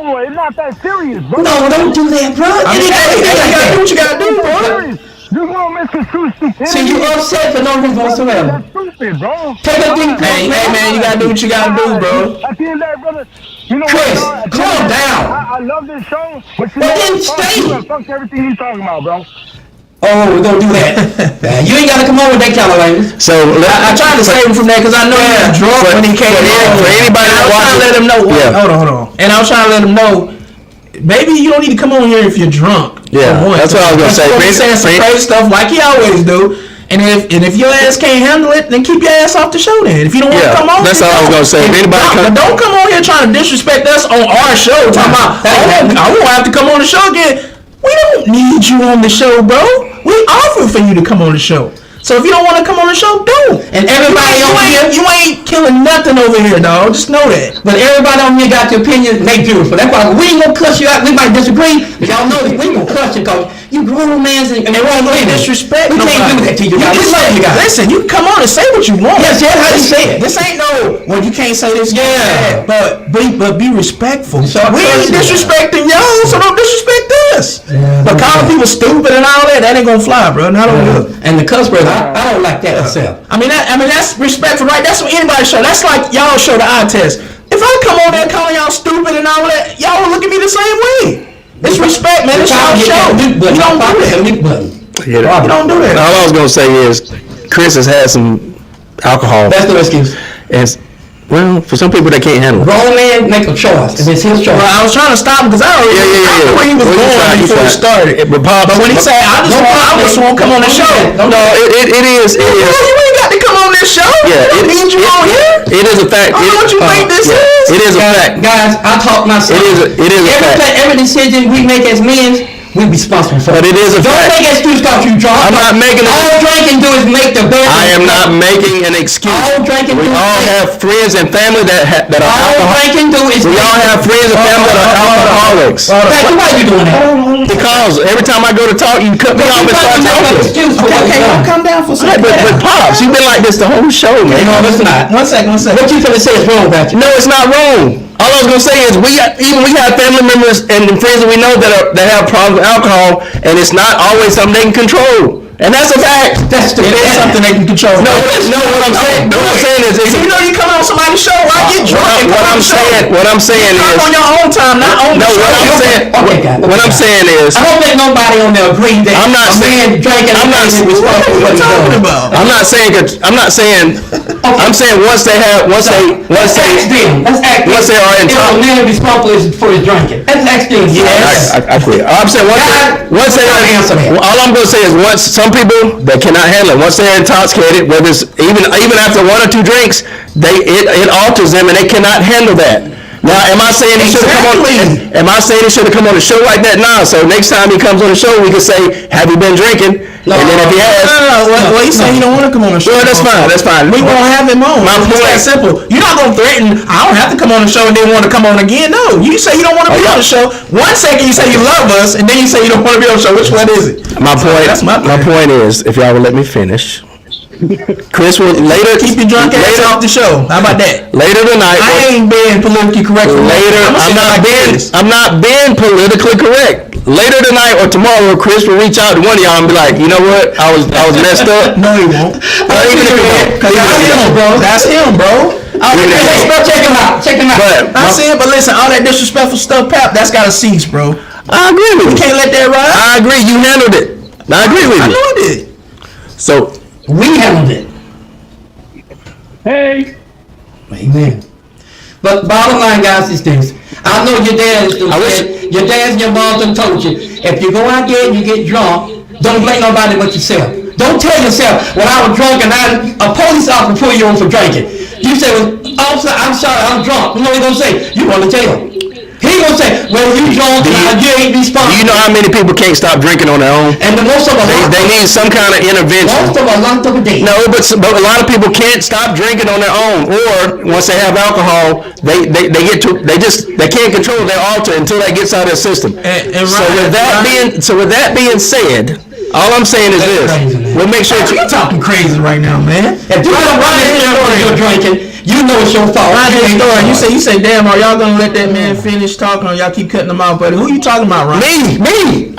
It's not that serious, bro. No, don't do that, bro. You gotta do what you gotta do, bro. You gonna misconstrue stupidity. See, you upset for no reason whatsoever. That's stupid, bro. Take a deep breath. Hey, man, you gotta do what you gotta do, bro. At the end of that, brother, you know Chris, what, calm down. I love this show, but you Well, know then what? stay. Fuck everything he's talking about, bro. Oh, we're gonna do that. You ain't gotta come on with that kind of language. So I tried to save him from that because I know he was drunk when he came in. For anybody that watches, let him know. Yeah. Hold on. And I was trying to let him know. Maybe you don't need to come on here if you're drunk. Yeah, that's what I was gonna say. He's saying some crazy stuff like he always do. And if your ass can't handle it, then keep your ass off the show. Then if you don't want to come on, that's all I was gonna say. If anybody but don't come on here trying to disrespect us on our show. Talking about I won't have to come on the show again. We don't need you on the show, bro. We offer for you to come on the show. So if you don't want to come on the show, don't. And everybody on here, you ain't killing nothing over here, dog. Just know that. But everybody on here got the opinion, they beautiful. That's why we ain't gonna cuss you out. We might disagree, but y'all know that we ain't gonna cuss you because you grown mans and we're all gonna disrespect. We can't do that to you guys. We love you guys. Listen, you come on and say what you want. Yes, yeah, how you say it. This ain't no, well, you can't say this. Yeah. But be respectful. So we ain't disrespecting y'all, so don't disrespect us. Yeah, but calling people stupid and all that ain't gonna fly, bro. Not on you. And the cuss word, I don't like that myself. I mean that's respectful, right? That's what anybody show. That's like y'all show the eye test. If I come on there calling y'all stupid and all that, y'all will look at me the same way. It's respect, man. It's y'all show. You don't do that. You don't do that. All I was gonna say is Chris has had some alcohol. That's no excuse. And well, for some people they can't handle it. Grown man make a choice, and it's his choice. Well, I was trying to stop him because I already knew where he was going before he started. But when he said, "I just won't come on the show," no, it is. You ain't got to come on this show. Yeah, it means you on here. It is a fact. What you think this is? It is a fact, guys. I talk myself. It is a fact. Every decision we make as men, we responsible for. But it is a fact. Don't make excuse because you drunk. I'm not making. All drinking do is make the best. I am not making an excuse. All drinking. We all have friends and family that are all drinking do is. We all have friends and family that are alcoholics. Why are you doing that? Because every time I go to talk, you cut me off and start talking. Okay, come down for a second. But Pops, you've been like this the whole show, man. No, it's not. One second. What you finna say is wrong about you? No, it's not wrong. All I was gonna say is we have family members and friends that we know that have problems with alcohol, and it's not always something they can control. And that's a fact. That's something they can control. No, what I'm saying is, you know you come on somebody's show, I get drunk. What I'm saying is, on your own time, not on the show. What I'm saying is, I don't think nobody on there agrees that I'm not saying drinking. I'm not saying what talking about. I'm saying once they are in top, man responsible for his drinking. That's actually yes. I quit. I'm saying once they are answer that. All I'm gonna say is once some people that cannot handle it, once they're intoxicated, whether it's even after one or two drinks, it alters them and they cannot handle that. Now, am I saying he should have come on? Am I saying he should have come on the show like that? Nah. So next time he comes on the show, we can say, "Have you been drinking?" No, and then if he has, well, he said he don't want to come on the show. Well, that's fine. That's fine. We won't have him on. My It's that simple. You're not gonna threaten. I don't have to come on the show and then want to come on again. No, you say you don't want to be on the show. 1 second you say you love us, and then you say you don't want to be on the show. Which one is it? My point. That's my point is, if y'all would let me finish. Chris will later keep your drunk ass off the show. How about that? Later tonight, I ain't being politically correct. Later, I'm not being politically correct. Later tonight or tomorrow, Chris will reach out to one of y'all and be like, you know what? I was messed up. No, he won't. That's him, bro. Check him out. Check him out. I said, but listen, all that disrespectful stuff, Pap, that's gotta cease, bro. I agree with you. You can't let that ride. I agree. You handled it. I agree with you. I know I did. So. We handled it. Hey. Amen. But bottom line, guys, is this. I know your dad your dad and your mom done told you, if you go out there and you get drunk, don't blame nobody but yourself. Don't tell yourself, when I was drunk and a police officer pull you on for drinking. You say, well, officer, I'm sorry, I'm drunk. You know what he's going to say? You going to jail. He gonna say, well, you drunk, you ain't responsible. Do you know how many people can't stop drinking on their own? And the most of them, they need some kind of intervention. Most of them locked up a day. No, but a lot of people can't stop drinking on their own, or once they have alcohol, they can't control their altar until that gets out of their system. So with that being said, all I'm saying is this: we'll make sure you're talking crazy right now, man. If you don't run in there when you're drinking, you know it's your fault. You say, damn, are y'all gonna let that man finish talking, or y'all keep cutting him off, buddy? Who you talking about, Ron? Me.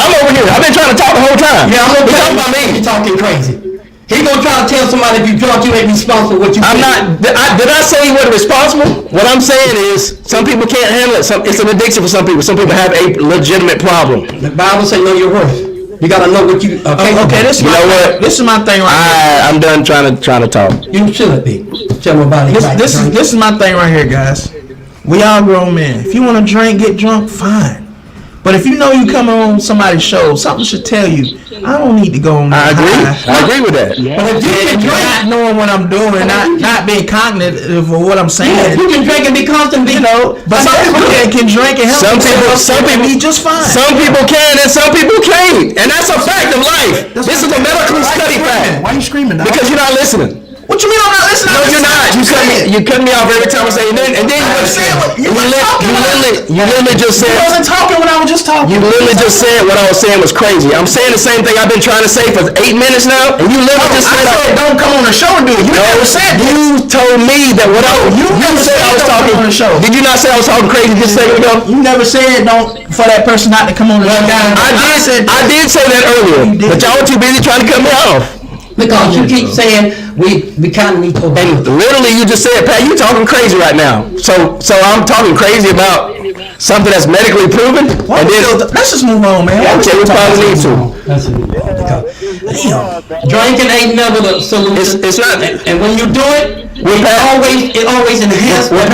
I'm over here. I've been trying to talk the whole time. Yeah, I'm gonna talk about me. You talking crazy. He gonna try to tell somebody if you drunk, you ain't responsible for what you. I'm not. Did I say he wasn't responsible? What I'm saying is, some people can't handle it. It's an addiction for some people. Some people have a legitimate problem. The Bible say know your worth. You gotta know what you. Okay, this is my thing right here. I'm done trying to talk. You should be. Tell me about it. This is my thing right here, guys. We all grown men. If you want to drink, get drunk, fine. But if you know you come on somebody's show, something should tell you, I don't need to go on. I agree with that. Yeah. But if you can drink, not knowing what I'm doing, not being cognitive of what I'm saying. Yeah, you can drink and be constant, you know. But some people can drink and help. Some people be just fine. Some people can and some people can't, and that's a fact of life. This is a medical study fact. Why are you screaming? Dog? Because you're not listening. What you mean I'm not listening? No, you're not. You cut me off every time I say, and then you literally just said. You wasn't talking when I was just talking. You literally just said what I was saying was crazy. I'm saying the same thing I've been trying to say for 8 minutes now, and you literally just said, don't come on the show and do it. You never said that. You told me that what you said I was talking on the show. Did you not say I was talking crazy just a second ago? You never said for that person not to come on the show. I did say that earlier, but y'all were too busy trying to cut me off. Because you keep saying we kind of need to obey. Literally, you just said, Pat, you talking crazy right now. So I'm talking crazy about something that's medically proven. And then let's just move on, man. Okay, we probably need to. Drinking ain't never the solution. It's not. And when you do it, it always enhances. We're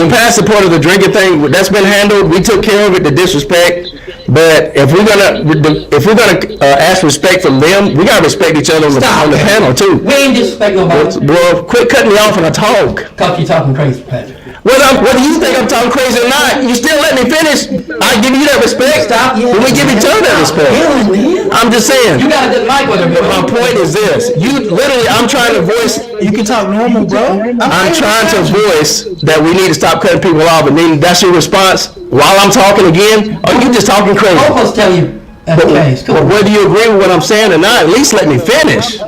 past the point of the drinking thing. That's been handled. We took care of it. The disrespect. But if we're gonna ask respect from them, we gotta respect each other on the panel too. We ain't disrespect nobody. Well, quit cutting me off when I talk. Cause you talking crazy, Patrick. Whether you think I'm talking crazy or not, you still let me finish. I give you that respect. Stop. Yeah, we give each other that respect. I'm just saying. You gotta get mic with him. But my point is this: I'm trying to voice. You can talk normal, bro. I'm trying to voice that we need to stop cutting people off, and then that's your response while I'm talking again. Or you just talking crazy? Both of us tell you. But whether you agree with what I'm saying or not, at least let me finish.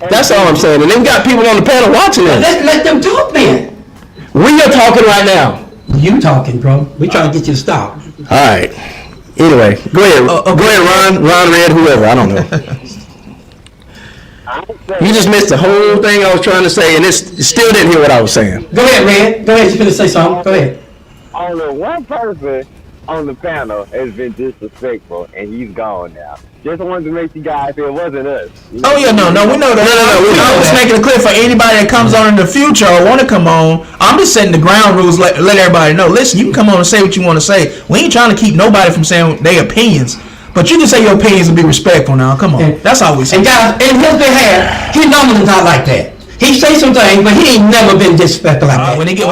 That's all I'm saying. And then we got people on the panel watching this. Let them talk, then. We are talking right now. You talking, bro. We trying to get you to stop. All right. Anyway, go ahead. Go ahead, Ron, Red, whoever. I don't know. You just missed the whole thing I was trying to say, and it still didn't hear what I was saying. Go ahead, Red. Go ahead. You're going to say something. Go ahead. Only one person on the panel has been disrespectful, and he's gone now. Just wanted to make you guys feel it wasn't us. We know that. No, I'm just making it clear for anybody that comes on in the future or want to come on. I'm just setting the ground rules, let everybody know. Listen, you can come on and say what you want to say. We ain't trying to keep nobody from saying their opinions. But you can say your opinions and be respectful now. Come on. That's all we say. And guys, in his behalf, he normally not like that. He say some things, but he ain't never been disrespectful like that. When they get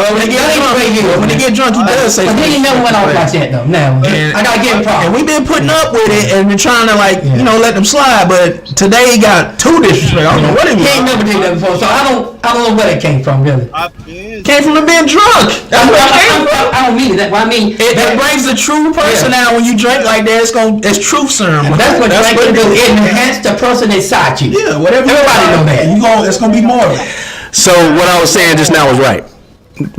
drunk, he does say. But he ain't never went off like that though. Now I gotta give him And props. we've been putting up with it and been trying to let them slide. But today he got too disrespectful. I don't know what He ain't never did that before, so I don't know where that came from really. Came from him being drunk. That's where it came from. I don't mean that. But I mean That brings the true person out. When you drink like that, it's truth serum. that's what drinking do. It enhances the person inside you. Yeah, whatever. Everybody know that. It's gonna be more. So what I was saying just now was right.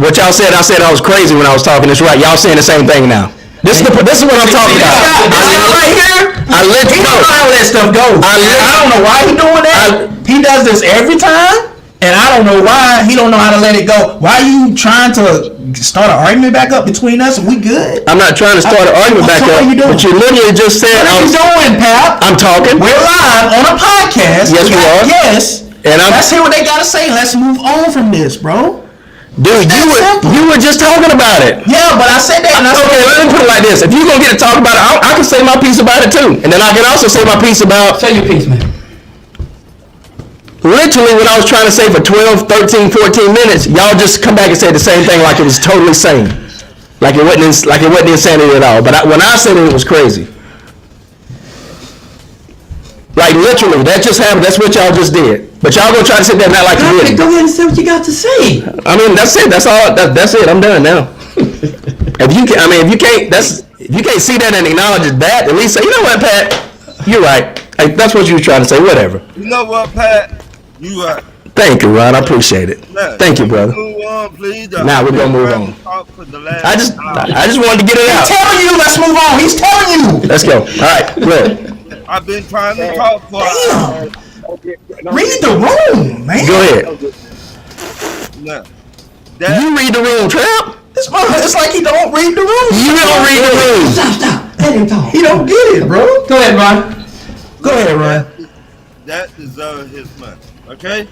What y'all said, I said I was crazy when I was talking. It's right. Y'all saying the same thing now. This is what I'm talking about. Right here. I let you He know. don't know how that stuff goes. I don't know why he doing that. He does this every time, and I don't know why he don't know how to let it go. Why are you trying to start an argument back up between us? And we good? I'm not trying to start an argument back up. But you literally just said What are you doing, Pap? I'm talking. We're live on a podcast. Yes, we are. Yes. And let's hear what they gotta say. Let's move on from this, bro. Dude, you were just talking about it. Yeah, but I said that. Okay, let me put it like this. If you're going to get to talk about it, I can say my piece about it too. And then I can also say my piece about... Say your piece, man. Literally, what I was trying to say for 12, 13, 14 minutes, y'all just come back and say the same thing like it was totally sane. Like it wasn't insanity at all. But when I said it was crazy. Like literally, that just happened. That's what y'all just did. But y'all gonna try to sit there and not like you did. Go ahead and say what you got to say. I mean, that's it. That's all. That's it. I'm done now. If you can't see that and acknowledge that, at least say, you know what, Pat, you're right. Like, that's what you were trying to say. Whatever. You know what, Pat? You right. Thank you, Ron. I appreciate it. Thank you, brother. Move on, please. Now we're gonna move on. I just wanted to get it out. He's telling you, let's move on. He's telling you. Let's go. All right, good. I've been trying to talk for. Read the room, man. Go ahead. No. You read the room, Trap. It's like he don't read the room. You don't read the room. Stop. Let him talk. He don't get it, bro. Go ahead, Ron. Go ahead, Ron. That deserves his money. Okay?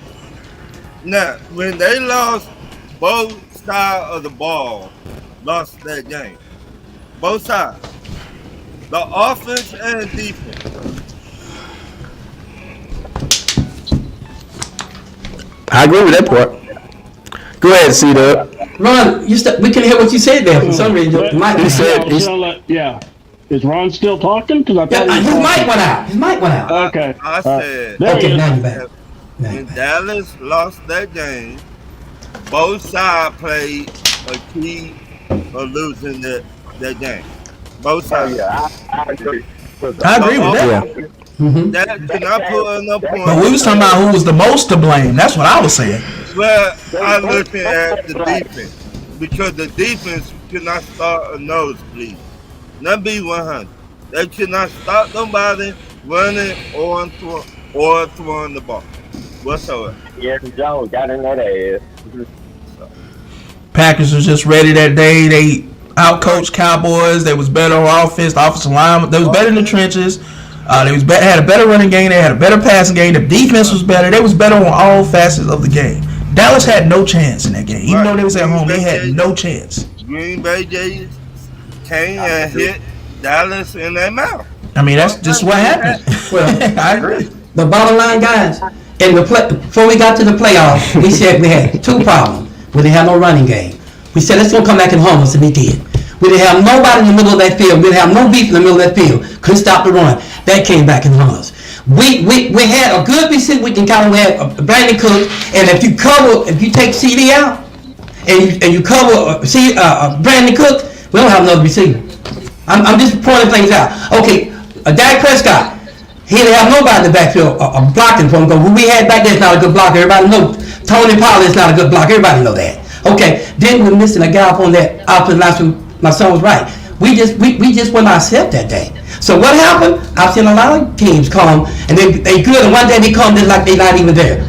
Now, when they lost both sides of the ball, lost that game. Both sides. The offense and defense. I agree with that part. Go ahead, C-Dub. Ron, we can hear what you said there for some reason. Yeah. Is Ron still talking? Because I thought his mic went out. Okay. I said, Okay, now you're back. When Dallas lost that game, both sides played a key of losing that game. Both sides. I agree. I agree with that. That cannot put enough points. But we was talking about who was the most to blame. That's what I was saying. Well, I'm looking at the defense because the defense could not start a nosebleed. Not be 100. They could not stop nobody running or throwing the ball whatsoever. Yeah, Jones got in that ass. Packers was just ready that day. They outcoached Cowboys. They was better on offense. The offensive line, they was better in the trenches. They had a better running game. They had a better passing game. The defense was better. They was better on all facets of the game. Dallas had no chance in that game. Even though they was at home, they had no chance. Green Bay Jays came and hit Dallas in their mouth. I mean, that's just what happened. Well, I agree. The bottom line, guys, before we got to the playoffs, we said we had two problems. We didn't have no running game. We said, let's go come back and home us, and we did. We didn't have nobody in the middle of that field. We didn't have no beef in the middle of that field. Couldn't stop the run. That came back and hung us. We had a good receiver. We can count on that. Brandon Cook, and if you take CD out, and you cover Brandon Cook, we don't have another receiver. I'm just pointing things out. Okay, Dak Prescott, he didn't have nobody in the backfield blocking for him. Because who we had back there is not a good blocker. Everybody knows. Tony Pollard is not a good blocker. Everybody know that. Okay, then we're missing a guy up on that offensive line. My son was right. We just weren't ourselves that day. So what happened? I've seen a lot of teams come and they good, and one day they come just like they not even there.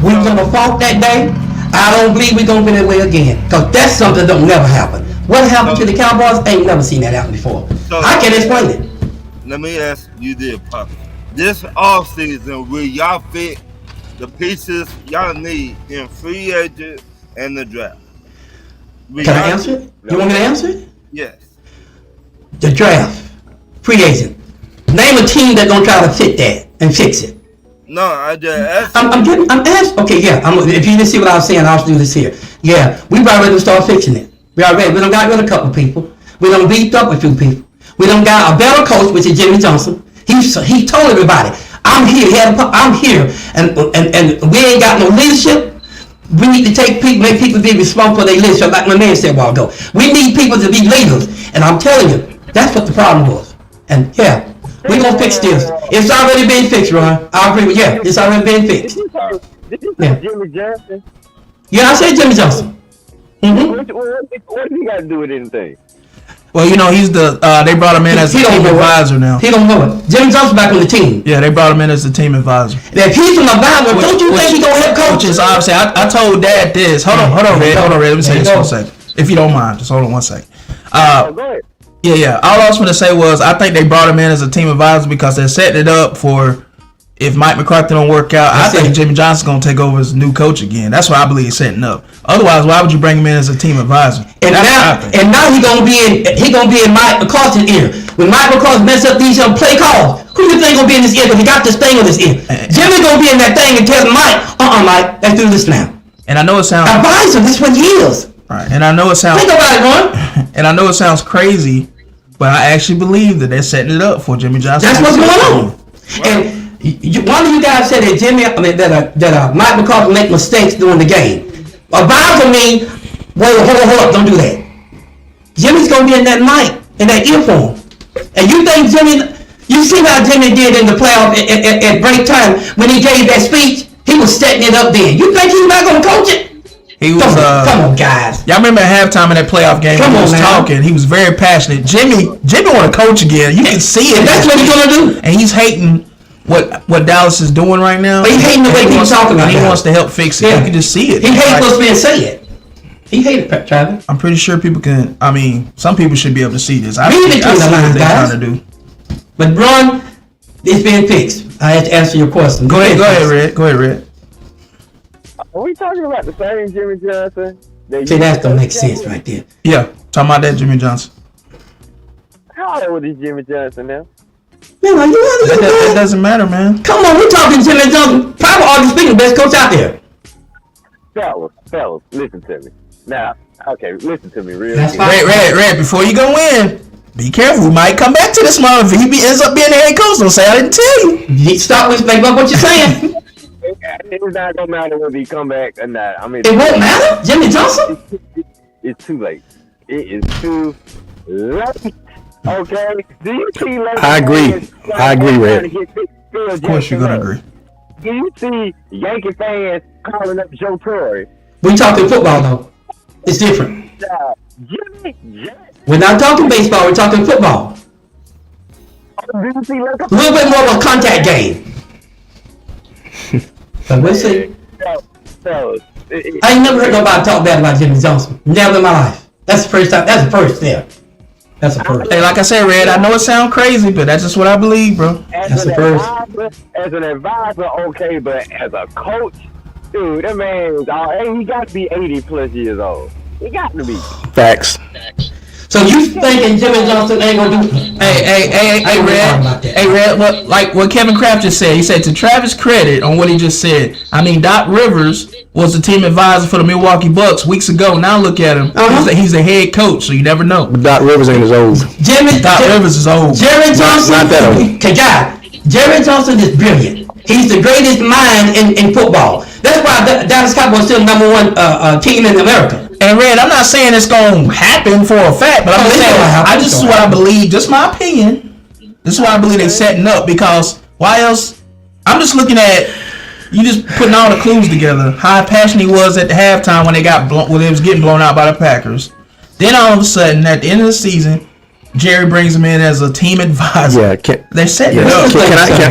We was on the fault that day. I don't believe we're gonna be that way again. Because that's something that don't never happen. What happened to the Cowboys? I ain't never seen that happen before. I can't explain it. Let me ask you this, Papa. This offseason, will y'all fit the pieces y'all need in free agent and the draft? Can I answer it? You want me to answer it? Yes. The draft, free agent. Name a team that's gonna try to fit that and fix it. No, I just asked. I'm asking. Okay, yeah. If you didn't see what I was saying, I'll do this here. Yeah, we about ready to start fixing it. We already. We done got rid of a couple people. We done beefed up a few people. We done got a better coach, which is Jimmy Johnson. He told everybody, I'm here. I'm here, and we ain't got no leadership. We need to make people be responsible for their leadership, like my man said a while ago. We need people to be leaders, and I'm telling you, that's what the problem was. And yeah, we gonna fix this. It's already been fixed, Ron. I agree with you. Yeah, it's already been fixed. Did you say Jimmy Johnson? Yeah, I said Jimmy Johnson. What do you got to do with anything? Well, you know, he's the they brought him in as a team advisor now. He don't know it. Jimmy Johnson back on the team. Yeah, they brought him in as a team advisor. And if he's an advisor, don't you think he gonna help coach? Which is obviously, I told Dad this. Hold on, Red. Let me say this for a second. If you don't mind, just hold on one second. Go ahead. Yeah. All I was going to say was I think they brought him in as a team advisor because they're setting it up for if Mike McCarthy don't work out. I think Jimmy Johnson's going to take over as new coach again. That's what I believe he's setting up. Otherwise, why would you bring him in as a team advisor? And now he gonna be in Mike McCarthy's ear. When Mike McCarthy mess up these play calls, who you think gonna be in his ear? Because he got this thing on his ear. Jimmy gonna be in that thing and tell Mike, Mike, let's do this now. And I know it sounds advisor. This what he is. Right. And I know it sounds. Think about it, Ron. And I know it sounds crazy, but I actually believe that they're setting it up for Jimmy Johnson. That's what's going on. And one of you guys said that Mike McCarthy make mistakes during the game. Advisor me, hold up, don't do that. Jimmy's gonna be in that mic, in that earphone. And you think you see how Jimmy did in the playoff at break time when he gave that speech? He was setting it up then. You think he's not gonna coach it? He was. Come on, guys. Y'all remember at halftime in that playoff game? He was talking. He was very passionate. Jimmy want to coach again. You can see it. That's what he's gonna do. And he's hating what Dallas is doing right now. But he's hating the way he's talking about it. He wants to help fix it. Yeah. You can just see it. He hates what's being said. He hated Travis. I'm pretty sure people can. I mean, some people should be able to see this. I see what they're trying to do. But Ron, it's been fixed. I had to answer your question. Go ahead, Red. Are we talking about the same Jimmy Johnson? See, that don't make sense right there. Yeah, talking about that Jimmy Johnson. How old is Jimmy Johnson now? Man, that doesn't matter, man. Come on, we're talking Jimmy Johnson. Probably arguably speaking, best coach out there. Fellas, listen to me. Now, okay, listen to me real quick. Red, before you go in, be careful. We might come back to this month if he ends up being the head coach. Don't say I didn't tell you. Stop with what you're saying. It's not gonna matter whether he come back or not. I mean, it won't matter. Jimmy Johnson. It's too late. It is too late. Okay. Do you see? I agree, Red. Of course, you're gonna agree. Do you see Yankee fans calling up Joe Torre? We talking football though. It's different. We're not talking baseball. We're talking football. A little bit more of a contact game. But we'll see. I ain't never heard nobody talk bad about Jimmy Johnson. Never in my life. That's the first time. That's the first step. That's the first. Hey, like I said, Red, I know it sounds crazy, but that's just what I believe, bro. That's the first. As an advisor, okay, but as a coach, dude, that man, he got to be 80 plus years old. He got to be. Facts. So you thinking Jimmy Johnson ain't gonna do? Hey, Red. What Kevin Kraft just said. He said to Travis' credit on what he just said. I mean, Doc Rivers was the team advisor for the Milwaukee Bucks weeks ago. Now look at him. He's the head coach, so you never know. But Doc Rivers ain't as old. Doc Rivers is old. Jerry Johnson. Not that old. Okay, God. Jerry Johnson is brilliant. He's the greatest mind in football. That's why Dallas Cowboys still number one team in America. And Red, I'm not saying it's gonna happen for a fact, but I'm just saying this is what I believe. Just my opinion. This is what I believe they're setting up because why else? I'm just looking at you just putting all the clues together. How passionate he was at the halftime when they was getting blown out by the Packers. Then all of a sudden, at the end of the season, Jerry brings him in as a team advisor. Yeah, they're setting it up.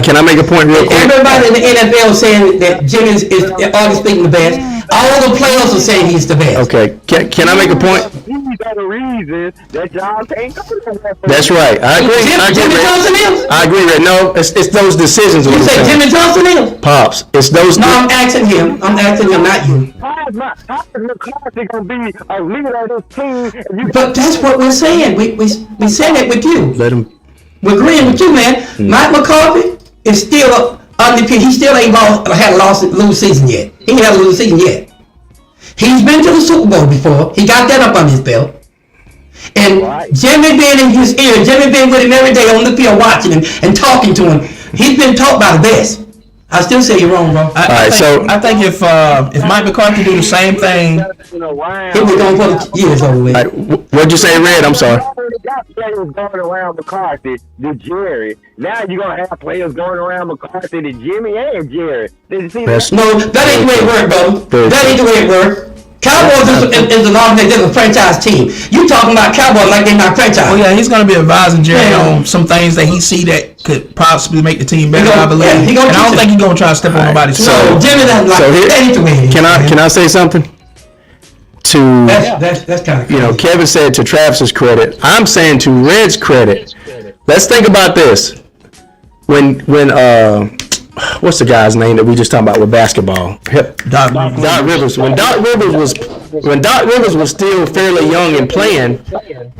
Can I make a point real quick? Everybody in the NFL saying that Jimmy is arguably speaking the best. All the players are saying he's the best. Okay, can I make a point? These are the reasons that y'all can't go to that. That's right. I agree. Jimmy Johnson is? I agree, Red. No, it's those decisions. You say Jimmy Johnson is? Pops, it's those. No, I'm asking him, not you. How is McCarthy gonna be a leader of this team? But that's what we're saying. We saying it with you. Let him. We're agreeing with you, man. Mike McCarthy is still MVP, he still ain't had a lose season yet. He ain't had a lose season yet. He's been to the Super Bowl before. He got that up on his belt. And Jimmy been in his ear. Jimmy been with him every day on the field watching him and talking to him. He's been taught by the best. I still say you're wrong, bro. I think if Mike McCarthy do the same thing, he'll be going for the years over with. What'd you say, Red? I'm sorry. Got players going around McCarthy to Jerry. Now you're gonna have players going around McCarthy to Jimmy and Jerry. Did you see that? No, that ain't the way it works, bro. That ain't the way it works. Cowboys is an organization, a franchise team. You talking about Cowboys like they're not franchise. Oh yeah, he's gonna be advising Jerry on some things that he see that could possibly make the team better. I believe, and I don't think he's gonna try to step on nobody's toes. So Jimmy doesn't like that ain't the way. Can I say something? That's kind of crazy. Kevin said to Travis's credit. I'm saying to Red's credit. Let's think about this. When what's the guy's name that we just talked about with basketball? Doc Rivers. When Doc Rivers was still fairly young and playing,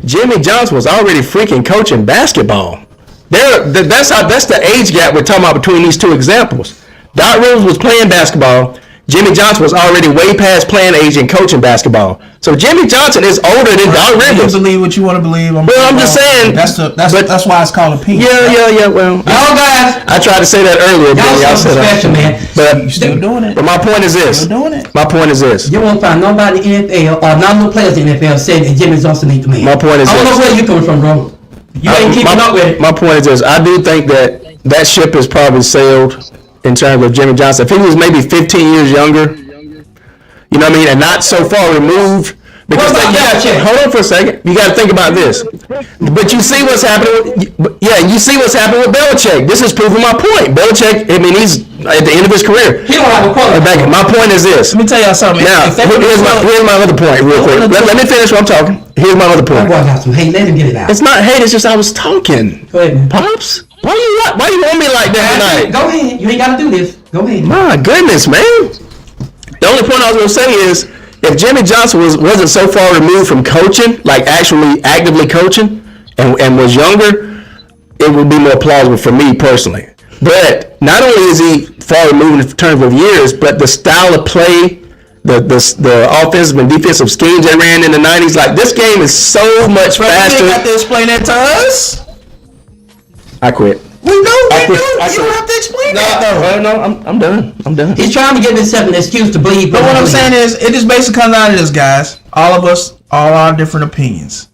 Jimmy Johnson was already freaking coaching basketball. That's the age gap we're talking about between these two examples. Doc Rivers was playing basketball. Jimmy Johnson was already way past playing age and coaching basketball. So Jimmy Johnson is older than Doc Rivers. You believe what you want to believe. I'm just saying. That's why it's called opinion. Yeah. Well, y'all guys, I tried to say that earlier. Y'all special, man. But you still doing it. But my point is this. My point is this. You won't find nobody in the NFL or no players in the NFL saying that Jimmy Johnson ain't the man. My point is I don't this. know where you coming from, bro. You ain't keeping up with it. My point is this. I do think that ship is probably sailed in terms of Jimmy Johnson. If he was maybe 15 years younger, you know what I mean, and not so far removed. Because hold on for a second. You got to think about this. But you see what's happening. You see what's happening with Belichick. This is proving my point. Belichick, I mean, he's at the end of his career. He don't have a quarterback. My point is this. Let me tell y'all something. Now, here's my other point, real quick. Let me finish what I'm talking. Here's my other point. Hey, let him get it out. It's not hate. It's just I was talking. Go ahead, man. Pops, why you want me like that tonight? Go ahead. You ain't got to do this. Go ahead. My goodness, man. The only point I was going to say is, if Jimmy Johnson wasn't so far removed from coaching, like actually actively coaching, and was younger, it would be more plausible for me personally. But not only is he far removed in terms of years, but the style of play, the offensive and defensive schemes they ran in the 90s, like this game is so much faster. You have to explain that to us. I quit. We know. You don't have to explain that. No, I'm done. He's trying to give himself an excuse to believe. But what I'm saying is, it just basically comes down to this, guys. All of us, all our different opinions.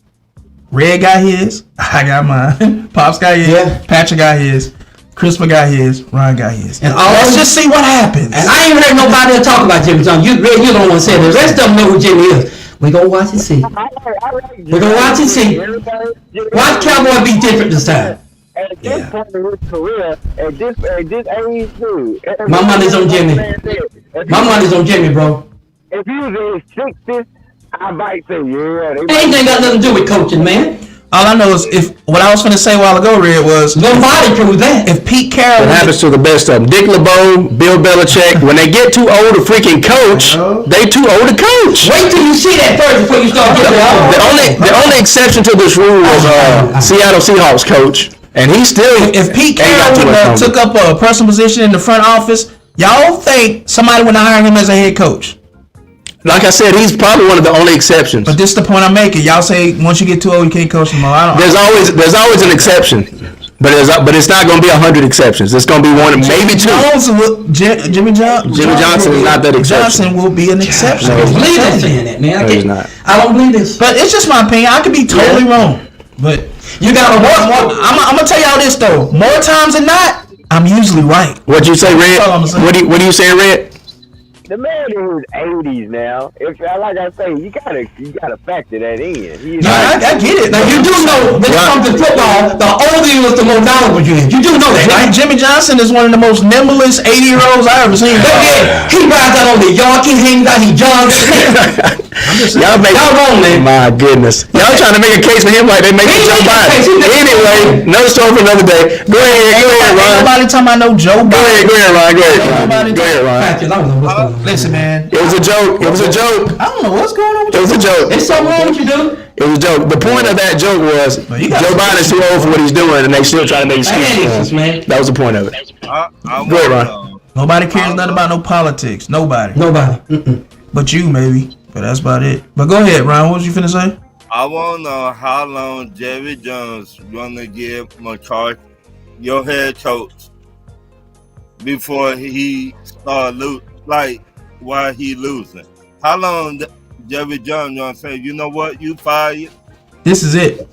Red got his. I got mine. Pops got his. Yeah. Patrick got his. Crispin got his. Ryan got his. And let's just see what happens. And I ain't heard nobody else talk about Jimmy Johnson. You don't want to say it. The rest of them know who Jimmy is. We're going to watch and see. We're going to watch and see. Watch Cowboy be different this time. At this point in his career, at this age, too. My money's on Jimmy. My money's on Jimmy, bro. If he was in his 60s, I might say, yeah. Ain't got nothing to do with coaching, man. All I know is what I was going to say a while ago, Red, was nobody proved that. If Pete Carroll, what happens to the best of them? Dick LeBeau, Bill Belichick. When they get too old to freaking coach, they too old to coach. Wait till you see that first before you start. The only exception to this rule was Seattle Seahawks coach. And he still, if Pete Carroll took up a personal position in the front office, y'all think somebody would hire him as a head coach? Like I said, he's probably one of the only exceptions. But this is the point I'm making. Y'all say once you get too old, you can't coach anymore. There's always an exception, but it's not going to be 100 exceptions. It's going to be one, maybe two. Jimmy Johnson is not that exception. Johnson will be an exception. I don't believe that saying that, man. I don't believe this. But it's just my opinion. I could be totally wrong. But you gotta work. I'm gonna tell y'all this though. More times than not, I'm usually right. What'd you say, Red? What are you saying, Red? The man in his 80s now. If like I say, you gotta factor that in. I get it. Now you do know when it comes to football, the older you is, the more knowledgeable you is. You do know that, right? Jimmy Johnson is one of the most nimblest 80-year-olds I ever seen. He rides out on the yard, he hangs out, he jogs. Y'all wrong, man. My goodness. Y'all trying to make a case for him like they make Joe Biden. Anyway, another story for another day. Go ahead, Ron. Nobody talking about no Joe Biden. Go ahead, Ron. Go ahead, Ron. Listen, man. It was a joke. I don't know what's going on with you. It was a joke. It's something wrong with you, dude. It was a joke. The point of that joke was Joe Biden's too old for what he's doing, and they still trying to make excuses. Man. That was the point of it. I Go ahead, want Ron. to know. Nobody cares nothing about no politics. Nobody. Nobody. But you, maybe. But that's about it. But go ahead, Ryan. What was you finna say? I want to know how long Jerry Jones gonna give McCarthy, your head coach, before he start while he losing. How long Jerry Jones gonna say, you know what, you fired? This is it.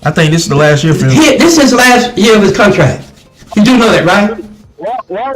I think this is the last year for him. This is last year of his contract. You do know that, right?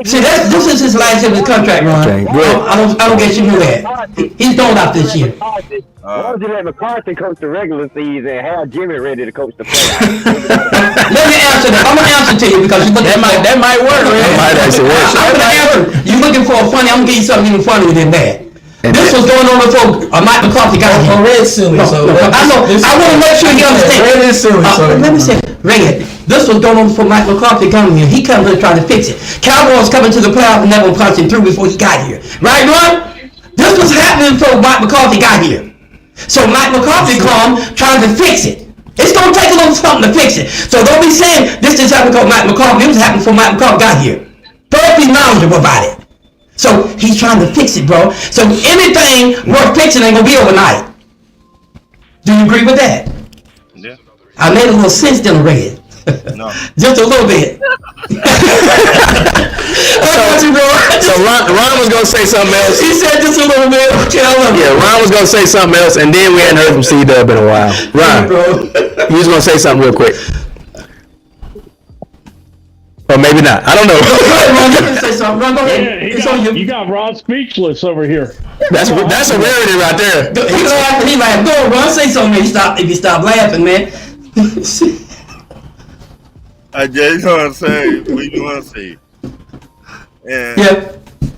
See, this is his last year of his contract, Ron. Okay, good. I don't get you know that. He's going out this year. Why would you let McCarthy coach the regular season and have Jimmy ready to coach the playoffs? Let me answer that. I'm gonna answer to you because that might work. That might actually work. I'm gonna answer. You looking for a funny? I'm gonna give you something even funnier than that. This was going on before Mike McCarthy got here. Red silly. So I know. I want to make sure you understand. Red is silly. Let me say, Red. This was going on before Mike McCarthy coming here. He comes here trying to fix it. Cowboys coming to the playoffs and never punching through before he got here. Right, Ron? This was happening before Mike McCarthy got here. So Mike McCarthy come trying to fix it. It's gonna take a little something to fix it. So don't be saying this just happened because Mike McCarthy. It was happening before Mike McCarthy got here. Perfectly knowledgeable about it. So he's trying to fix it, bro. So anything worth fixing ain't gonna be overnight. Do you agree with that? Yeah. I made a little sense then, Red. No. Just a little bit. So Ron was gonna say something else. He said just a little bit. Yeah, Ron was gonna say something else, and then we hadn't heard from C-Dub in a while. Ron, you was gonna say something real quick. Or maybe not. I don't know. Go ahead, Ron. You can say something. Ron, go ahead. Yeah, It's on you. you got Ron speechless over here. That's a rarity right there. He laughed. He laughed. Go on, Ron. Say something. If you stop laughing, man. I just gonna say we gonna see. And Yeah.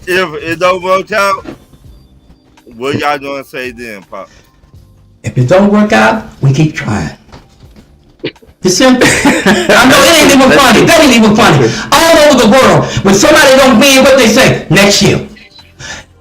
if it don't work out, what y'all gonna say then, Pop? If it don't work out, we keep trying. It's simple. I know it ain't even funny. That ain't even funny. All over the world, when somebody don't win, what they say? Next year.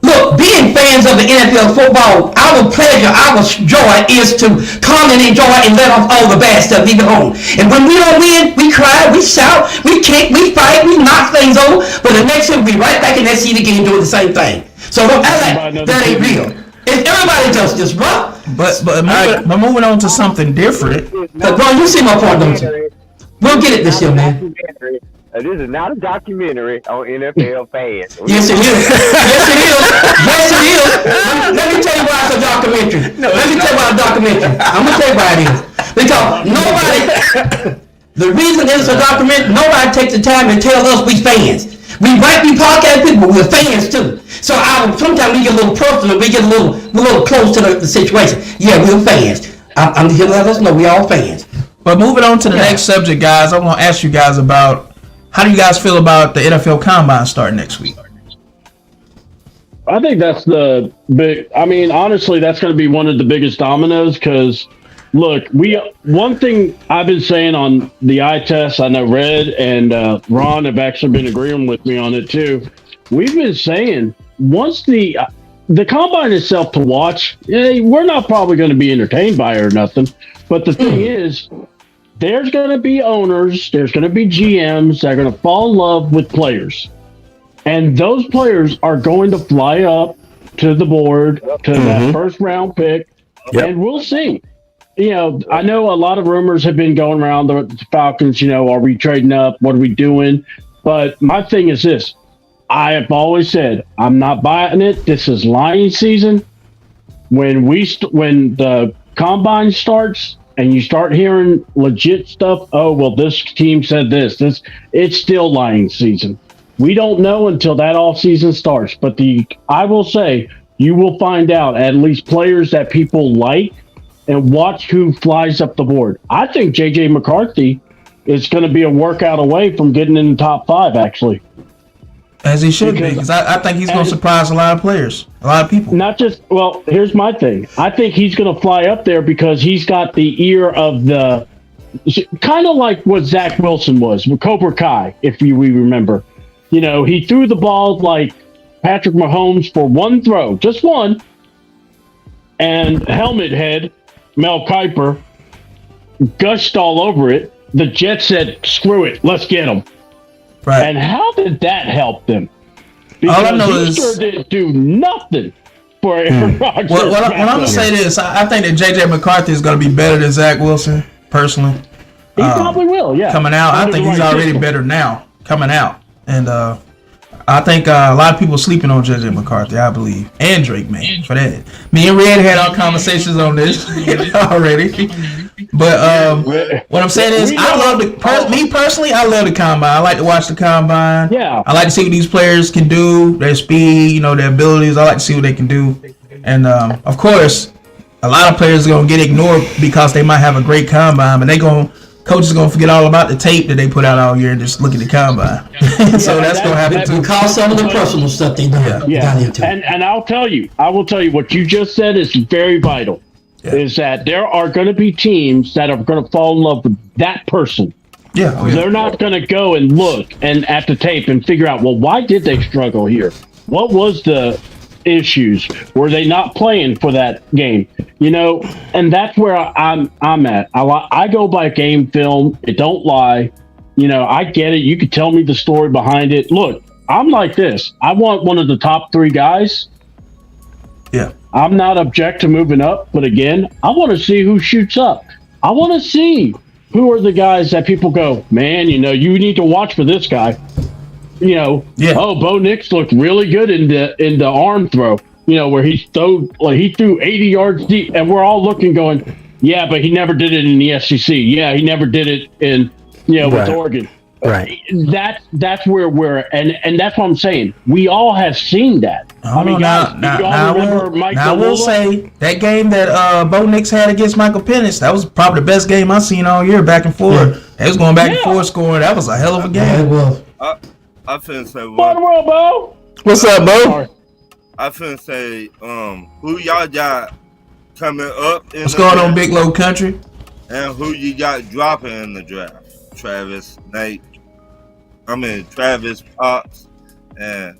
Look, being fans of the NFL football, our pleasure, our joy is to come and enjoy and let off all the bad stuff, leave it home. And when we don't win, we cry, we shout, we kick, we fight, we knock things over. But the next year, we right back in that seat again doing the same thing. So don't act like that ain't real. If everybody does this, bro. But moving on to something different. Bro, you see my point, don't you? We'll get it this year, man. This is not a documentary on NFL fans. Yes, it is. Yes, it is. Yes, it is. Let me tell you why it's a documentary. Let me tell you why it's a documentary. I'm going to tell you why it is. Because the reason it's a documentary, nobody takes the time to tell us we fans. We might be podcast people, but we're fans too. So sometimes we get a little personal, we get a little close to the situation. Yeah, we're fans. I'm here to let us know we all fans. But moving on to the next subject, guys, I want to ask you guys about how do you guys feel about the NFL Combine starting next week? I think that's the big. I mean, honestly, that's going to be one of the biggest dominoes because, look, one thing I've been saying on the eye test, I know Red and Ron have actually been agreeing with me on it too. We've been saying once the Combine itself to watch, we're not probably going to be entertained by it or nothing. But the thing is, there's going to be owners, there's going to be GMs that are going to fall in love with players. And those players are going to fly up to the board, to that first round pick, and we'll see. You know, I know a lot of rumors have been going around the Falcons, are we trading up? What are we doing? But my thing is this. I have always said, I'm not buying it. This is lying season. When the Combine starts, and you start hearing legit stuff, oh, well, this team said this, it's still lying season. We don't know until that off season starts. But I will say, you will find out at least players that people like and watch who flies up the board. I think J.J. McCarthy is going to be a workout away from getting in the top 5, actually. As he should be, because I think he's going to surprise a lot of players, a lot of people. Well, here's my thing. I think he's going to fly up there because he's got the ear of kind of like what Zach Wilson was with Cobra Kai, if we remember. He threw the ball like Patrick Mahomes for one throw, just one, and helmet head, Mel Kiper, gushed all over it. The Jets said, screw it, let's get him. Right. And how did that help them? All I Because know he is- sure didn't do nothing for Aaron Rodgers. Well, I'm gonna say this, I think that J.J. McCarthy is gonna be better than Zach Wilson, personally. He probably will, yeah. Coming out, I Under think the he's right already system. better now. Coming out, and I think a lot of people sleeping on J.J. McCarthy. I believe, and Drake, man, for that. Me and Red had our conversations on this already. But what I'm saying is, I love me personally. I love the combine. I like to watch the combine. Yeah. I like to see what these players can do, their speed, their abilities. I like to see what they can do, and of course, a lot of players are gonna get ignored because they might have a great combine, but coaches gonna forget all about the tape that they put out all year and just look at the combine. So that's gonna happen too. Because some of the personal stuff they done got into. And I will tell you what you just said is very vital. Yeah. Is that there are going to be teams that are going to fall in love with that person. Yeah. Oh, yeah. They're not going to go and look at the tape and figure out, well, why did they struggle here? What was the issues? Were they not playing for that game? And that's where I'm at. I go by game film. It don't lie. I get it. You could tell me the story behind it. Look, I'm like this. I want one of the top 3 guys. Yeah. I'm not object to moving up, but again, I want to see who shoots up. I want to see who are the guys that people go, man, you need to watch for this guy. Oh, Bo Nix looked really good in the arm throw, where he threw 80 yards deep, and we're all looking going, yeah, but he never did it in the SEC. Yeah, he never did it in with Oregon. Right. That's where we're and that's what I'm saying. We all have seen that. I will say that game that Bo Nix had against Michael Penix, that was probably the best game I've seen all year, back and forth. It was going back and forth scoring. That was a hell of a game. It was. I finna say what? Bo? What's up, Bo? I finna say who y'all got coming up in What's going on, Big Low Country? And who you got dropping in the draft? Travis Potts, and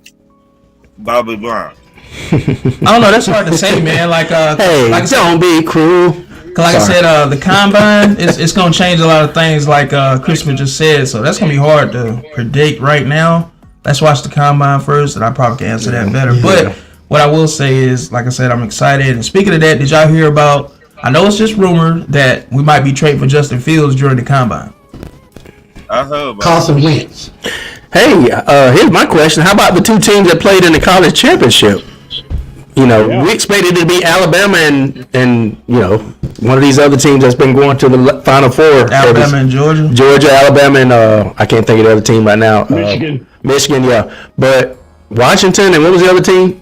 Bobby Brown. I don't know. That's hard to say, man. Hey, like don't be cruel. Like I said, the combine it's gonna change a lot of things, like Christopher just said. So that's gonna be hard to predict right now. Let's watch the combine first, and I probably can answer that better. But what I will say is, like I said, I'm excited. And speaking of that, did y'all hear about? I know it's just rumor that we might be trading for Justin Fields during the combine. I heard about Carson Wentz. Hey, here's my question. How about the 2 teams that played in the college championship? We expected it to be Alabama and one of these other teams that's been going to the Final Four. Alabama and Georgia. Georgia, Alabama, and I can't think of the other team right now. Michigan, yeah. But Washington and what was the other team?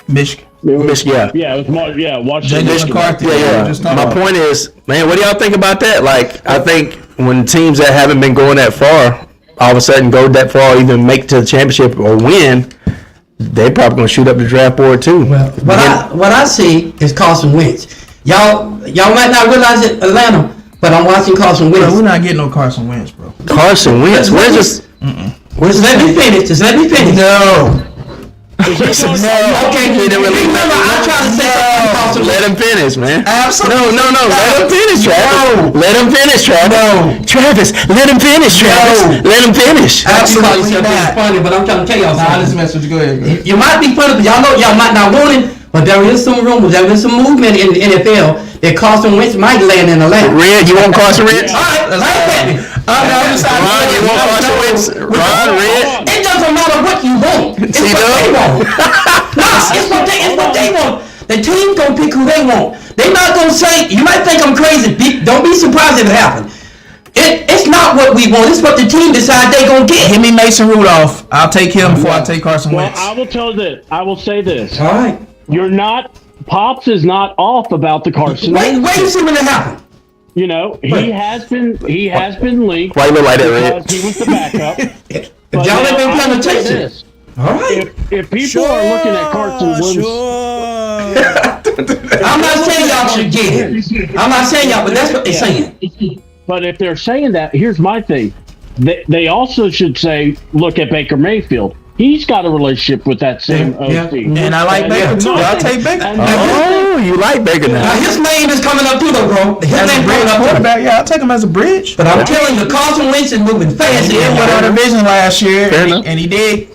Michigan. Yeah. Yeah, it was Washington. J.J. McCarthy. My point is, man, what do y'all think about that? Like, I think when teams that haven't been going that far, all of a sudden go that far, even make it to the championship or win, they probably gonna shoot up the draft board too. Well, what I see is Carson Wentz. Y'all might not realize it, Atlanta, but I'm watching Carson Wentz. Bro, we're not getting no Carson Wentz, bro. Carson Wentz, where's this? Just let me finish. No. Okay, remember, I'm trying to say something. Let him finish, man. Absolutely. No. Let him finish, Travis. Let him finish, Travis. No. Travis, let him finish, Travis. Let him finish. Absolutely not. Funny, but I'm trying to tell y'all something. Let's mess with you. Go ahead. You might be funny, but y'all know y'all might not want it. But there is some rumors, there is some movement in the NFL that Carson Wentz might land in Atlanta. Red, you want Carson Wentz? All right, like that. Ron, you want Carson Wentz? Ron, Red? It doesn't matter what you want. It's what they want. It's what they want. The team gonna pick who they want. They not gonna say. You might think I'm crazy. Don't be surprised if it happens. It's not what we want. It's what the team decide they gonna get. Give me Mason Rudolph. I'll take him before I take Carson Wentz. Well, I will say this. All right. Pops is not off about the Carson. Wait and see when it happens. He has been linked. Why you look like that, Red? Because he was the backup. But y'all ain't been paying attention. All right. If people are looking at Carson Wentz, I'm not saying y'all should get him. I'm not saying y'all, but that's what they're saying. But if they're saying that, here's my thing. They also should say, look at Baker Mayfield. He's got a relationship with that same OC. And I like Baker too. I'll take Baker. Oh, you like Baker now? Now his name is coming up too, though, bro. His As a name bridge coming up too. quarterback, yeah, I'll take him as a bridge. But I'm telling you, Carson Wentz is moving fast. He did win our division last year, Fair enough. and he did,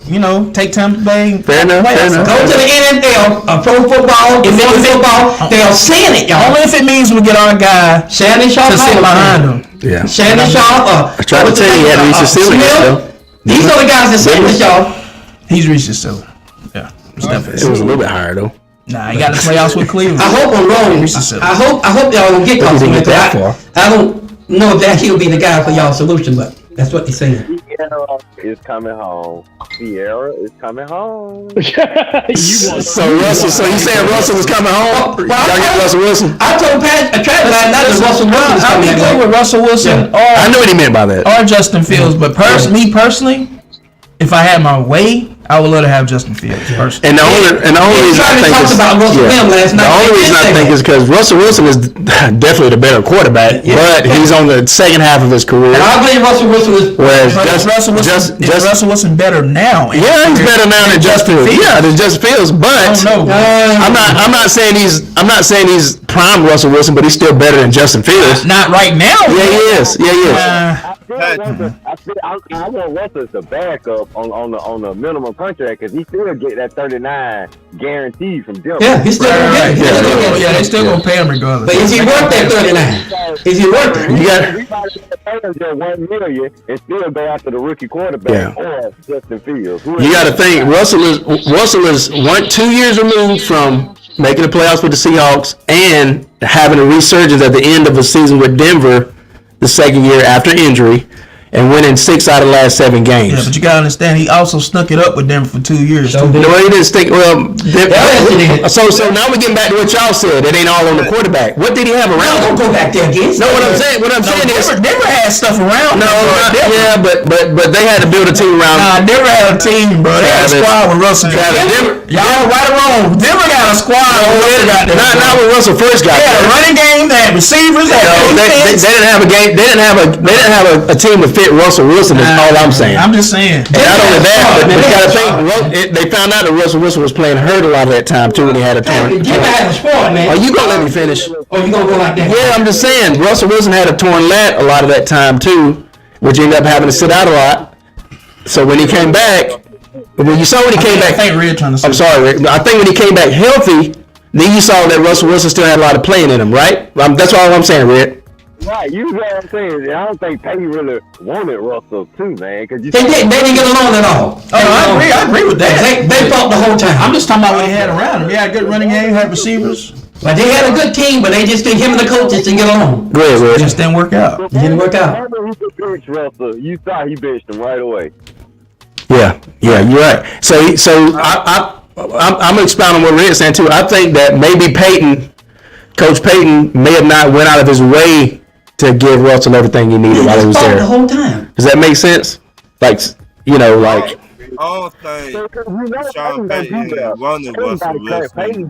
take Tampa Bay. Fair enough. Go to the NFL, pro football, football. They're saying it, y'all. Only if it means we get our guy Shannon Sharp to sit behind him. Yeah. Shannon Sharp. I tried to tell you, he had to reach the ceiling. Though. These are the guys that saying this, y'all. He's reached his ceiling. Yeah, it's definitely. It was a little bit higher though. Nah, he got the playoffs with Cleveland. I hope I'm wrong. I hope y'all don't get Carson Wentz. I don't know if that he'll be the guy for y'all solution, but that's what they're saying. Sierra is coming home. Sierra is coming home. So you saying Russell was coming home? Y'all get Russell Wilson? I told Travis not that Russell Wilson is I'll coming be good with Russell Wilson I know what he meant by that. or Justin Fields, but me personally, if I had my way, I would love to have Justin Fields personally. And the only reason I think is because Russell Wilson is definitely the better quarterback, but he's on the second half of his career. And I believe Russell Wilson is. Whereas Russell Wilson better now? Yeah, he's better now than Justin Fields. Yeah, than Justin Fields. But I'm not saying he's prime Russell Wilson, but he's still better than Justin Fields. Not right now. Yeah, he is. Yeah, he is. I want Russell to back up on the minimum contract because he still get that 39 guaranteed from Denver. Yeah, he's still gonna get it. Yeah, they still gonna pay him regardless. But is he worth that 39? Is he worth it? You got pay him just $1 million and still go after the rookie quarterback or Justin Fields. You got to think Russell is 2 years removed from making the playoffs with the Seahawks and having a resurgence at the end of a season with Denver the second year after injury and winning 6 out of the last 7 games. Yeah, but you gotta understand, he also snuck it up with Denver for 2 years. No, he didn't stick. Well, so now we're getting back to what y'all said. It ain't all on the quarterback. What did he have around? Don't go back there again. No, what I'm saying is Denver had stuff around. No, but they had to build a team around. Nah, Denver had a team, bro. They had a squad with Russell. Y'all right or wrong? Denver got a squad. Not when Russell first got there. They had a running game. They had receivers. They didn't have a game. They didn't have a team to fit Russell Wilson. Is all I'm saying. I'm just saying. And not only that, but you got to think they found out that Russell Wilson was playing hurt a lot of that time too when he had a torn. You had a sport, man. Are you gonna let me finish? Or you gonna go like that? Yeah, I'm just saying. Russell Wilson had a torn lat a lot of that time too, which ended up having to sit out a lot. So when he came back, when you saw when he came back, I think Red trying to say. I'm sorry, Rick. I think when he came back healthy, then you saw that Russell Wilson still had a lot of playing in him, right? That's all I'm saying, Rick. Right, you know what I'm saying. I don't think Payton really wanted Russell too, man. Cause they didn't get along at all. I agree with that. They fought the whole time. I'm just talking about what he had around him. He had a good running game, had receivers. But they had a good team, but they just didn't. Him and the coaches didn't get along. Go ahead, Rick. It just didn't work out. It didn't work out. Whenever he could bench Russell, you thought he benched him right away. Yeah, you're right. So I'm expounding what Rick's saying too. I think that maybe Coach Payton may have not went out of his way to give Russell everything he needed while he was there. The whole time. Does that make sense? Like. All things Sean Payton running Russell Wilson.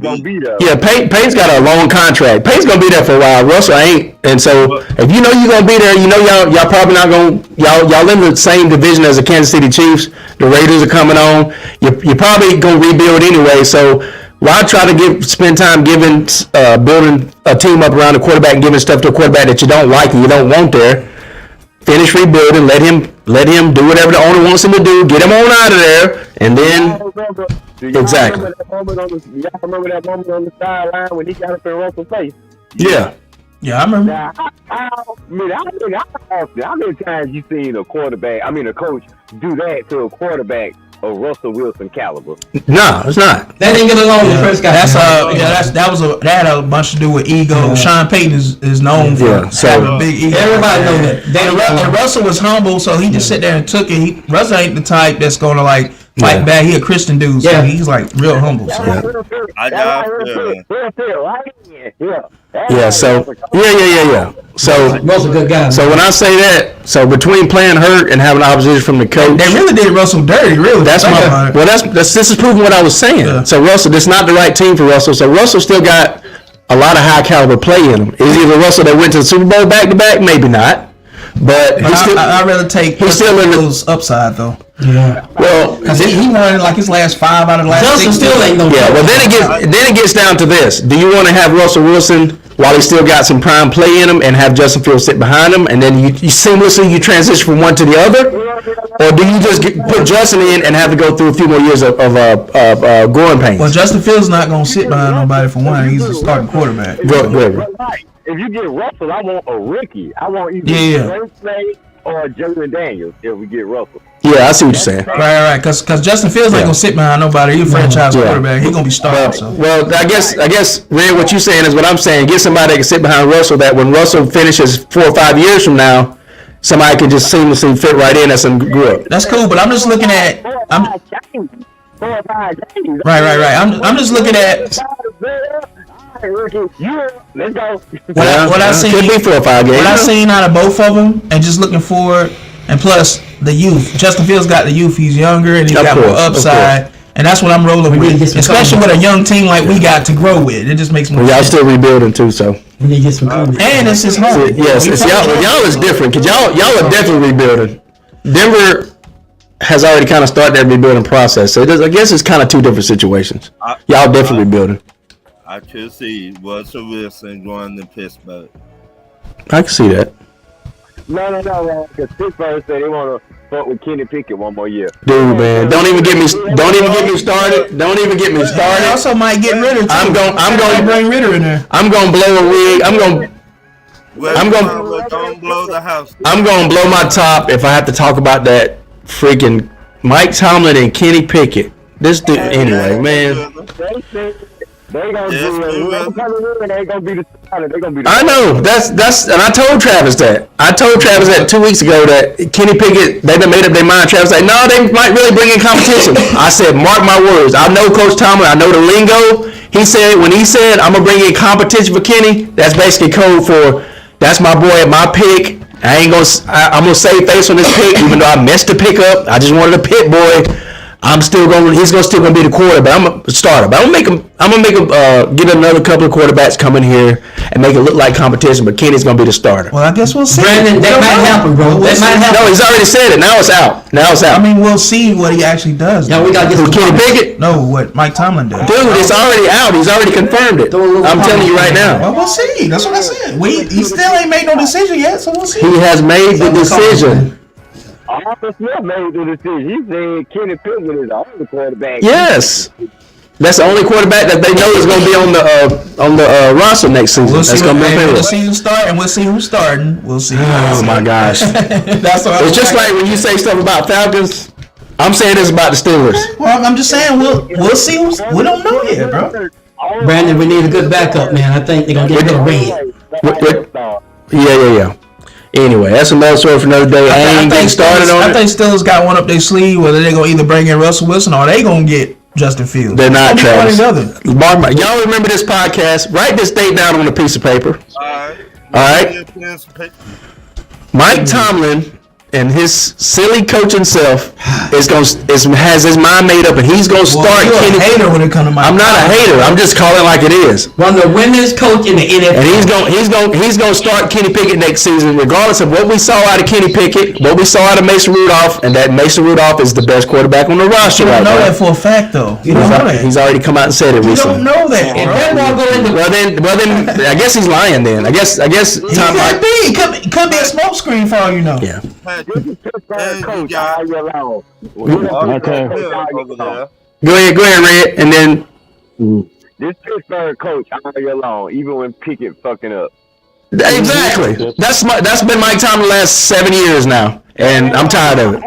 Yeah, Payton's got a long contract. Payton's gonna be there for a while. Russell ain't, and so if you know you're gonna be there, you know y'all probably not gonna y'all in the same division as the Kansas City Chiefs. The Raiders are coming on. You're probably gonna rebuild anyway. So why try to spend time building a team up around the quarterback and giving stuff to a quarterback that you don't like and you don't want there? Finish rebuilding. Let him do whatever the owner wants him to do. Get him on out of there, and then exactly. Y'all remember that moment on the sideline when he got up in Russell's face? Yeah. Yeah, I remember. Now, how many times you seen a coach do that to a quarterback of Russell Wilson caliber? No, it's not. They didn't get along the first guy. That had a bunch to do with ego. Yeah. Sean Payton is known for having a big ego. Everybody knows that. And Russell was humble, so he just sit there and took it. Russell ain't the type that's gonna fight back. He a Christian dude, so he's real humble. So. Yeah. So Russell good guy. So when I say that, so between playing hurt and having opposition from the coach, they really did Russell dirty. Really, this is proving what I was saying. Yeah. So Russell, this is not the right team for Russell. So Russell still got a lot of high caliber play in him. Is either Russell that went to the Super Bowl back to back? Maybe not. But I'd rather take he's still in those upside though. Yeah. Well, Because he won like his last 5 out of the last Justin 6. still ain't no. yeah. Well, then it gets down to this: do you want to have Russell Wilson while he still got some prime play in him, and have Justin Fields sit behind him, and then you seamlessly transition from one to the other, or do you just put Justin in and have to go through a few more years of growing pains? Well, Justin Fields not gonna sit behind nobody for one. He's a starting quarterback. Go. If you get Russell, I want a rookie. I want either Wednesday or Jalen Daniels if we get Russell. Yeah, I see what you're saying. Right. Because Justin Fields ain't gonna sit behind nobody. He's a franchise quarterback. He's gonna be starting. Well, I guess, Red, what you're saying is what I'm saying. Get somebody that can sit behind Russell. That when Russell finishes 4 or 5 years from now, somebody can just seamlessly fit right in. That's grew up. That's cool, but I'm just looking at. 4 or 5 games. Right. I'm just looking at. Let's go. What I seen could be 4 or 5 games. What I seen out of both of them, and just looking forward, and plus the youth. Justin Fields got the youth. He's younger and he's got more upside, and that's what I'm rolling with. Especially with a young team like we got to grow with. It just makes more. Y'all still rebuilding too, so. We need to get some coverage. And it's his home. Yes, it's y'all is different because y'all are definitely rebuilding. Denver has already kind of started that rebuilding process, so I guess it's kind of 2 different situations. Y'all definitely rebuilding. I could see Russell Wilson going to Pittsburgh. I can see that. No. Because Pittsburgh said they want to fuck with Kenny Pickett one more year. Dude, man, don't even get me started. Don't even get me started. They also might get Ritter too. I'm going to bring Ritter in there. I'm going to blow a wig. Don't blow the house. I'm going to blow my top if I have to talk about that freaking Mike Tomlin and Kenny Pickett. This dude, anyway, man. They gonna they gonna be the starter. They gonna be. I know that's and I told Travis that. 2 weeks ago that Kenny Pickett they done made up their mind. Travis like, no, they might really bring in competition. I said, mark my words. I know Coach Tomlin. I know the lingo. When he said I'm gonna bring in competition for Kenny, that's basically code for that's my boy at my pick. I'm gonna save face on this pick, even though I messed the pick up. I just wanted a pit boy. He's still gonna be the quarterback. I'm a starter, but I'm gonna make him get another couple of quarterbacks come in here and make it look like competition. But Kenny's gonna be the starter. Well, I guess we'll see. Brandon, that might happen, bro. That might happen. No, he's already said it. Now it's out. I mean, we'll see what he actually does. Yeah, we gotta get some Kenny Pickett. No, what Mike Tomlin does. Dude, it's already out. He's already confirmed it. I'm telling you right now. Well, we'll see. That's what I said. He still ain't made no decision yet, so we'll see. He has made the decision. Arthur Smith made the decision. He said Kenny Pickett is the only quarterback. Yes, that's the only quarterback that they know is going to be on the roster next season. We'll see when the season start, and we'll see who's starting. We'll see. Oh my gosh, it's just like when you say stuff about Falcons. I'm saying this about the Steelers. Well, I'm just saying we'll see we don't know yet, bro. Brandon, we need a good backup, man. I think they're gonna get rid of Red. Yeah. Anyway, that's another story for another day. I ain't getting started on it. I think Steelers got one up their sleeve, whether they're going to either bring in Russell Wilson or they going to get Justin Fields. They're not, Travis. Y'all remember this podcast? Write this date down on a piece of paper. All right. Mike Tomlin and his silly coaching self has his mind made up, and he's gonna start. You're a hater when it comes to Mike. I'm not a hater. I'm just calling it like it is. One of the winningest coach in the NFL. And he's gonna start Kenny Pickett next season, regardless of what we saw out of Kenny Pickett, what we saw out of Mason Rudolph, and that Mason Rudolph is the best quarterback on the roster right now. You don't know that for a fact, though. You don't know that. He's already come out and said it recently. You don't know that. Well then, I guess he's lying. Then I guess Tom. It could be a smoke screen for all you know. Yeah. Coach all year long. Okay. Go ahead, Red, and then. This Pittsburgh coach all year long, even when Pickett fucking up. Exactly. That's been Mike Tomlin the last 7 years now, and I'm tired of it.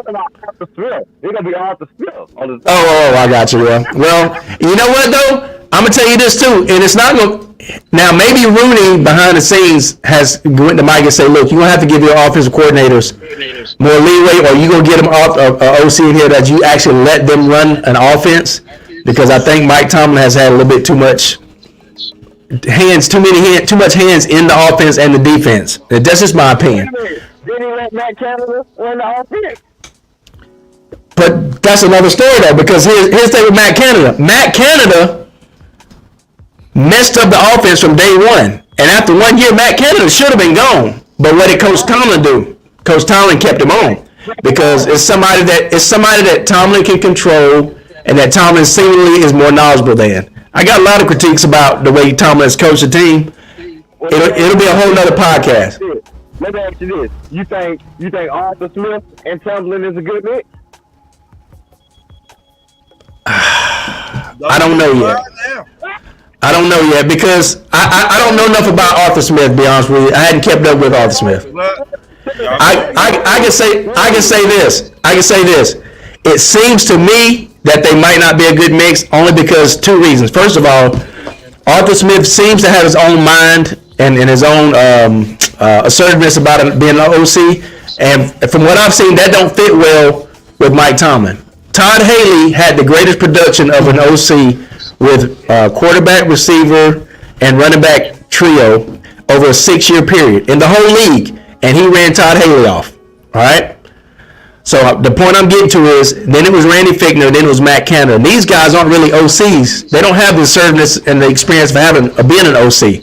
They're gonna be Arthur Smith. Oh, I got you. Yeah. Well, you know what though? I'm gonna tell you this too, and it's not gonna. Now maybe Rooney behind the scenes has went to Mike and say, "Look, you're gonna have to give your offensive coordinators more leeway, or you gonna get them off OC in here that you actually let them run an offense." Because I think Mike Tomlin has had a little bit too much too much hands in the offense and the defense. That's just my opinion. Didn't he let Matt Canada run the offense? But that's another story though, because here's the thing with Matt Canada. Matt Canada messed up the offense from day one. And after 1 year, Matt Canada should have been gone. But what did Coach Tomlin do? Coach Tomlin kept him on because it's somebody that Tomlin can control and that Tomlin seemingly is more knowledgeable than. I got a lot of critiques about the way Tomlin has coached the team. It'll be a whole nother podcast. Let me ask you this: You think Arthur Smith and Tomlin is a good mix? I don't know yet. I don't know yet because I don't know enough about Arthur Smith. To be honest with you, I hadn't kept up with Arthur Smith. I can say this. It seems to me that they might not be a good mix only because two reasons. First of all, Arthur Smith seems to have his own mind and his own assertiveness about being an OC, and from what I've seen, that don't fit well with Mike Tomlin. Todd Haley had the greatest production of an OC with quarterback, receiver, and running back trio over a 6-year period in the whole league, and he ran Todd Haley off. All right. So the point I'm getting to is, then it was Randy Fichtner, then it was Matt Canada. These guys aren't really OCs. They don't have the assertiveness and the experience of being an OC.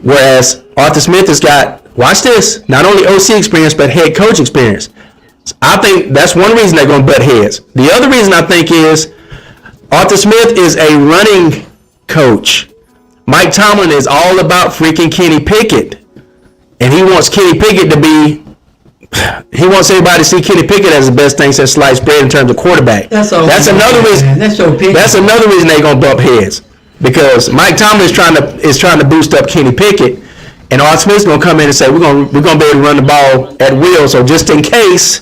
Whereas Arthur Smith has got, watch this, not only OC experience, but head coach experience. I think that's one reason they're going to butt heads. The other reason I think is Arthur Smith is a running coach. Mike Tomlin is all about freaking Kenny Pickett. And he wants Kenny Pickett to be, he wants everybody to see Kenny Pickett as the best thing since sliced bread in terms of quarterback. That's another reason. That's another reason they're going to bump heads. Because Mike Tomlin is trying to boost up Kenny Pickett. And Arthur Smith's going to come in and say, we're going to be able to run the ball at will. So just in case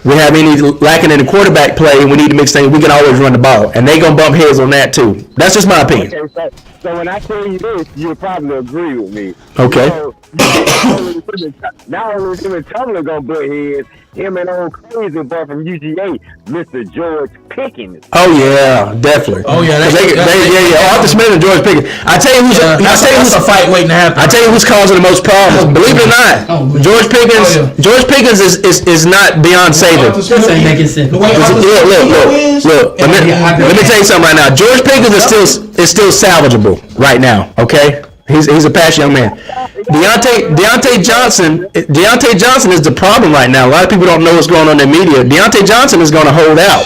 we have any lacking in the quarterback play and we need to mix things, we can always run the ball. And they going to bump heads on that too. That's just my opinion. Okay, so when I tell you this, you'll probably agree with me. Okay. So, not only him and Tomlin going to butt heads, him and old crazy boy from UGA, Mr. George Pickens. Oh yeah, definitely. Oh yeah, Arthur Smith and George Pickens. I tell you who's a fight waiting to happen. I tell you who's causing the most problems. Believe it or not, George Pickens. George Pickens is not beyond saving. This ain't making sense. Look. Let me tell you something right now. George Pickens is still salvageable right now. Okay. He's a passionate young man. Deontay Johnson is the problem right now. A lot of people don't know what's going on in the media. Deontay Johnson is going to hold out,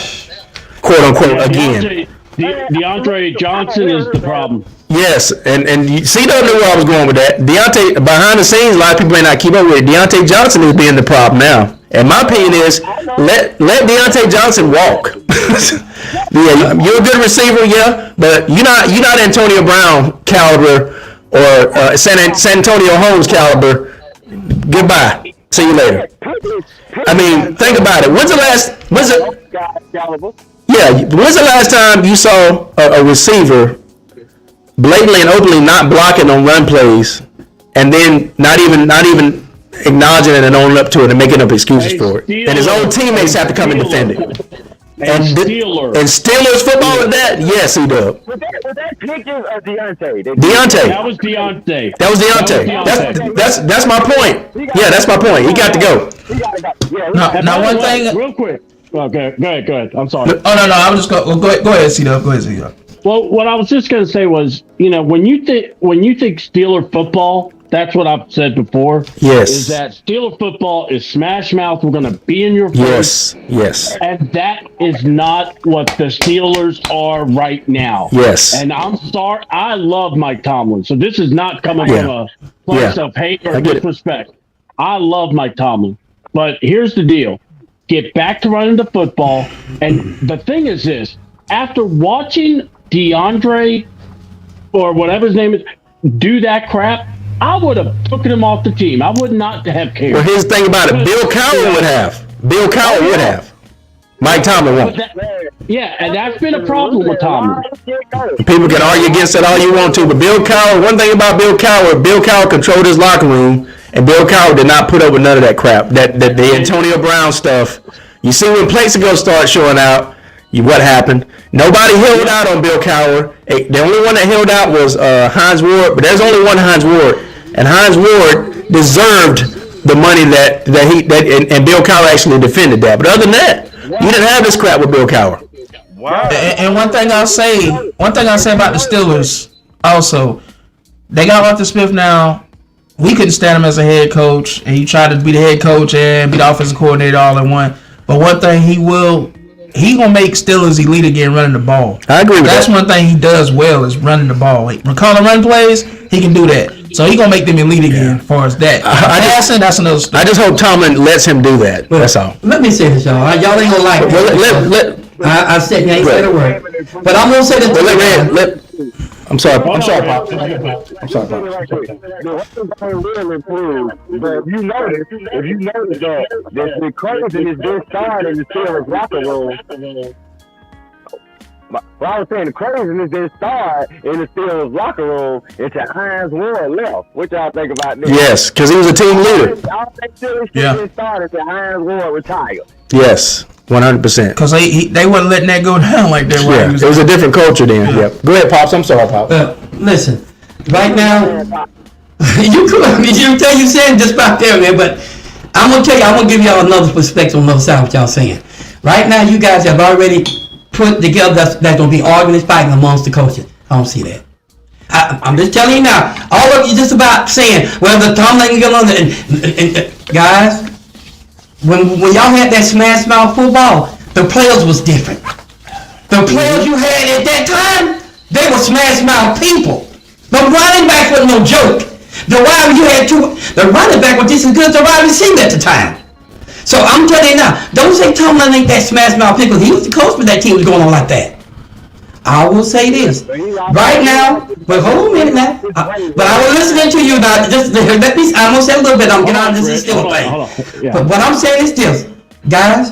quote unquote, again. DeAndre Johnson is the problem. Yes, and you see, don't know where I was going with that. Deontay, behind the scenes, a lot of people may not keep up with it. Deontay Johnson is being the problem now. And my opinion is, let Deontay Johnson walk. Yeah, you're a good receiver, yeah, but you're not Antonio Brown caliber or San Antonio Holmes caliber. Goodbye. See you later. I mean, think about it. When's the last time you saw a receiver blatantly and openly not blocking on run plays, and then not even acknowledging it and owning up to it and making up excuses for it, and his own teammates have to come and defend it? And Steelers football with that? Yes, he does. Was that Pickens or Deontay? That was Deontay. That's my point. Yeah, that's my point. He got to go. Now one thing. Real quick. Okay, go ahead. I'm sorry. No. I was just go ahead, C-Dub. Go ahead, C-Dub. Well, what I was just going to say was, when you think Steeler football, that's what I've said before. Yes. Is that Steeler football is smash mouth. We're going to be in your face. Yes. And that is not what the Steelers are right now. Yes. And I'm sorry. I love Mike Tomlin. So this is not coming from a place of hate or disrespect. I love Mike Tomlin. But here's the deal. Get back to running the football. And the thing is this. After watching DeAndre or whatever his name is do that crap, I would have taken him off the team. I would not have cared. Well, here's the thing about it. Bill Cowher would have. Mike Tomlin won't. And that's been a problem with Tomlin. People can argue against it all you want to, but Bill Cowher, one thing about Bill Cowher controlled his locker room, and Bill Cowher did not put up with none of that crap. The Antonio Brown stuff. You see when Plaxico started showing out, what happened? Nobody held out on Bill Cowher. The only one that held out was Hines Ward, but there's only one Hines Ward, and Hines Ward deserved the money that Bill Cowher actually defended that. But other than that, you didn't have this crap with Bill Cowher. Wow. And one thing I'll say about the Steelers, also, they got Arthur Smith now. we couldn't stand him as a head coach, and he tried to be the head coach and be the offensive coordinator all in one. But one thing he gonna make Steelers elite again running the ball. I agree with that. That's one thing he does well is running the ball. Like, when calling run plays, he can do that. So he gonna make them elite again. As far as that, that's another story. I just hope Tomlin lets him do that. That's all. Let me say this, y'all. Y'all ain't gonna like it. I said you ain't said a word, but I'm gonna say this. I'm sorry, Pop. I'm sorry, Pop. The weapons will improve, but if you notice that the crazy is this started in the Steelers locker room. Well, I was saying the craziness that started in the Steelers locker room until Hines Ward left. What y'all think about this? Yes, because he was a team leader. All that Steelers shit started until Hines Ward retired. Yes, 100%. Because they wasn't letting that go down like that. Yeah, it was a different culture then. Yeah. Go ahead, Pops. I'm sorry, Pops. Listen, right now, you tell you saying just about there, man. But I'm gonna tell you, I'm gonna give y'all another perspective on the other side of what y'all saying. Right now, you guys have already put together that's gonna be arguments fighting amongst the coaches. I don't see that. I'm just telling you now. All of you just about saying, well, the Tomlin can get on and guys. When y'all had that smash mouth football, the players was different. The players you had at that time, they were smash mouth people. The running back was no joke. The running back was just as good as the wide receiver at the time. So I'm telling you now, don't say Tomlin ain't that smash mouth people. He was the coach, but that team was going on like that. I will say this right now. But hold on a minute now. But I was listening to you now. Just let me. I'm gonna say a little bit. I'm getting out of this still thing. Yeah. But what I'm saying is this, guys.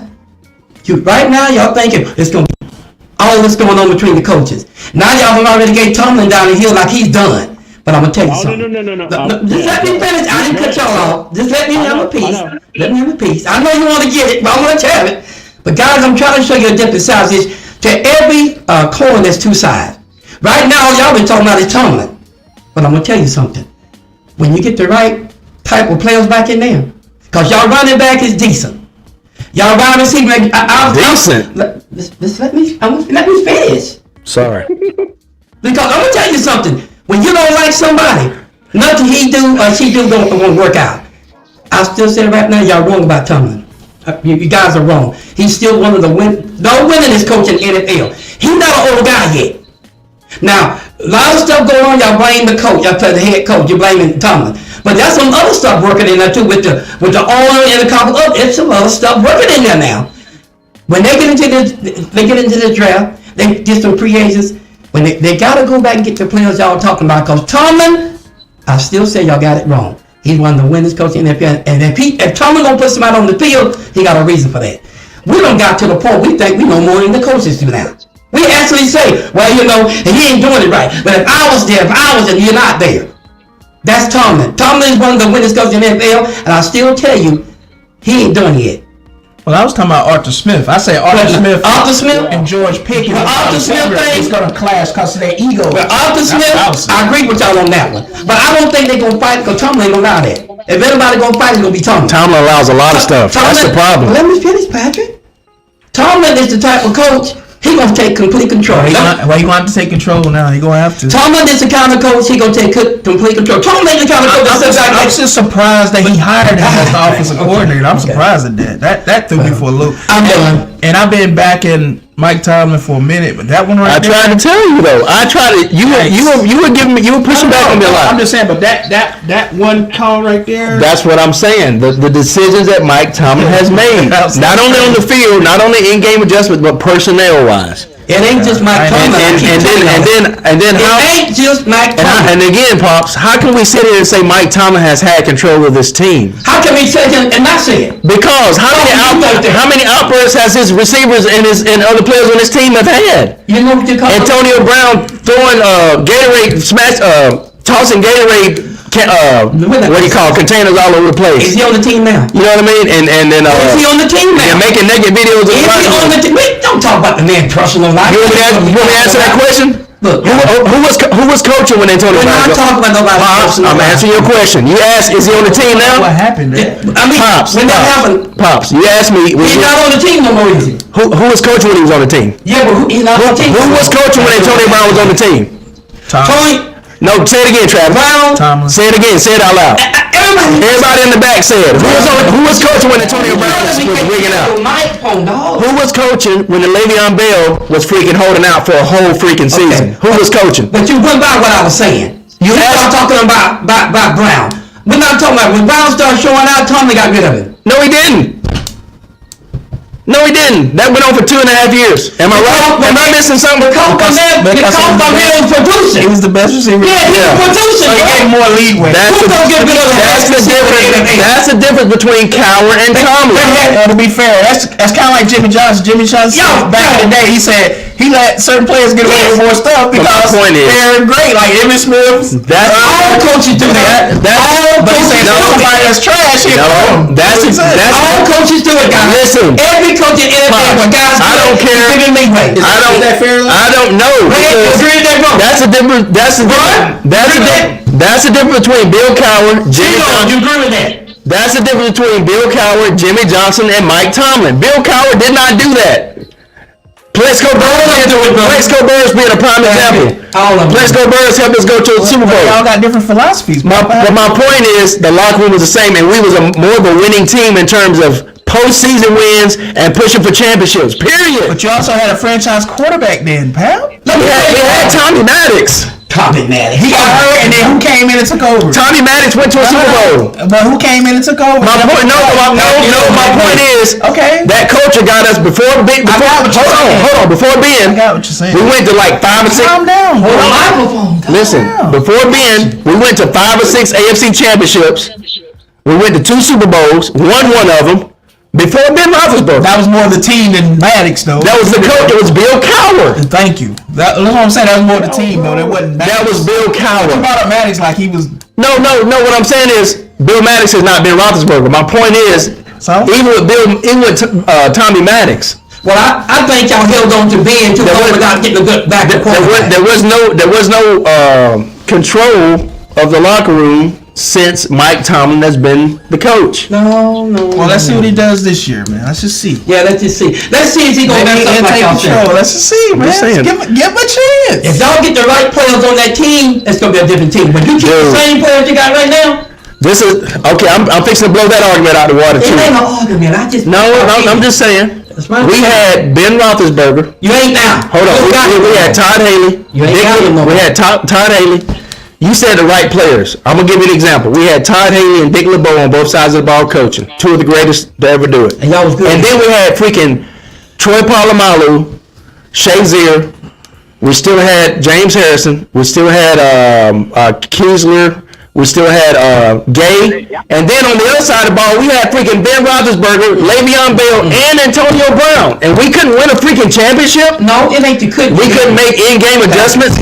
Right now, y'all thinking it's gonna be all this going on between the coaches. Now y'all have already gave Tomlin down the hill like he's done. But I'm gonna tell you something. No. Just let me finish. I didn't cut y'all off. Just let me have a piece. Let me have a piece. I know you want to get it, but I'm gonna tell it. But guys, I'm trying to show you a different side of this. To every coin, there's two sides. Right now, y'all been talking about is Tomlin. But I'm going to tell you something. When you get the right type of players back in there, because y'all running back is decent. Y'all wide receiver, decent? Let me finish. Sorry. Because I'm going to tell you something. When you don't like somebody, nothing he do or she do won't work out. I still say right now, y'all wrong about Tomlin. You guys are wrong. He's still one of the winningest coach in the NFL. He's not an old guy yet. Now, a lot of stuff going on. Y'all blame the coach. Y'all play the head coach. You're blaming Tomlin. But there's some other stuff working in there too with the owner and a couple of it's some other stuff working in there now. When they get into the draft, they get some free agents. When they gotta go back and get the players y'all talking about. Because Tomlin, I still say y'all got it wrong. He's one of the winners coaches in the NFL. And if Tomlin gonna put somebody on the field, he got a reason for that. We done got to the point we think we know more than the coaches do now. We actually say, well, he ain't doing it right. But if I was there, you're not there. That's Tomlin. Tomlin is one of the winners coaches in the NFL, and I still tell you, he ain't done it yet. Well, I was talking about Arthur Smith. I say Arthur Smith and George Pickens. Arthur Smith is going to clash because of their ego. Well, Arthur Smith, I agree with y'all on that one. But I don't think they're going to fight because Tomlin ain't going to allow that. If anybody going to fight, it's going to be Tomlin. Tomlin allows a lot of stuff. That's the problem. Let me finish, Patrick. Tomlin is the type of coach, he going to take complete control. He going to have to take control now. He going to have to. Tomlin is the kind of coach, he going to take complete control. Tomlin is the kind of coach I'm just surprised that he hired him as the offensive coordinator. I'm surprised at that. That threw me for a loop. I'm done. And I've been backing Mike Tomlin for a minute, but that one right there. I tried to tell you though. You were pushing back on me a lot. I'm just saying, but that one call right there. That's what I'm saying. The decisions that Mike Tomlin has made, not only on the field, not only in-game adjustments, but personnel-wise. It ain't just Mike Tomlin. And then how? It ain't just Mike Tomlin. And again, Pops, how can we sit here and say Mike Tomlin has had control of this team? How can we say it and not say it? Because how many outbursts has his receivers and other players on his team have had? You know what you call Antonio Brown throwing Gatorade tossing Gatorade. What do you call containers all over the place? Is he on the team now? You know what I mean? And then is he on the team now? They're making naked videos. Is he on the team? Wait, don't talk about the man personal life. You want me to answer that question? Look, who was coaching when Antonio Brown? We're not talking about nobody. Pops, I'm answering your question. You asked, is he on the team now? What happened? I mean, when that happened, Pops, you asked me. He's not on the team no more, is he? Who was coaching when he was on the team? Yeah, but he's not on the team. Who was coaching when Antonio Brown was on the team? Tony. No, say it again, Travis. Brown. Say it again. Say it out loud. Everybody in the back said. Who was coaching when Antonio Brown was rigging out? Who was coaching when the Le'Veon Bell was freaking holding out for a whole freaking season? Who was coaching? But you went by what I was saying. You started talking about Brown. We're not talking about when Brown started showing out, Tommy got rid of it. No, he didn't. No, he didn't. That went on for 2.5 years. Am I right? Am I missing something? Because from him was producing. He was the best receiver. Yeah, he was producing. So he gave more leeway. That's the difference between Cowher and Tomlin. To be fair, that's kind of like Jimmy Johnson. Jimmy Johnson back in the day, he said he let certain players get away with more stuff because they're great. Like Emmitt Smith. All coaches do that. But he said somebody that's trash. All coaches do it, guys. Listen. Every coach in NFL, when guys I don't care. I don't know. That's the difference. That's the difference between Bill Cowher, Jimmy Johnson. You agree with that? That's the difference between Bill Cowher, Jimmy Johnson, and Mike Tomlin. Bill Cowher did not do that. Plaxico Burress being a prime example. Plaxico Burress helped us go to the Super Bowl. Y'all got different philosophies. But my point is, the locker room was the same, and we was more of a winning team in terms of postseason wins and pushing for championships. Period. But you also had a franchise quarterback then, pal. We had Tommy Maddox. He got hurt, and then who came in and took over? Tommy Maddox went to a Super Bowl. But who came in and took over? My point is, that culture got us before Ben. Hold on. Before Ben, I got what you're saying. we went to like 5 or 6. Calm down. Listen, before Ben, we went to 5 or 6 AFC championships. We went to 2 Super Bowls, won one of them. Before Ben Roethlisberger. That was more the team than Maddox, though. That was the coach. It was Bill Cowher. Thank you. That's what I'm saying. That was more the team, though. That wasn't Maddox. That was Bill Cowher. You brought up Maddox like he was... No. What I'm saying is, Bill Maddox has not been Roethlisberger. My point is, even with Tommy Maddox. Well, I think y'all held on to Ben too long without getting a good back to quarterback. There was no control of the locker room since Mike Tomlin has been the coach. No. Well, let's see what he does this year, man. Let's just see. Yeah, let's just see. Let's see if he gonna mess up like y'all said. Let's just see, man. Give him a chance. If y'all get the right players on that team, it's gonna be a different team. But you keep the same players you got right now. This is okay. I'm fixing to blow that argument out of the water too. It ain't an argument. I'm just saying. We had Ben Roethlisberger. You ain't now. Hold on. We had Todd Haley. We had Todd Haley. You said the right players. I'm going to give you an example. We had Todd Haley and Dick LeBeau on both sides of the ball coaching. 2 of the greatest to ever do it. And y'all was good. And then we had freaking Troy Polamalu, Shazier. We still had James Harrison. We still had Kiesler. We still had Gay. And then on the other side of the ball, we had freaking Ben Roethlisberger, Le'Veon Bell, and Antonio Brown. And we couldn't win a freaking championship? No, it ain't you couldn't. We couldn't make in-game adjustments?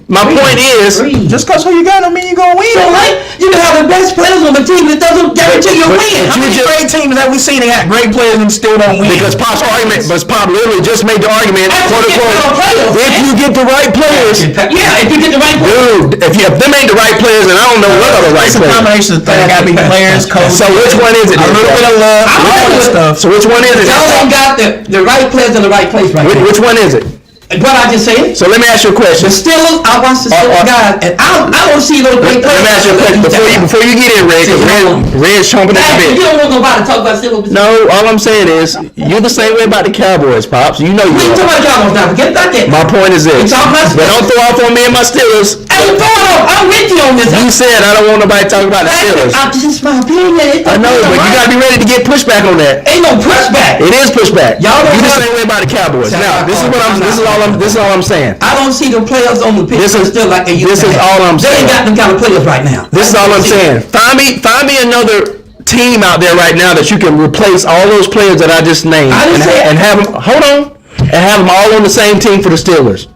My point is, just because who you got don't mean you're going to win. So, right? You can have the best players on the team that doesn't guarantee you win. How many great teams have we seen that got great players and still don't win? Because Pop literally just made the argument, quote unquote, if you get the right players. Yeah, if you get the right players. Dude, if them ain't the right players, then I don't know what are the right players. It's a combination of things. Got to be players, coaches. So which one is it? A little bit of love, a lot of stuff. So which one is it? Y'all ain't got the right players in the right place right now. Which one is it? What I just said. So let me ask you a question. The Steelers, I watch the Steelers guys, and I don't see those great players. Let me ask you a question before you get in, Red, because Red's chomping at the bit. You don't want nobody to talk about Steelers. No, all I'm saying is, you're the same way about the Cowboys, Pops. You know you are. We talking about Cowboys now. Forget about that. My point is this. But don't throw off on me and my Steelers. Hey, I'm with you on this. You said I don't want nobody talking about the Steelers. This is my opinion. I know, but you gotta be ready to get pushback on that. Ain't no pushback. It is pushback. Y'all you the same way about the Cowboys. Now, this is all I'm saying. I don't see the players on the pitch still like they used to. This is all I'm saying. They ain't got them kind of players right now. This is all I'm saying. Find me another team out there right now that you can replace all those players that I just named and have them. Hold on, and have them all on the same team for the Steelers.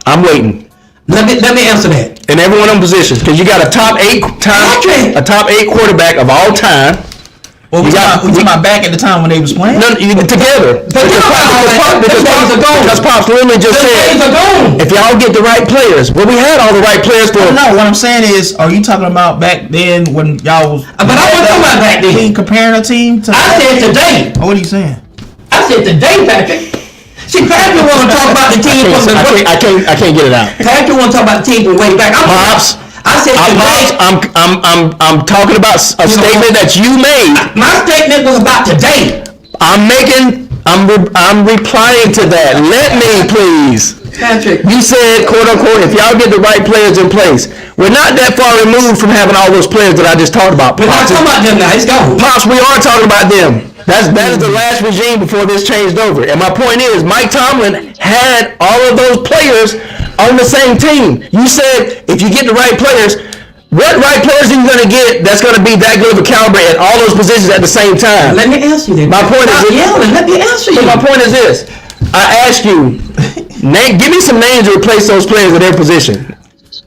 I'm waiting. Let me answer that. And everyone in positions, because you got a top 8 quarterback of all time. Well, we talking about back at the time when they was playing? No, together. Because Pops literally just said, if y'all get the right players. Well, we had all the right players for. No, what I'm saying is, are you talking about back then when y'all was? But I wasn't talking about back then. Comparing a team to. I said today. What are you saying? I said today, Patrick. See, Patrick want to talk about the team from the way. I can't get it out. Patrick want to talk about the team from way back. Pops. I said today. I'm talking about a statement that you made. My statement was about today. I'm replying to that. Let me, please. Patrick. You said, quote unquote, if y'all get the right players in place. We're not that far removed from having all those players that I just talked about. We're not talking about them now. It's gone. Pops, we are talking about them. That is the last regime before this changed over. And my point is, Mike Tomlin had all of those players on the same team. You said if you get the right players, what right players are you going to get that's going to be that good of a caliber at all those positions at the same time? Let me answer you. My point is, let me answer you. My point is this. I asked you, give me some names to replace those players at their position.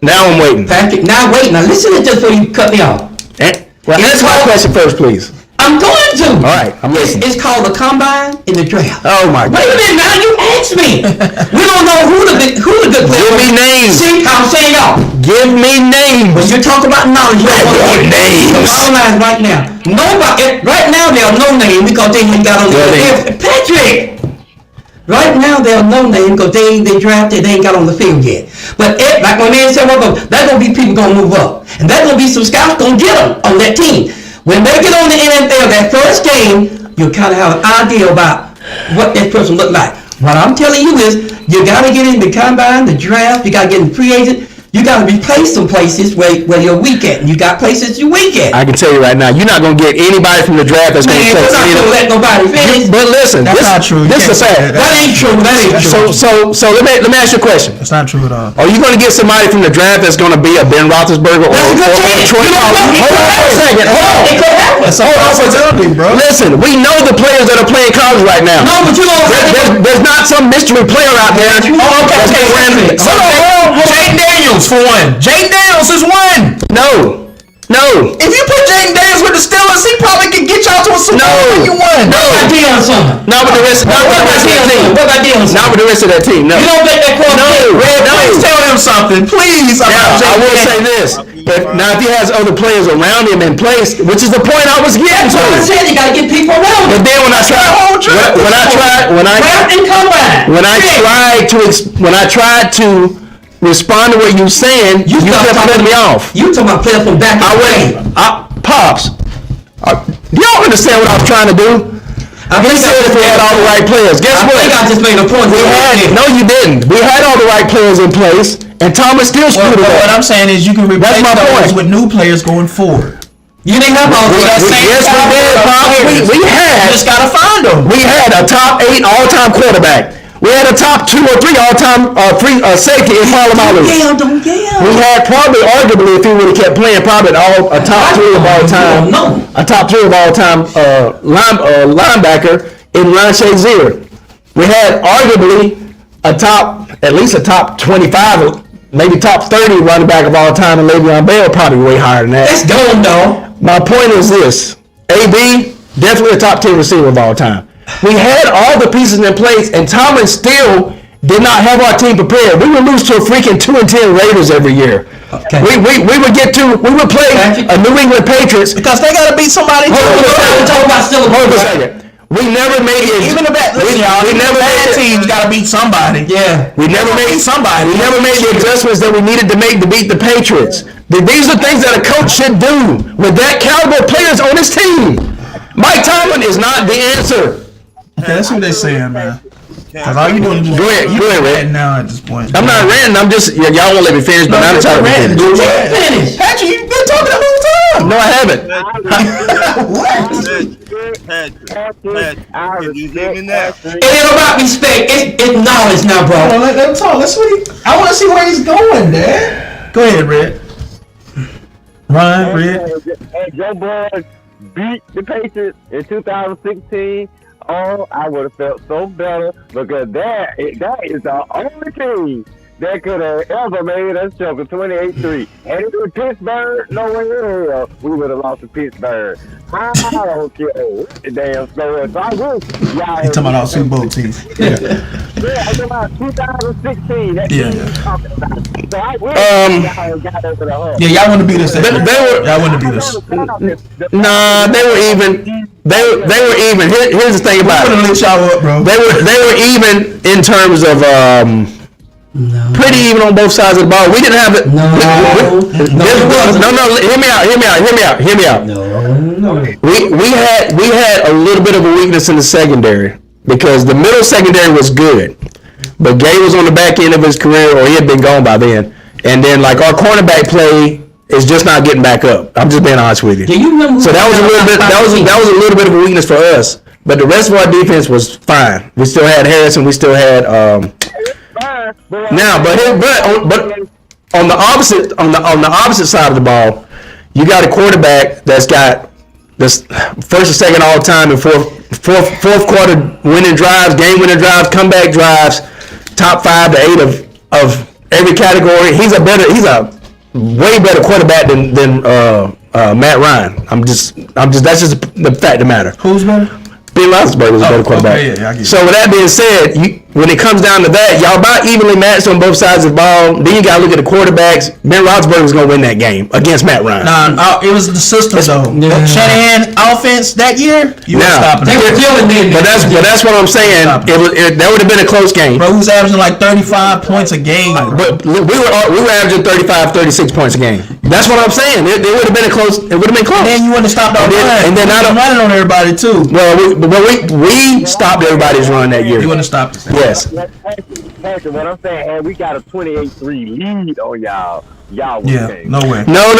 Now I'm waiting. Patrick, now wait. Now listen to this before you cut me off. Answer my question first, please. I'm going to. All right, I'm listening. It's called the combine and the draft. Oh my God. Wait a minute now, you asked me. We don't know who the good players. Give me names. See, I'm saying y'all. Give me names. When you talk about knowledge, you don't want names. Online right now. Nobody. Right now, there are no names because they ain't got on the field. Patrick. Right now, there are no names because they drafted, they ain't got on the field yet. But like my man said, there's gonna be people gonna move up, and there's gonna be some scouts gonna get them on that team. When they get on the NFL, that first game, you kind of have an idea about what that person look like. What I'm telling you is, you gotta get in the combine, the draft, you gotta get in free agent. You gotta replace some places where you're weak at, and you got places you're weak at. I can tell you right now, you're not gonna get anybody from the draft that's gonna play. We're not gonna let nobody finish. But listen, that's not true. This is fact. That ain't true. That ain't true. So let me ask you a question. That's not true at all. Are you gonna get somebody from the draft that's gonna be a Ben Roethlisberger or Troy Polamalu? Hold on for a second. Hold on. It could happen. That's a possibility, bro. Listen, we know the players that are playing college right now. No, but you don't. There's not some mystery player out there. Okay. Jay Daniels for one. Jay Daniels is one. No. If you put Jay Daniels with the Steelers, he probably could get y'all to a Super Bowl. You won. What about Deion Sumner? Not with the rest of that team. What about Deion Sumner? Not with the rest of that team. No. You don't make that quarterback. Please tell him something, please. Now, I will say this. If he has other players around him in place, which is the point I was getting to. I said you gotta get people around him. But then when I tried to respond to what you saying, you kept cutting me off. You talking about players from back in the day. Pops, do y'all understand what I was trying to do? He said if we had all the right players. Guess what? I think I just made a point. No, you didn't. We had all the right players in place, and Thomas still screwed it up. What I'm saying is you can replace those with new players going forward. You didn't have all the Yes, we did, Pops. We had. You just gotta find them. We had a top 8 all-time quarterback. We had a top 2 or 3 all-time safety in Polamalu. Don't yell. We had probably, arguably, if he would have kept playing, probably a top 3 of all time. A top 3 of all time linebacker in Ron Shazier. We had arguably at least a top 25, maybe top 30 running back of all time, and Le'Veon Bell probably way higher than that. That's going though. My point is this: AB definitely a top 10 receiver of all time. We had all the pieces in place, and Tomlin still did not have our team prepared. We would lose to a freaking 2-10 Raiders every year. Okay. We would play a New England Patriots because they gotta beat somebody. Hold on a second. We never made it. Even the bad teams gotta beat somebody. Yeah. We never made the adjustments that we needed to make to beat the Patriots. These are things that a coach should do with that caliber of players on his team. Mike Tomlin is not the answer. Okay, that's what they're saying, man. Because all you doing is go ahead, ranting now at this point. I'm not ranting. I'm just y'all won't let me finish, but I'm trying to finish. Patrick, you've been talking the whole time. No, I haven't. What? Patrick, can you hear me now? It ain't about respect. It's knowledge now, bro. Well, let him talk. I want to see where he's going, Dad. Go ahead, Red. Ryan, Red. And Joe Boyd beat the Patriots in 2016. Oh, I would have felt so better because that is the only team that could have ever made us choke a 28-3. And if it was Pittsburgh, no way in hell we would have lost to Pittsburgh. I don't care what the damn score is. So I wish y'all. He's talking about our Super Bowl teams. Yeah, I'm talking about 2016. That team he's talking about. So I wish y'all got over the hump. Yeah, y'all want to beat us. Y'all want to beat us. Nah, they were even. They were even. Here's the thing about I'm it. gonna let y'all up, bro. They were even in terms of pretty even on both sides of the ball. We didn't have it. No. Hear me out. No. We had a little bit of a weakness in the secondary because the middle secondary was good, but Gay was on the back end of his career, or he had been gone by then. And then like our cornerback play is just not getting back up. I'm just being honest with you. Do you remember? So that was a little bit. That was a little bit of a weakness for us. But the rest of our defense was fine. We still had Harrison. We still had now, but on the opposite side of the ball, you got a quarterback that's got this first and second all time and fourth quarter winning drives, game winning drives, comeback drives, top 5 to 8 of every category. He's a way better quarterback than Matt Ryan. I'm just that's just the fact of the matter. Who's better? Ben Roethlisberger is a better quarterback. Okay, yeah, I get So with that being said, when it comes down to that, y'all about evenly matched on both sides of the ball. Then you got to look at the quarterbacks. Ben Roethlisberger is going to win that game against Matt Ryan. Nah, it was the system though. Yeah. Shanahan offense that year, you were stopping. They were killing me. But that's what I'm saying. That would have been a close game. Bro, who's averaging like 35 points a game? But we were averaging 35, 36 points a game. That's what I'm saying. It would have been close. It would have been close. And then you wouldn't have stopped our run. And then I'm running on everybody too. Well, we stopped everybody's run that year. You wouldn't have stopped us. Yes. Patrick, what I'm saying, and we got a 28-3 lead on y'all. Y'all no way. No.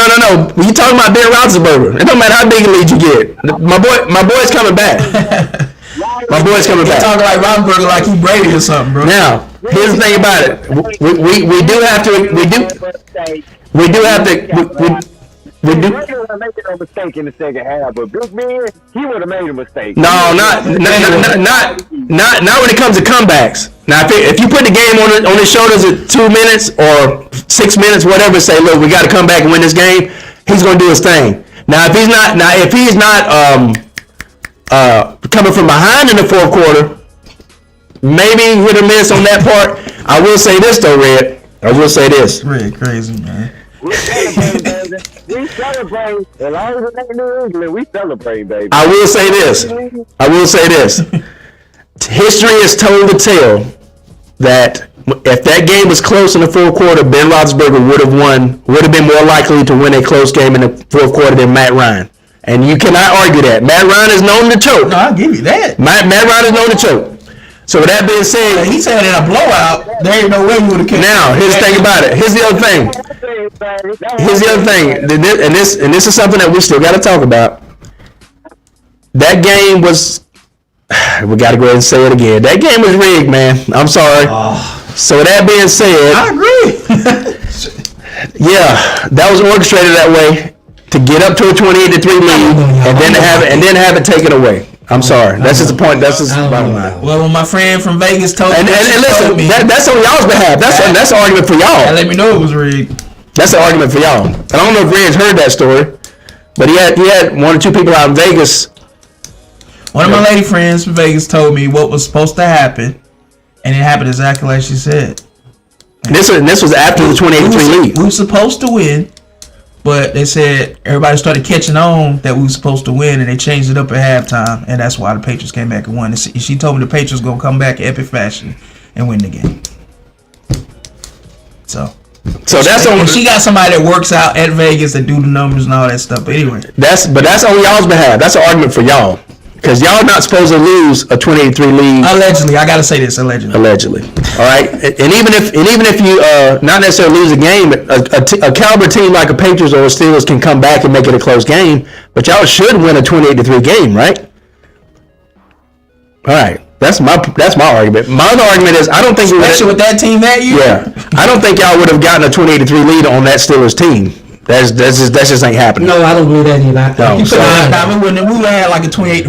You talking about Ben Roethlisberger? It don't matter how big a lead you get. My boy's coming back. My boy's coming back. Talking like Roethlisberger like he Brady or something, bro. Now, here's the thing about it. We do have to. We would have made a mistake in the second half, but Big Ben, he would have made a mistake. No, not when it comes to comebacks. Now, if you put the game on his shoulders at 2 minutes or 6 minutes, whatever, say, look, we got to come back and win this game. He's going to do his thing. Now, if he's not coming from behind in the fourth quarter, maybe hit or miss on that part. I will say this though, Red. I will say this. Red, crazy man. We celebrate, baby. We celebrate. As long as it ain't New England, we celebrate, baby. I will say this. History has told the tale that if that game was close in the fourth quarter, Ben Roethlisberger would have been more likely to win a close game in the fourth quarter than Matt Ryan. And you cannot argue that. Matt Ryan is known to choke. No, I'll give you that. Matt Ryan is known to choke. So with that being said, he said in a blowout, there ain't no way you would have kept. Now, here's the thing about it. Here's the other thing. And this is something that we still got to talk about. That game was. We got to go ahead and say it again. That game was rigged, man. I'm sorry. So with that being said, I agree. Yeah, that was orchestrated that way to get up to a 28-3 lead and then have it taken away. I'm sorry. That's just the point. That's just the bottom line. Well, when my friend from Vegas told me, listen, that's on y'all's behalf. That's an argument for y'all. That let me know it was rigged. That's an argument for y'all. I don't know if Red's heard that story, but he had 1 or 2 people out in Vegas. One of my lady friends from Vegas told me what was supposed to happen, and it happened exactly like she said. And this was after the 28-3 lead. We were supposed to win, but they said everybody started catching on that we were supposed to win, and they changed it up at halftime, and that's why the Patriots came back and won. And she told me the Patriots gonna come back in epic fashion and win the game. So that's on. She got somebody that works out at Vegas that do the numbers and all that stuff. But anyway, that's on y'all's behalf. That's an argument for y'all. Because y'all not supposed to lose a 28-3 lead. Allegedly, I gotta say this. Allegedly. All right, and even if you not necessarily lose a game, a caliber team like a Patriots or a Steelers can come back and make it a close game. But y'all should win a 28-3 game, right? All right, that's my argument. My other argument is I don't think especially with that team that year. Yeah, I don't think y'all would have gotten a 28-3 lead on that Steelers team. That just ain't happening. No, I don't believe that either. No, we would have had like a 28-14.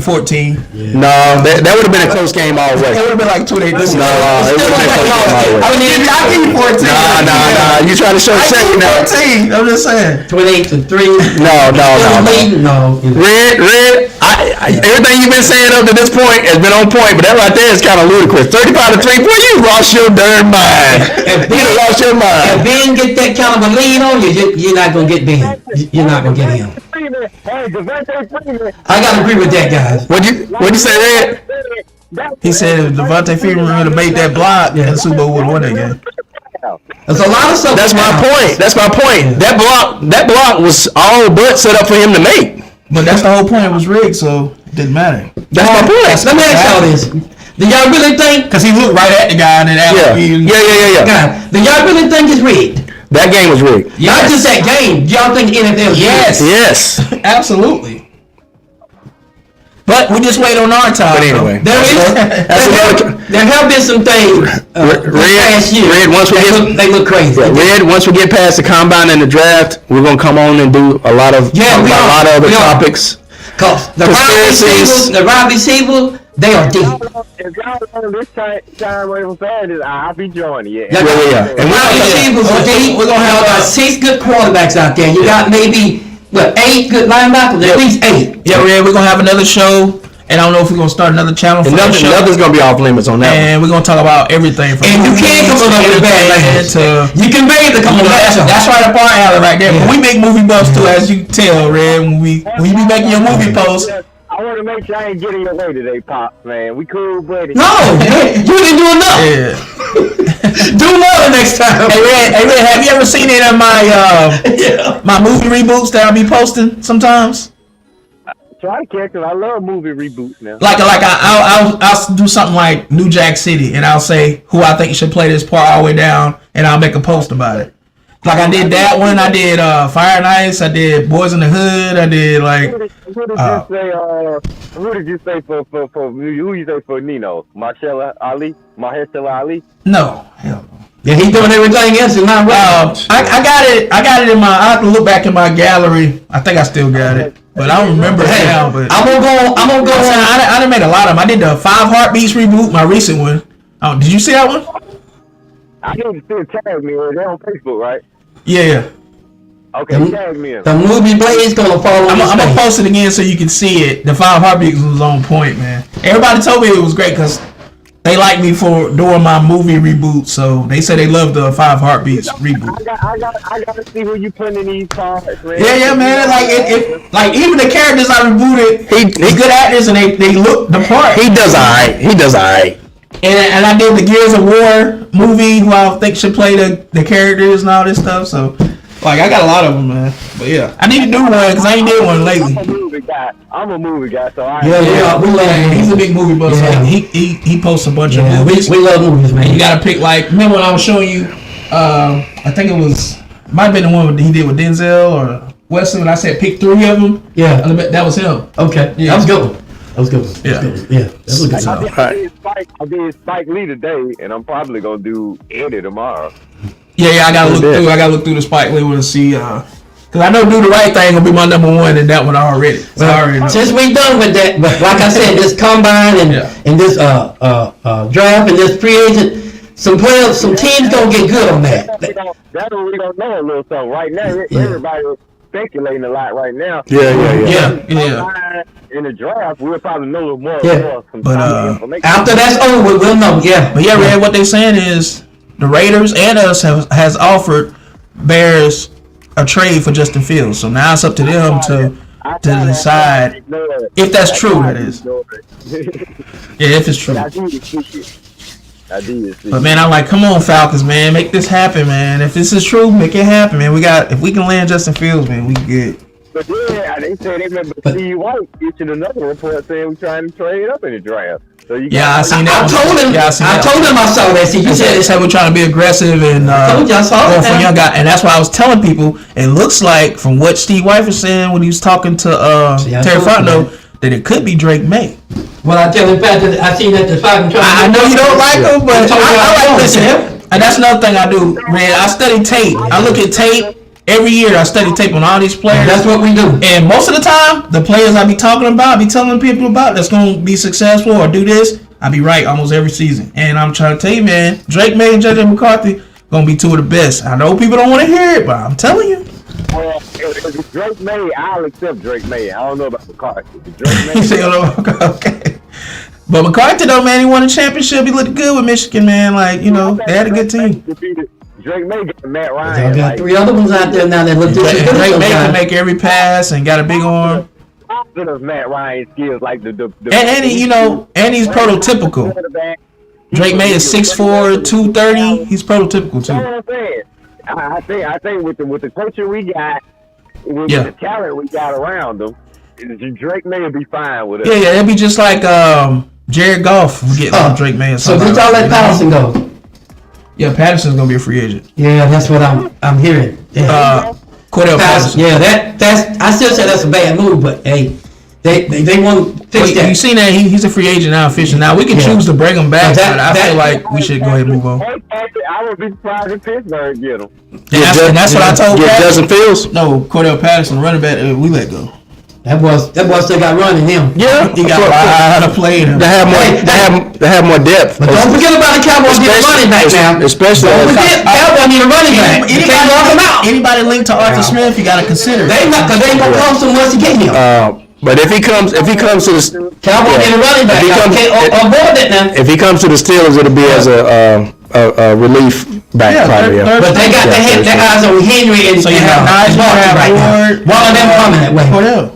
Yeah. No, that would have been a close game all the way. It would have been like 28-14. No, it would have been a close game all the way. I mean, I give you 14. Nah. You trying to show second now? 14. I'm just saying. 28-3. No. No. Red. Everything you've been saying up to this point has been on point, but that right there is kind of ludicrous. 35 to 3 point, you lost your darn mind. You lost your mind. If Ben get that kind of a lead on you, you're not gonna get Ben. You're not gonna get him. I gotta agree with that, guys. What'd you say, Red? He said if Devontae Freeman would have made that block, the Super Bowl would have won that game. There's a lot of stuff. That's my point. That's my point. That block was all but set up for him to make. But that's the whole point. It was rigged, so it didn't matter. That's my point. Let me ask y'all this. Do y'all really think? Because he looked right at the guy and then Yeah. Do y'all really think it's rigged? That game was rigged. Yes. Not just that game. Y'all think NFL? Yes. Absolutely. But we just wait on our time. But anyway, there have been some things last year. Red, once they look crazy. Red, once we get past the combine and the draft, we're gonna come on and do a lot of other topics. Cause the wide receiver, they are deep. If y'all on this time wait for Saturdays, I'll be joining you. Yeah. And wide receivers are deep. We're gonna have about 6 good quarterbacks out there. You got maybe 8 good linebackers, at least 8. Yeah, we're gonna have another show, and I don't know if we're gonna start another channel. For nothing's gonna be off limits on that. And we're gonna talk about everything. From and you can't come up with a bad language. You can make the come on. That's right up our alley right there. But we make movie buffs too, as you tell, Red. When you be making your movie posts. I want to make sure I ain't getting your way today, Pops, man. We cool, buddy. No, you didn't do enough. Yeah. Do more next time. Hey, Red, have you ever seen any of my movie reboots that I'll be posting sometimes? Try to catch them. I love movie reboots now. Like I'll do something like New Jack City, and I'll say who I think should play this part all the way down, and I'll make a post about it. Like I did that one. I did Fire and Ice. I did Boys in the Hood. I did like. Who did you say for who you say for Nino? Mahershala Ali? No, hell no. Yeah, he's doing everything else and not right. I got it in my. I have to look back in my gallery. I think I still got it, but I don't remember it now. But I'm gonna go. I done made a lot of them. I did the 5 Heartbeats reboot, my recent one. Oh, did you see that one? I need to still tag me. They're on Facebook, right? Yeah. Okay, tag me. The movie Blade's gonna follow. I'm gonna post it again so you can see it. The 5 Heartbeats was on point, man. Everybody told me it was great because they like me for doing my movie reboot, so they say they love the 5 Heartbeats reboot. I gotta see who you putting in these parts, man. Yeah, man. Like even the characters I rebooted, they good actors and they look the part. He does alright. And I did the Gears of War movie, who I think should play the characters and all this stuff. So, like, I got a lot of them, man. But yeah, I need to do one because I ain't did one lately. I'm a movie guy, so we love him. He's a big movie buff. Yeah. He posts a bunch of movies. We love movies, man. And you gotta pick like. Remember when I was showing you? I think it might have been the one he did with Denzel or Wesley. When I said pick 3 of them. Yeah, that was him. Okay, yeah, that was good. That was good. Yeah, that's a good song. I did Spike Lee today, and I'm probably gonna do Eddie tomorrow. Yeah, I gotta look through. I gotta look through the Spike Lee one to see. Cause I know Do the Right Thing gonna be my number 1, and that one already. Since we done with that, but like I said, this combine and this draft and this free agent, some teams gonna get good on that. That's what we don't know a little something right now. Everybody's speculating a lot right now. Yeah. In the draft, we'll probably know more. But after that's over, we'll know. Yeah. But yeah, Red, what they saying is the Raiders and us has offered Bears a trade for Justin Fields. So now it's up to them to decide if that's true. That is. Yeah, if it's true. But man, I'm like, come on, Falcons, man, make this happen, man. If this is true, make it happen, man. If we can land Justin Fields, man, we good. But yeah, they said they remember Steve White issued another report saying we're trying to trade up in the draft. So I seen that. I told him I saw that. See, you said they said we're trying to be aggressive and I saw going for young guy, and that's why I was telling people. It looks like from what Steve White was saying when he was talking to Terry Fontenot that it could be Drake May. Well, I tell the fact that I seen that the Falcons. I know you don't like him, but I like listen. And that's another thing I do, man. I study tape. I look at tape. Every year I study tape on all these players. That's what we do. And most of the time, the players I be talking about, I be telling people about that's going to be successful or do this, I be right almost every season. And I'm trying to tell you, man, Drake May and JJ McCarthy going to be 2 of the best. I know people don't want to hear it, but I'm telling you. Well, if it's Drake May, I'll accept Drake May. I don't know about McCarthy. If it's Drake May, He said, okay. But McCarthy though, man, he won a championship. He looked good with Michigan, man. Like, you know, they had a good team. Drake May got Matt Y'all Ryan. got 3 other ones out there now that look just as good as Drake those May can guys. make every pass and got a big arm. Of Matt Ryan skills like the And he, you know, and he's prototypical. Drake May is 6'4", 230. He's prototypical That's what too. I'm saying. I think with the coaching we got, with Yeah. the talent we got around him, Drake May will be fine with it. Yeah, it'd be just like Jared Goff would get Drake May or So something. did y'all let Patterson go? Yeah, Patterson's gonna be a free agent. Yeah, that's what I'm hearing. Yeah. Cordell Patterson. Yeah, that's I still say that's a bad move, but hey, they want to fix that. You seen that he's a free agent now, official. Now we can choose to bring him back, but I feel like we should go ahead and move on. I would be surprised if Pittsburgh get him. And that's what I told Get Patterson. Justin Fields. No, Cordell Patterson, running back, we let go. That boy still got running him. Yeah, He got a lot of play in him. They have more depth. But don't forget about the Cowboys getting running back now. Especially Don't forget, Cowboys need a running back. You can't lock him out. Anybody linked to Arthur Smith, you gotta consider. They not, cause they ain't gonna cost so much to get him. But if he comes to the Cowboys need a running back. Y'all can't avoid that now. if he comes to the Steelers, it'll be as a relief back probably. Yeah. But they got their eyes on Henry and So you have Najee, Barkley right Ward, now. One of them coming that way. Cordell.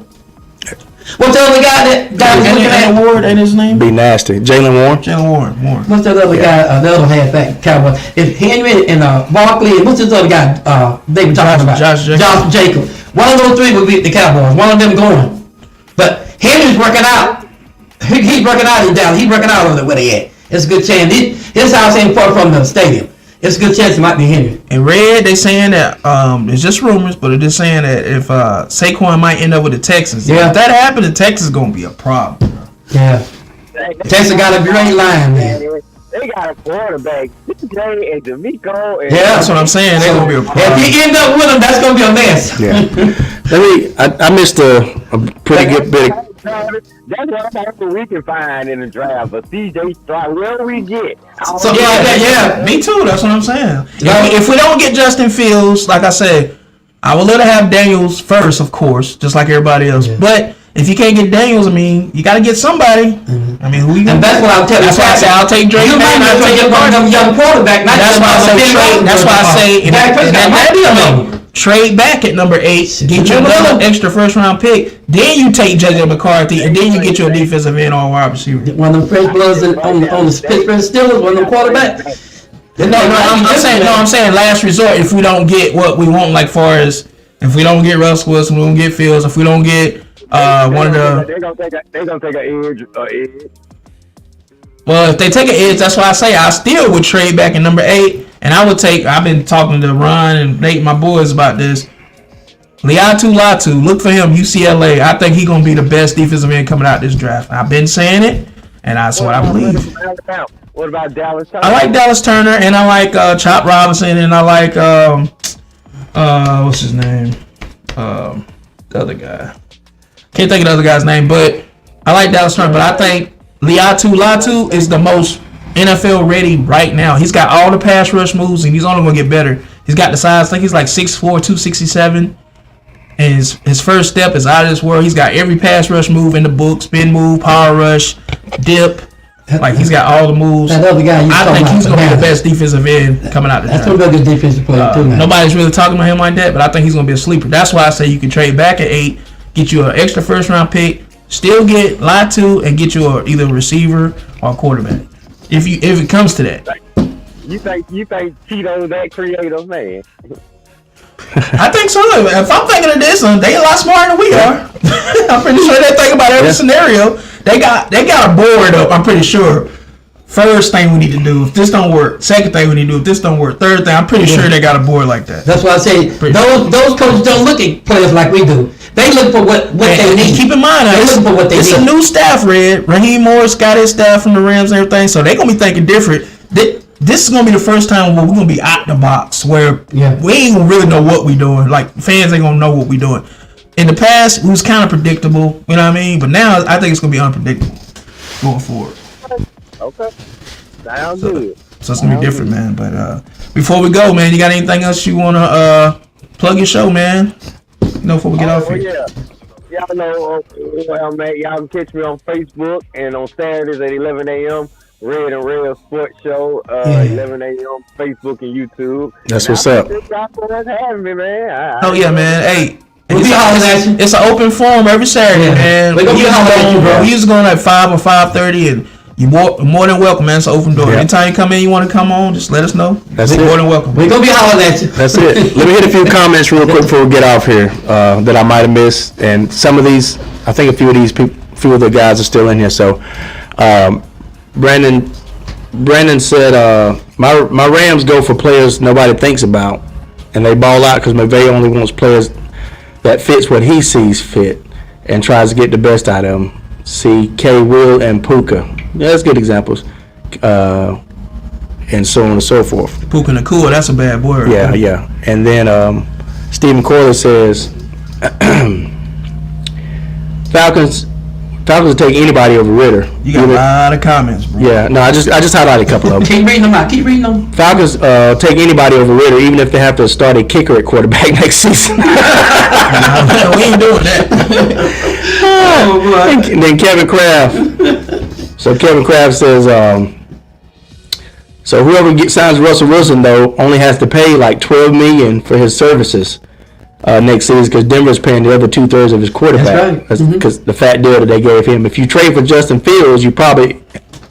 What's the other guy that was looking at? Ward ain't his name? Be nasty. Jalen Warren. Jalen Warren. What's that other guy? The other halfback Cowboy. If Henry and Barkley and what's this other guy? They were talking about Josh Jacobs. One of those 3 would beat the Cowboys. One of them going. But Henry's working out. He's working out in Dallas. He's working out over there where they at. It's a good chance. His house ain't far from the stadium. It's a good chance it might be Henry. And Red, they saying that it's just rumors, but they're just saying that if Saquon might end up with the Texans, Yeah. if that happens, the Texans gonna be a problem. Yeah. Texas got a great line, man. They got a quarterback, CJ and D'Amico. And Yeah, That's what I'm saying. They're gonna be a problem. If he end up with him, that's gonna be a mess. Yeah. I missed a pretty good bit. That's what I'm hoping we can find in the draft. But CJ Stroud, wherever we get. So yeah. Me too. That's what I'm saying. If we don't get Justin Fields, like I said, I would let her have Daniels first, of course, just like everybody else. Yeah. But if you can't get Daniels, I mean, you got to get somebody. I mean, who you? And that's what I'm telling you. That's why I say I'll take Drake. You might not take one of them young quarterback. That's why I say trade. That's why I say that might be a number. Trade back at number 8, get you another extra first round pick, then you take JJ McCarthy, and then you get your defensive end or wide receiver. One of them French bloods on the Pittsburgh Steelers, one of them quarterbacks. I'm saying last resort if we don't get what we want, like far as if we don't get Russell Wilson, we don't get Fields, if we don't get one of the. They're gonna take an edge. Well, if they take an edge, that's why I say I still would trade back in number 8, and I would take. I've been talking to Ron and Nate, my boys, about this. Latu, look for him, UCLA. I think he's gonna be the best defensive end coming out this draft. I've been saying it, and that's what I believe. What about Dallas Turner? I like Dallas Turner, and I like Chop Robinson, and I like what's his name? The other guy. Can't think of the other guy's name, but I like Dallas Turner. But I think Latu is the most NFL ready right now. He's got all the pass rush moves, and he's only gonna get better. He's got the size. I think he's like 6'4", 267. And his first step is out of this world. He's got every pass rush move in the book: spin move, power rush, dip. Like he's got all the moves. That other guy, I think he's gonna be the best defensive end coming out the draft. That's a good defensive player too, man. Nobody's really talking about him like that, but I think he's gonna be a sleeper. That's why I say you can trade back at 8, get you an extra first round pick, still get Latu, and get you either a receiver or a quarterback. If it comes to that. You think Tito's that creative, man? I think so. If I'm thinking of this, they a lot smarter than we are. I'm pretty sure they think about every scenario. They got a board up. I'm pretty sure. First thing we need to do if this don't work. Second thing we need to do if this don't work. Third thing, I'm pretty sure they got a board like that. That's why I say those coaches don't look at players like we do. They look for what they need. Keep in mind, they look for what they need. It's a new staff, Red. Raheem Morris got his staff from the Rams and everything, so they're gonna be thinking different. This is gonna be the first time where we're gonna be out the box, where we ain't gonna really know what we doing. Like fans ain't gonna know what we doing. In the past, it was kind of predictable, you know what I mean? But now I think it's gonna be unpredictable going forward. Okay, sounds good. So it's gonna be different, man. But before we go, man, you got anything else you wanna Plug your show, man. Before we get off here. Yeah. Y'all know where I'm at. Y'all can catch me on Facebook and on Saturdays at 11 a.m. Red and Red Sports Show, 11 a.m. Facebook and YouTube. That's what's up. Y'all for having me, man. Oh yeah, man. Hey, It's it's an open forum every Saturday, man. We're gonna be hollering at you, bro. We usually go on at 5 or 5:30, and you're more than welcome, man. It's an open door. Yeah. Anytime you come in, you want to come on, just let us know. That's You're it. more than welcome. We're gonna be hollering at you. That's it. Let me hit a few comments real quick before we get off here that I might have missed. And some of these, I think a few of these people, few of the guys are still in here. So, Brandon said, my Rams go for players nobody thinks about, and they ball out because McVay only wants players that fits what he sees fit and tries to get the best out of them. See K, Will, and Puka. Yeah, that's good examples. And so on and so forth. Puka Nakua, that's a bad word. Yeah. And then Stephen Corley says Falcons will take anybody over Ritter. You got a lot of comments, bro. Yeah, no, I just highlighted a couple of them. Keep reading them out. Keep reading them. Falcons take anybody over Ritter, even if they have to start a kicker at quarterback next season. We ain't doing that. And then Kevin Kraft. So Kevin Kraft says, so whoever signs Russell Wilson though only has to pay like $12 million for his services next season because Denver's paying the other 2/3 of his quarterback. That's right. Because the fat deal that they gave him. If you trade for Justin Fields, you probably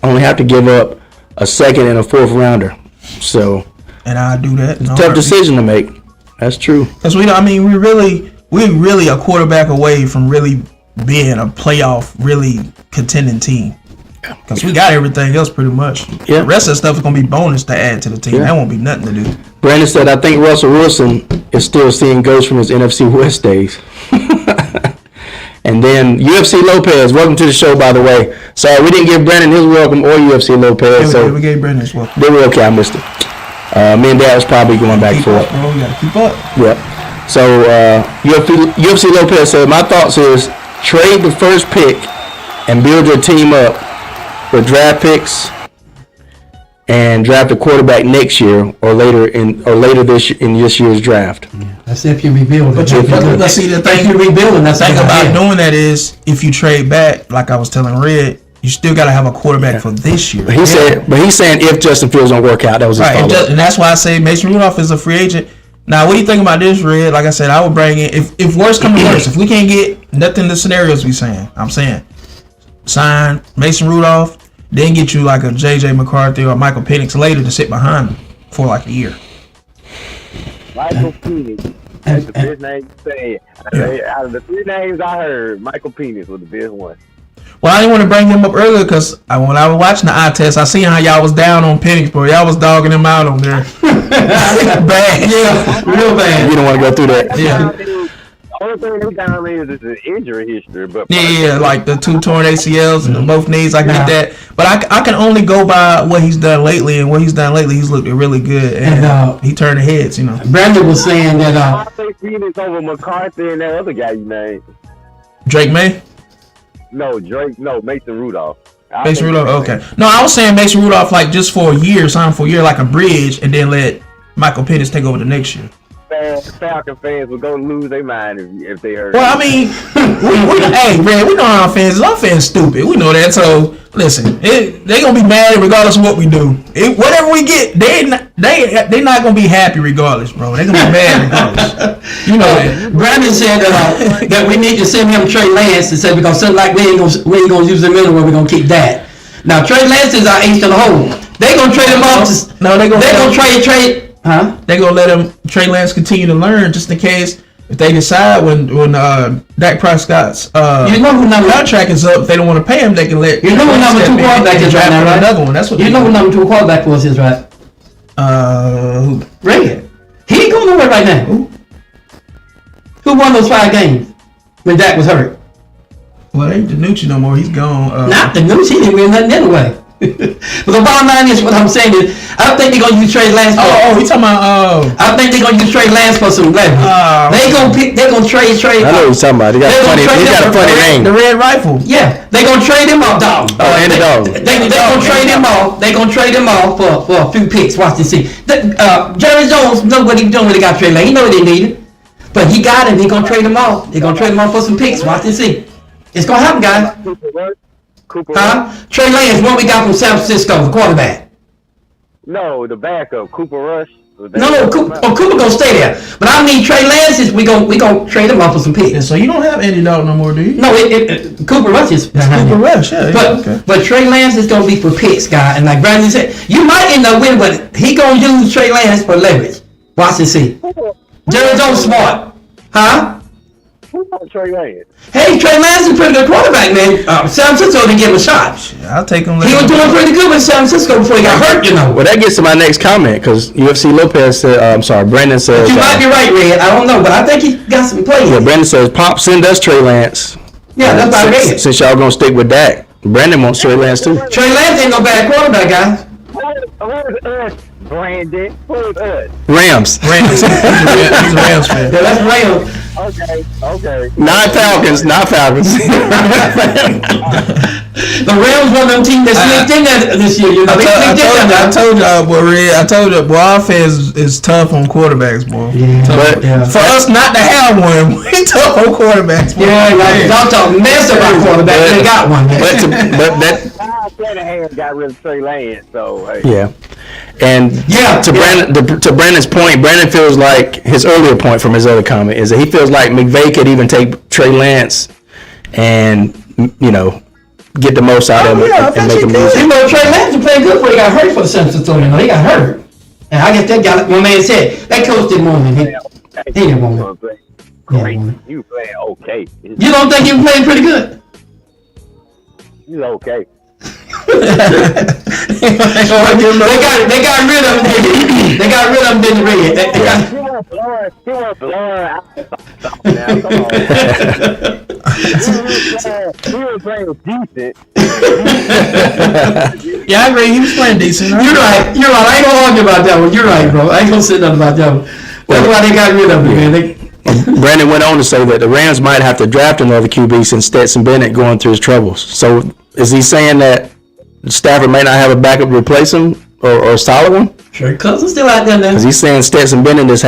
only have to give up a second and a fourth rounder. So, and I do that. Tough decision to make. That's true. Because we're really a quarterback away from really being a playoff, really contending team. Because we got everything else pretty much. Yeah. The rest of the stuff is going to be bonus to add to the team. Yeah. That won't be nothing to do. Brandon said, I think Russell Wilson is still seeing ghosts from his NFC West days. And then UFC Lopez, welcome to the show, by the way. Sorry, we didn't give Brandon his welcome or UFC Lopez. Yeah, we gave Brandon his welcome. They were okay, I missed it. Me and Dad was probably going back for it. Bro, you got to keep up. Yep. So UFC Lopez said, my thoughts is trade the first pick and build your team up with draft picks and draft a quarterback next year or later in this year's draft. That's if you rebuild. But let's see the thing you're rebuilding. That's the thing about it. doing that is if you trade back, like I was telling Red, you still got to have a quarterback for this year. But he's saying if Justin Fields don't work out, that was his follow-up. And that's why I say Mason Rudolph is a free agent. Now, what do you think about this, Red? Like I said, I would bring in if worse comes to worse, if we can't get nothing, the scenarios we saying, I'm saying, sign Mason Rudolph, then get you like a J.J. McCarthy or Michael Penix later to sit behind him for like a year. Michael Penix. That's the best name you said. Out of the three names I heard, Michael Penix was the best one. Well, I didn't want to bring him up earlier because when I was watching the eye test, I seen how y'all was down on Penix, bro. Y'all was dogging him out on there. Bad. Yeah, real bad. You don't want to go through that. Yeah. The only thing they down there is his injury history. But Yeah, like the 2 torn ACLs and both knees. I get that. But I can only go by what he's done lately, and what he's done lately, he's looked really good. And he turned the heads, you know. Brandon was saying that I think Penix over McCarthy and that other guy you named. Drake May? No, Drake. No, Mason Rudolph. Mason Rudolph, okay. No, I was saying Mason Rudolph like just for a year, sign for a year like a bridge, and then let Michael Penix take over the next year. Falcon fans were gonna lose their mind if they heard. Well, I mean, hey, man, we know our fans. Our fans stupid. We know that. So listen, they gonna be mad regardless of what we do. Whatever we get, they not gonna be happy regardless, bro. They gonna be mad regardless. You know that. Brandon said that we need to send him Trey Lance and say because something like we ain't gonna use the middle where we're gonna keep that. Now Trey Lance is our ace to the hole. They gonna trade him off. They gonna trade. Huh? They gonna let him Trey Lance continue to learn just in case if they decide when Dak Prescott's contract is up, if they don't want to pay him, they can let you know who number 2 quarterback is right now, right? Another one. That's what you know who number 2 quarterback was is right. Who? Reagan. He ain't going nowhere right now. Who won those 5 games when Dak was hurt? Well, ain't Danucci no more. He's gone. Not Danucci. He didn't win nothing anyway. But the bottom line is what I'm saying is I don't think they're gonna use Trey Lance for. He talking about. I think they're gonna use Trey Lance for some leverage. They're gonna trade. I know what he's talking about. He got a funny name. The red rifle. Yeah, they gonna trade him off, dog. And the dog. They gonna trade him off. They gonna trade him off for a few picks. Watch this. See, Jerry Jones know what he's doing when he got Trey Lance. He know what they needed. But he got him. He gonna trade him off. They gonna trade him off for some picks. Watch and see. It's gonna happen, guys. Cooper Huh? Trey Lance, what we got from San Francisco, the quarterback. No, the backup, Cooper Rush. No, Cooper gonna stay there. But I mean, Trey Lance is we gonna trade him off for some picks. And so you don't have Andy Dalton no more, do you? No, Cooper Rush is behind Cooper him. Rush, yeah. But Trey Lance is gonna be for picks, guy. And like Brandon said, you might end up winning, but he gonna use Trey Lance for leverage. Watch and see. Jerry Jones smart, huh? Who wants Trey Lance? Hey, Trey Lance is a pretty good quarterback, man. San Francisco didn't give him a shot. I'll take him. He was doing pretty good with San Francisco before he got hurt, you know. Well, that gets to my next comment because UFC Lopez said, Brandon says. You might be right, Red. I don't know, but I think he got some plays. Yeah, Brandon says, Pop, send us Trey Lance. Yeah, that's what I read. Since y'all gonna stick with Dak. Brandon wants Trey Lance too. Trey Lance ain't no bad quarterback, guys. Where's us, Brandon? Where's us? Rams. He's a Rams fan. Yeah, that's Rams. Okay. Not Falcons. The Rams one of them teams that sneaked in there this year. You know, they sneaked in there. I told y'all, boy, Red. I told you, boy, our fans is tough on quarterbacks, boy. Yeah. But for us not to have one, we tough on quarterbacks, boy. Yeah, y'all talk mess about quarterbacks. They got one. But that. Shanahan got rid of Trey Lance, so hey. Yeah. And to Brandon's point, Brandon feels like his earlier point from his other comment is that he feels like McVay could even take Trey Lance and get the most out of him and make him use it. You know, Trey Lance was playing good before he got hurt for the San Francisco. You know, he got hurt, and I guess that got one man said that coach didn't want him. He didn't want him. Great, you playing okay. You don't think he was playing pretty good? He's okay. They got rid of him. They got rid of him. Didn't read it. He wants Florida. Now, come on. He was playing decent. Yeah, I agree. He was playing decent. You're right. I ain't gonna argue about that one. You're right, bro. I ain't gonna say nothing about that one. That's why they got rid of him, man. Brandon went on to say that the Rams might have to draft another QB since Stetson Bennett going through his troubles. So is he saying that Stafford may not have a backup to replace him or a solid one? Sure, Cousins still out there now. Because he's saying Stetson Bennett is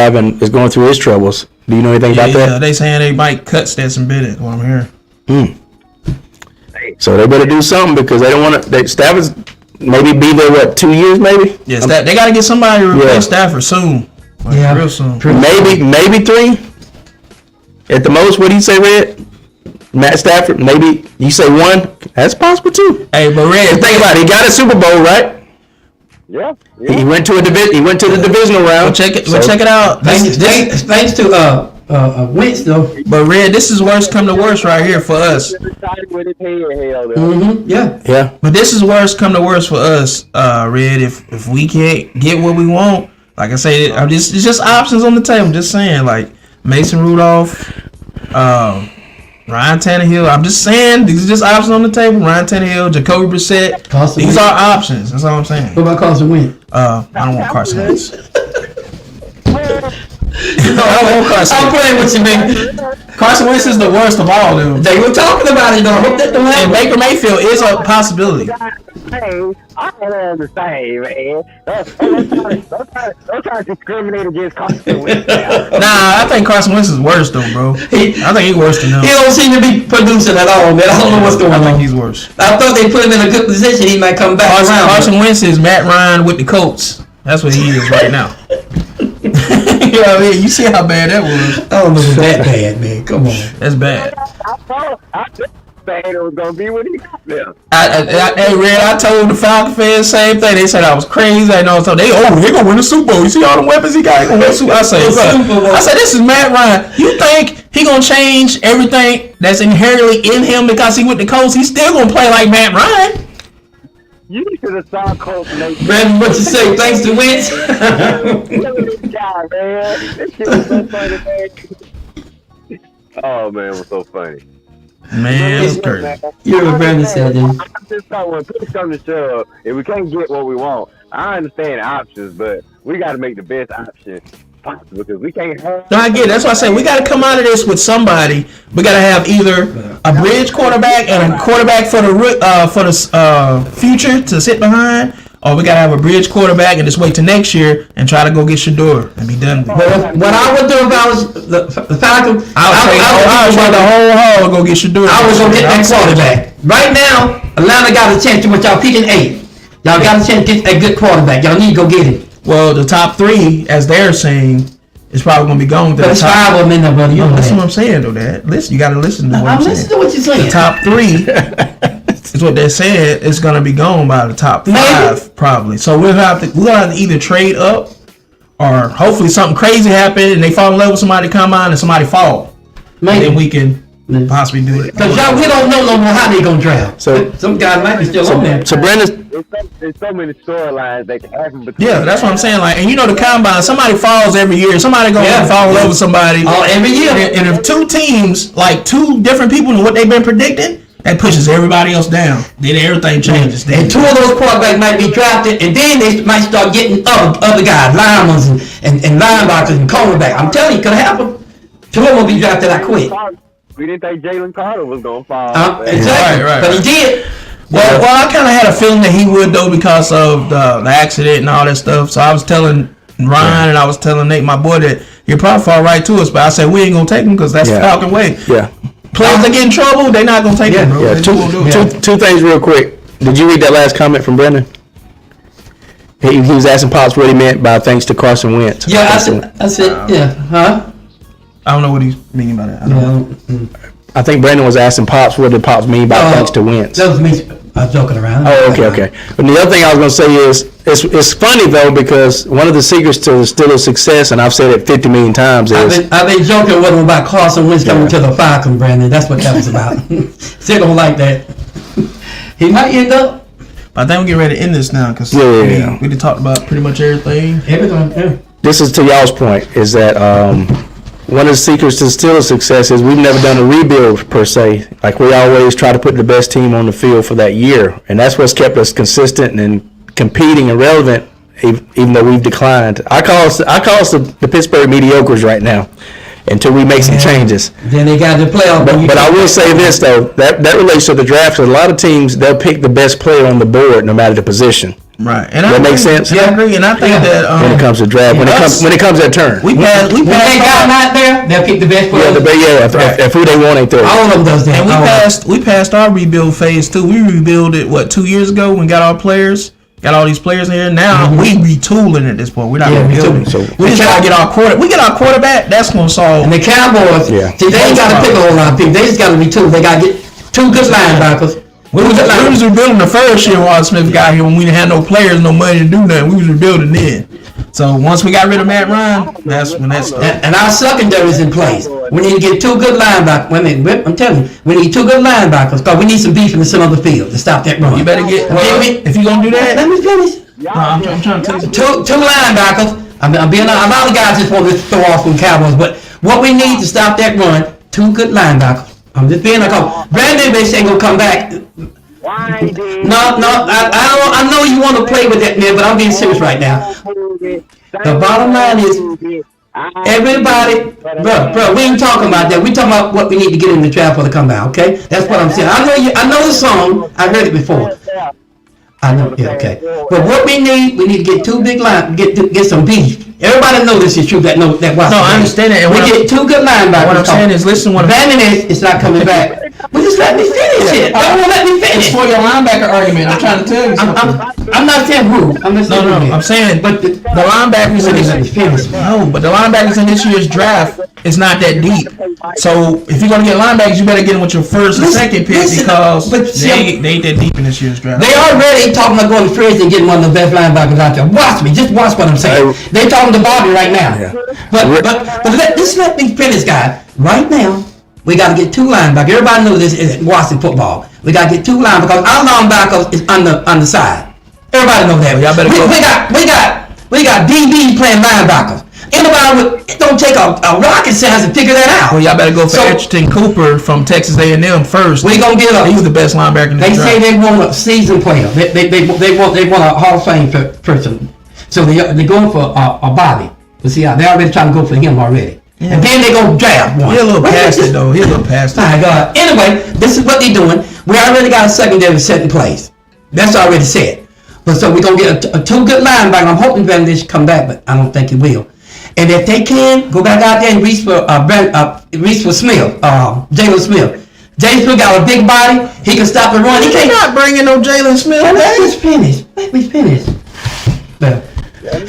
going through his troubles. Do you know anything about that? Yeah, they saying they might cut Stetson Bennett. What I'm hearing. So they better do something because they don't want to. Stafford's maybe be there 2 years maybe. Yes, they got to get somebody to replace Stafford soon. Real soon. Maybe 3 at the most. What do you say, Red? Matt Stafford, maybe you say 1. That's possible too. Hey, but Red, think about it. He got a Super Bowl, right? Yeah. He went to a division. He went to the divisional round. Check it out. Thanks to Wentz though. But Red, this is worse come to worse right here for us. Yeah. But this is worse come to worse for us, Red. If we can't get what we want, like I say, it's just options on the table. Just saying, like Mason Rudolph, Ryan Tannehill. I'm just saying these are just options on the table. Ryan Tannehill, Jacoby Brissett. These are options. That's all I'm saying. What about Carson Wentz? I don't want Carson Wentz. I'm playing with you, man. Carson Wentz is the worst of all of them. They were talking about it though. Hope that don't happen. And Baker Mayfield is a possibility. I don't understand, man. Don't try to discriminate against Carson Wentz. Nah, I think Carson Wentz is worse though, bro. I think he's worse than them. He don't seem to be producing at all, man. I don't know what's going on. I think he's worse. I thought they put him in a good position. He might come back around. Carson Wentz is Matt Ryan with the Colts. That's what he is right now. You know what I mean? You see how bad that was. I don't know if that bad, man. Come on. That's bad. I thought it was going to be when he got there. Hey, Red, I told the Falcon fans the same thing. They said I was crazy. I know, so they're going to win the Super Bowl. You see all the weapons he got? He going to win the Super Bowl. I said, this is Matt Ryan. You think he going to change everything that's inherently in him because he went to Colts? He's still going to play like Matt Ryan. You should have saw Colts. Brandon, what you say? Thanks to Wentz. Look at this guy, man. This shit was so funny, man. Oh, man, it was so funny. Man, it's crazy. You're what Brandon said, dude. I just thought when push comes to shove, if we can't get what we want, I understand the options, but we got to make the best option possible because we can't have. No, I get it. That's why I say we got to come out of this with somebody. We got to have either a bridge quarterback and a quarterback for the future to sit behind, or we gotta have a bridge quarterback and just wait till next year and try to go get Shador and be done with it. But what I would do if I was the Falcons, I would trade the whole haul and go get Shador. I was gonna get that quarterback. Right now, Atlanta got a chance to what y'all picking 8. Y'all got a chance to get a good quarterback. Y'all need to go get him. Well, the top 3, as they're saying, is probably gonna be gone. But it's 5 of them in there, brother. Listen to what I'm saying, though. That listen, you gotta listen to what I'm saying. listening to what you're saying. The top 3 is what they're saying. It's gonna be gone by the top 5, probably. So we'll have to either trade up, or hopefully something crazy happen and they fall in love with somebody, come on, and somebody fall. Maybe. And then we can possibly do it. Because y'all, we don't know no more how they gonna draft. So some guys might be still on there. So Brandon, there's so many storylines that can happen. Yeah, that's what I'm saying. Like, and you know, the combine, somebody falls every year. Somebody gonna fall in love with somebody. Every year. And if 2 teams, like 2 different people, and what they've been predicting, that pushes everybody else down. Then everything changes. And 2 of those quarterbacks might be drafted, and then they might start getting other guys, linemen and linebackers and cornerbacks. I'm telling you, it could happen. 2 of them will be drafted that quick. We didn't think Jalen Carter was gonna fall. Exactly, right. But he did. Well, I kind of had a feeling that he would, though, because of the accident and all that stuff. So I was telling Ryan and I was telling Nate, my boy, that he'll probably fall right to us. But I said we ain't gonna take him because that's the Falcon way. Yeah. Players that get in trouble, they're not gonna take him, bro. Yeah. Two things real quick. Did you read that last comment from Brendan? He was asking Pops what he meant by thanks to Carson Wentz. Yeah, I said, yeah, huh? I don't know what he's meaning by that. I think Brandon was asking Pops what did Pops mean by thanks to Wentz. That was me. I was joking around. Oh, okay. But the other thing I was going to say is, it's funny, though, because one of the secrets to Steelers' success, and I've said it 50 million times, is... I've been joking with him about Carson Wentz coming to the Falcons, Brandon. That's what that was about. Still don't like that. He might end up. I think we get ready to end this now, because we did talk about pretty much everything. This is to y'all's point, is that one of the secrets to Steelers' success is we've never done a rebuild, per se. Like, we always try to put the best team on the field for that year, and that's what's kept us consistent and competing and relevant, even though we've declined. I call us the Pittsburgh mediocres right now, until we make some changes. Then they got the playoff. But I will say this, though, that relates to the draft. A lot of teams, they'll pick the best player on the board, no matter the position. Right, and that makes sense. Yeah, I agree, and I think that when it comes to draft, when it comes that turn, we passed. When they got out there, they'll pick the best player. If who they want ain't there. All of them does that. And we passed our rebuild phase too. We rebuilt it 2 years ago when we got our players. Got all these players in here. Now we retooling at this point. We're not rebuilding. So we just gotta get our quarterback. We get our quarterback. That's gonna solve. And the Cowboys, see, they ain't gotta pick a whole lot of people. They just gotta retool. They gotta get 2 good linebackers. We was rebuilding the first year Walt Smith got here when we didn't have no players, no money to do nothing. We was rebuilding then. So once we got rid of Matt Ryan, that's when that's. And our secondary is in place. We need to get 2 good linebackers. I'm telling you, we need 2 good linebackers because we need some beef in the center of the field to stop that run. You better get. If you gonna do that, let me finish. I'm trying to tell you. 2 linebackers. I'm being a lot of guys just want to throw off from Cowboys, but what we need to stop that run, 2 good linebackers. I'm just being a call. Brandon Bates ain't gonna come back. No, I know you want to play with that, man, but I'm being serious right now. The bottom line is, everybody, bro, we ain't talking about that. We talking about what we need to get in the draft for the comeback, okay? That's what I'm saying. I know the song. I heard it before. I know, yeah, okay. But what we need to get 2 big line, get some beef. Everybody knows this is true. That watch. No, I understand that. We get 2 good linebackers. What I'm saying is, listen. What Brandon is not coming back. Well, just let me finish it. Don't let me finish. It's for your linebacker argument. I'm trying to tell you something. I'm not saying who. I'm just saying I'm saying, but the linebackers in the linebackers in this year's draft is not that deep. So if you're gonna get linebackers, you better get them with your first and second pick because they ain't that deep in this year's draft. They already talking about going to free and getting one of the best linebackers out there. Watch me. Just watch what I'm saying. They talking to Bobby right now. Yeah. But let me finish, guys. Right now, we got to get 2 linebackers. Everybody knows this is Washington football. We got to get 2 linebackers because our linebackers is on the side. Everybody knows that. Y'all better we got DBs playing linebackers. It don't take a rocket science to figure that out. Well, y'all better go for Edgerton Cooper from Texas A&M first. We gonna get He was the best linebacker in the draft. They say they want a seasoned player. They want a Hall of Fame person. So they're going for a Bobby. But see, they're already trying to go for him already. Yeah. And then they go draft one. He a little past it though. My God. Anyway, this is what they're doing. We already got a secondary set in place. That's already set. But so we're gonna get a two good linebackers. I'm hoping Van Ness come back, but I don't think he will. And if they can, go back out there and reach for Smith, Jalen Smith. Jalen Smith got a big body. He can stop the run. He can't. not bringing no Jalen Smith. Let me finish. But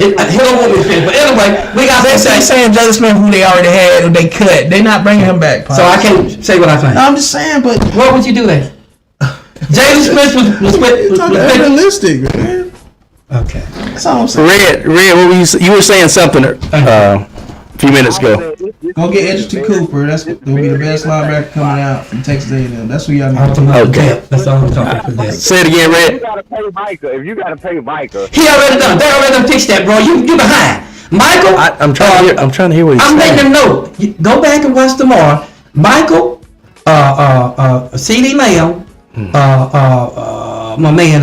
he don't want me to finish. But anyway, we got. They saying Jalen Smith, who they already had, who they cut. They not bringing him back. So I can't say what I think. No, I'm just saying, but what would you do then? Jalen Smith was realistic, man. Okay. That's all I'm saying. Red, what were you were saying something a few minutes ago. Go get Edgerton Cooper. That's gonna be the best linebacker coming out from Texas A&M. That's what y'all need. Okay. That's all I'm talking about. Say it again, Red. You gotta pay Micah. If you gotta pay Micah, He already done. They already done fixed that, bro. You behind. Michael. I'm trying to hear what he's I'm saying. letting them know. Go back and watch tomorrow. Michael, C.D. Lamb, my man,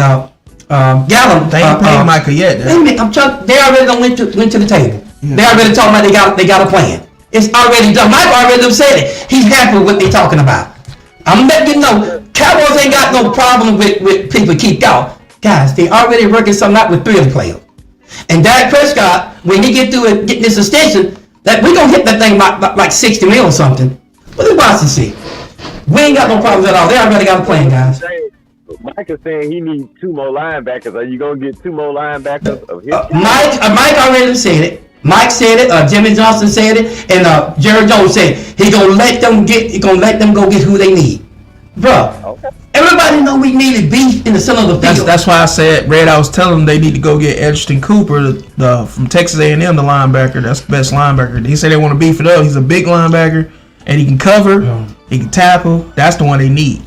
Gallup. They ain't paid Micah yet. They already done went to the table. Yeah. They already talking about they got a plan. It's already done. Michael already done said it. He's happy with what they talking about. I'm letting you know, Cowboys ain't got no problem with people keep out. Guys, they already working something out with 3 of the players. And Dak Prescott, when he get through it, getting this extension, that we gonna hit that thing like 60 mil or something. But let's watch and see. We ain't got no problems at all. They already got a plan, guys. Mike is saying he needs 2 more linebackers. Are you gonna get 2 more linebackers of his? Mike already said it. Mike said it. Jimmy Johnson said it, and Jerry Jones said it. He gonna let them go get who they need, bro. Okay. Everybody know we needed beef in the center of the field. That's why I said, Red. I was telling them they need to go get Edgerton Cooper, from Texas A&M, the linebacker. That's the best linebacker. He said they want to beef it up. He's a big linebacker, and he can cover, he can tackle. That's the one they need.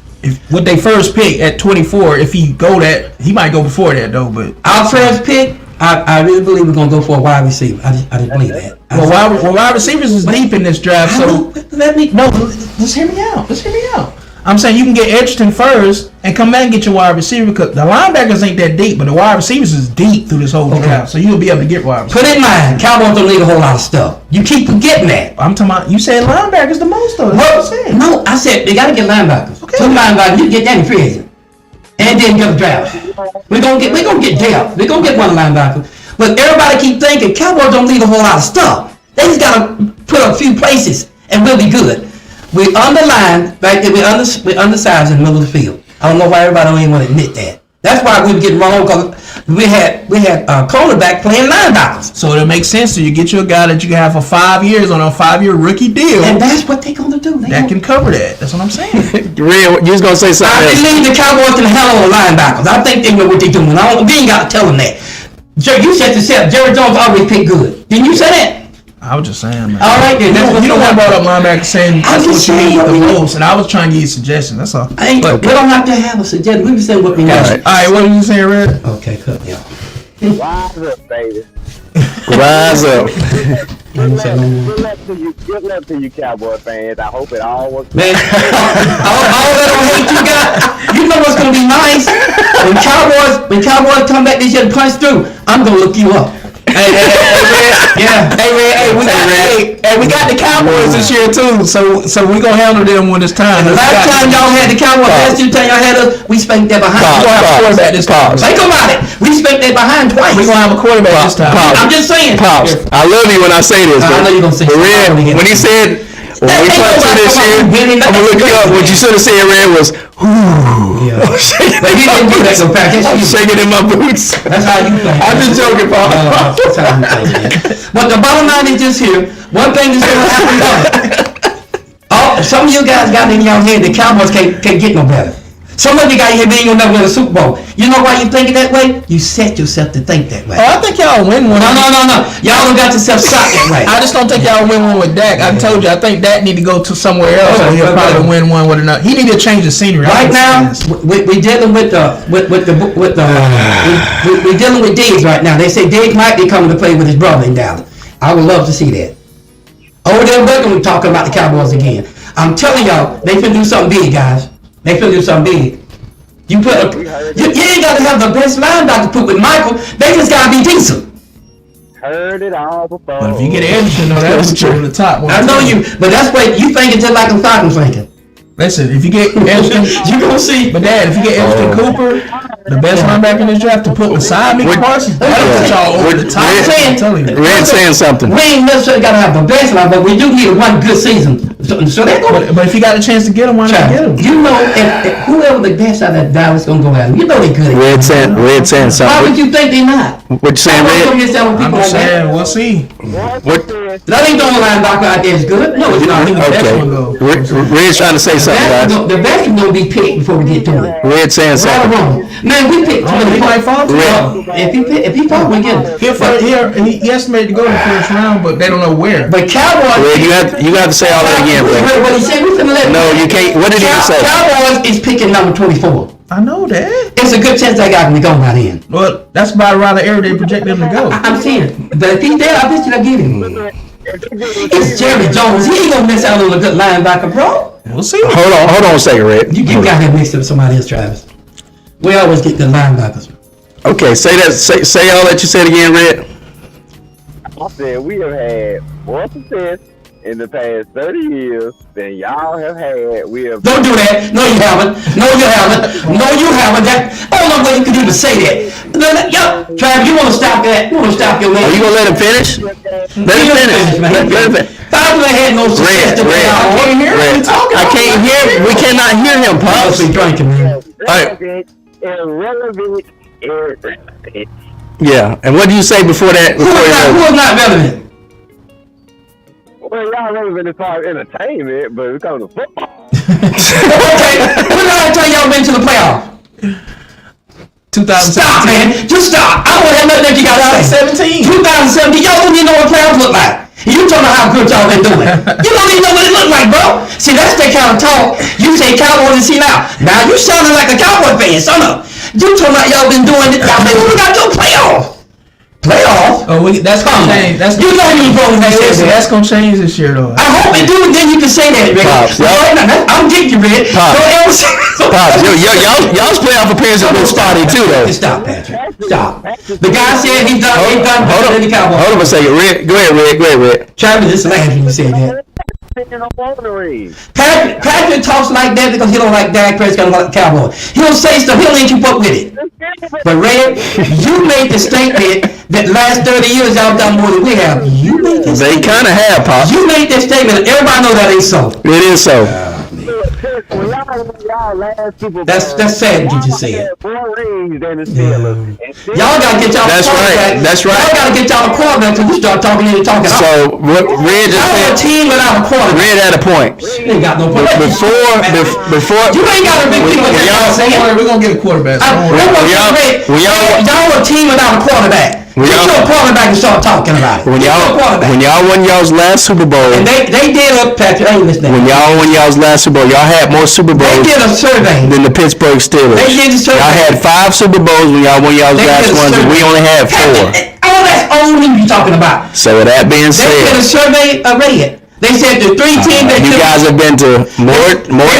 What they first pick at 24, if he go that, he might go before that though. But our first pick, I really believe we're gonna go for a wide receiver. I didn't believe that. Wide receivers is deep in this draft. So let's hear me out. I'm saying you can get Edgerton first and come back and get your wide receiver, because the linebackers ain't that deep, but the wide receivers is deep through this whole draft. So you'll be able to get wide receivers. Put in mind, Cowboys don't need a whole lot of stuff. You keep forgetting that. I'm talking about, you said linebackers the most though. That's what I said. No, I said they gotta get linebackers. Okay. 2 linebackers, you get that in free agent. And then get a draft. We're gonna get depth. We're gonna get one linebacker. But everybody keep thinking Cowboys don't need a whole lot of stuff. They just gotta put a few places and we'll be good. We underlined, right there, we undersized in the middle of the field. I don't know why everybody don't even want to admit that. That's why we were getting wrong, because we had cornerback playing linebackers. So it makes sense to you get you a guy that you can have for 5 years on a 5-year rookie deal. And that's what they're gonna do. That can cover that. That's what I'm saying. Real, you was gonna say something I else. believe the Cowboys can handle the linebackers. I think they know what they're doing. We ain't got to tell them that. You said yourself, Jerry Jones always picked good. Didn't you say that? I was just saying, man. All right, then. You don't want to brought up linebacker saying that's what you need the most, and I was trying to give you suggestions. That's all. We don't have to have a suggestion. We can say what we want. All right, what are you saying, Red? Okay, cut me off. Rise up, baby. Rise up. Good luck to you, Cowboy fans. I hope it all works. Man, all that hate you got. You know what's gonna be nice when Cowboys come back this year and punch through. I'm gonna look you up. Hey, we got the Cowboys this year too, so we gonna handle them when it's time. The last time y'all had the Cowboys, last time y'all had us, we spanked that behind. We gonna have a quarterback this time. Think about it. We spanked that behind twice. We gonna have a quarterback this time. I'm just saying. Pops, I love you when I say this. I know you gonna say Red, when he said, when we talked to this year, I'm gonna look you up. What you should have said, Red, was, ooh. Yeah. But he didn't do that, so Pat. I'm shaking in my boots. That's how you think. I'm just joking, Pop. That's how you think, man. But the bottom line is just here. One thing that's gonna happen. Some of you guys got in your head the Cowboys can't get no better. Some of you got here being you'll never win a Super Bowl. You know why you thinking that way? You set yourself to think that way. Oh, I think y'all win one. No. Y'all don't got yourself shot that way. I just don't think y'all win one with Dak. I told you, I think Dak need to go to somewhere else. So he'll probably win one with another. He need to change the scenery. Right now, we dealing with we dealing with Diggs right now. They say Diggs might be coming to play with his brother in Dallas. I would love to see that. Odell Beckham talking about the Cowboys again. I'm telling y'all, they finna do something big, guys. They finna do something big. You ain't got to have the best linebacker put with Michael. They just gotta be decent. Heard it all before. But if you get Anderson, that was over the top. I know you, but that's what you thinking just like I'm thinking. Listen, if you get Ashton, You gonna see. but Dad, if you get Ashton Cooper, the best linebacker in this draft, to put beside Micah Parsons, that'll put y'all over the top. I'm telling you. Red saying something. We ain't necessarily gotta have the best line, but we do need one good season. So they're going. But if you got a chance to get him, why not get him? You know, if whoever the best out of that Dallas gonna go at him. You know they good. Red saying Why something. would you think they not? What you saying, Red? I'm I'm just saying, we'll see. What? That ain't the only linebacker out there is good. No, it's not. Okay. Red's trying to say something, guys. The best is gonna be picked before we get to it. Red saying Right or something. wrong? Man, we picked 25. If he fought, we get him. He estimated to go in the first round, but they don't know where. But Cowboys. Red, you have to say all that again, Red. What he said? We finna let. No, you can't. What did he say? Cowboys is picking number 24. I know that. It's a good chance that guy can be gone by then. Well, that's about around the area they project them to go. I'm saying, but if he's there, I bet you they'll get him. It's Jerry Jones. He ain't gonna miss out on a good linebacker, bro. We'll see. Hold on a second, Red. You got him mixed up with somebody else, Travis. We always get good linebackers. Okay, say that. Say all that you said again, Red. I said we have had more success in the past 30 years than y'all have had. We have. Don't do that. No, you haven't. No, you haven't. No, you haven't. That I don't know why you could even say that. Travis, you want to stop that? You want to stop your man? Are you gonna let him finish? Let him finish. Let him finish. Five had no success. I can't hear. We cannot hear him, Pops. Be drinking, man. Irrelevant. Yeah, and what did you say before that? Who is not relevant? Well, y'all relevant as far as entertainment, but it comes to football. Okay, when the last time y'all been to the playoffs? 2017. Stop, man. Just stop. I don't have nothing that you got to say. 2017. Y'all don't even know what playoffs look like. You talking about how good y'all been doing. You don't even know what it look like, bro. See, that's the kind of talk you say Cowboys and see now. Now you sounding like a Cowboy fan, son of. You talking about y'all been doing it. Y'all been got to playoffs. Playoffs? Oh, that's gonna change. You know you supposed to say that. That's gonna change this year, though. I hope it do, and then you can say that, Rick. Pops, I'm getting you, Rick. Pops, y'all's playoff appearance has been spotty too, though. Stop, Patrick. Stop. The guy said he's done. Hold on a second, Rick. Go ahead, Rick. Travis, this last when you say that. Patrick talks like that because he don't like Dak Prescott like the Cowboys. He'll say stuff. He'll ain't keep up with it. But Red, you made the statement that last 30 years y'all done more than we have. You made this. They kind of have, Pop. You made that statement. Everybody know that ain't so. It is so. That's sad that you say it. Y'all gotta get y'all quarterback. That's right. Y'all gotta get y'all a quarterback till you start talking and talking. So Red just said a team without a quarterback. Red had a point. You ain't got no point. Before you ain't got a big team with y'all saying. We're gonna get a quarterback. Y'all a team without a quarterback. Get your quarterback and start talking about it. When y'all won y'all's last Super Bowl, and they did a Patrick. I ain't listening. When y'all won y'all's last Super Bowl, y'all had more Super Bowls. They did a survey than the Pittsburgh Steelers. They did a survey. Y'all had 5 Super Bowls when y'all won y'all's last ones, and we only had 4. Oh, that's only you talking about. So with that being said, they did a survey rated. They said the 3 teams that you guys have been to more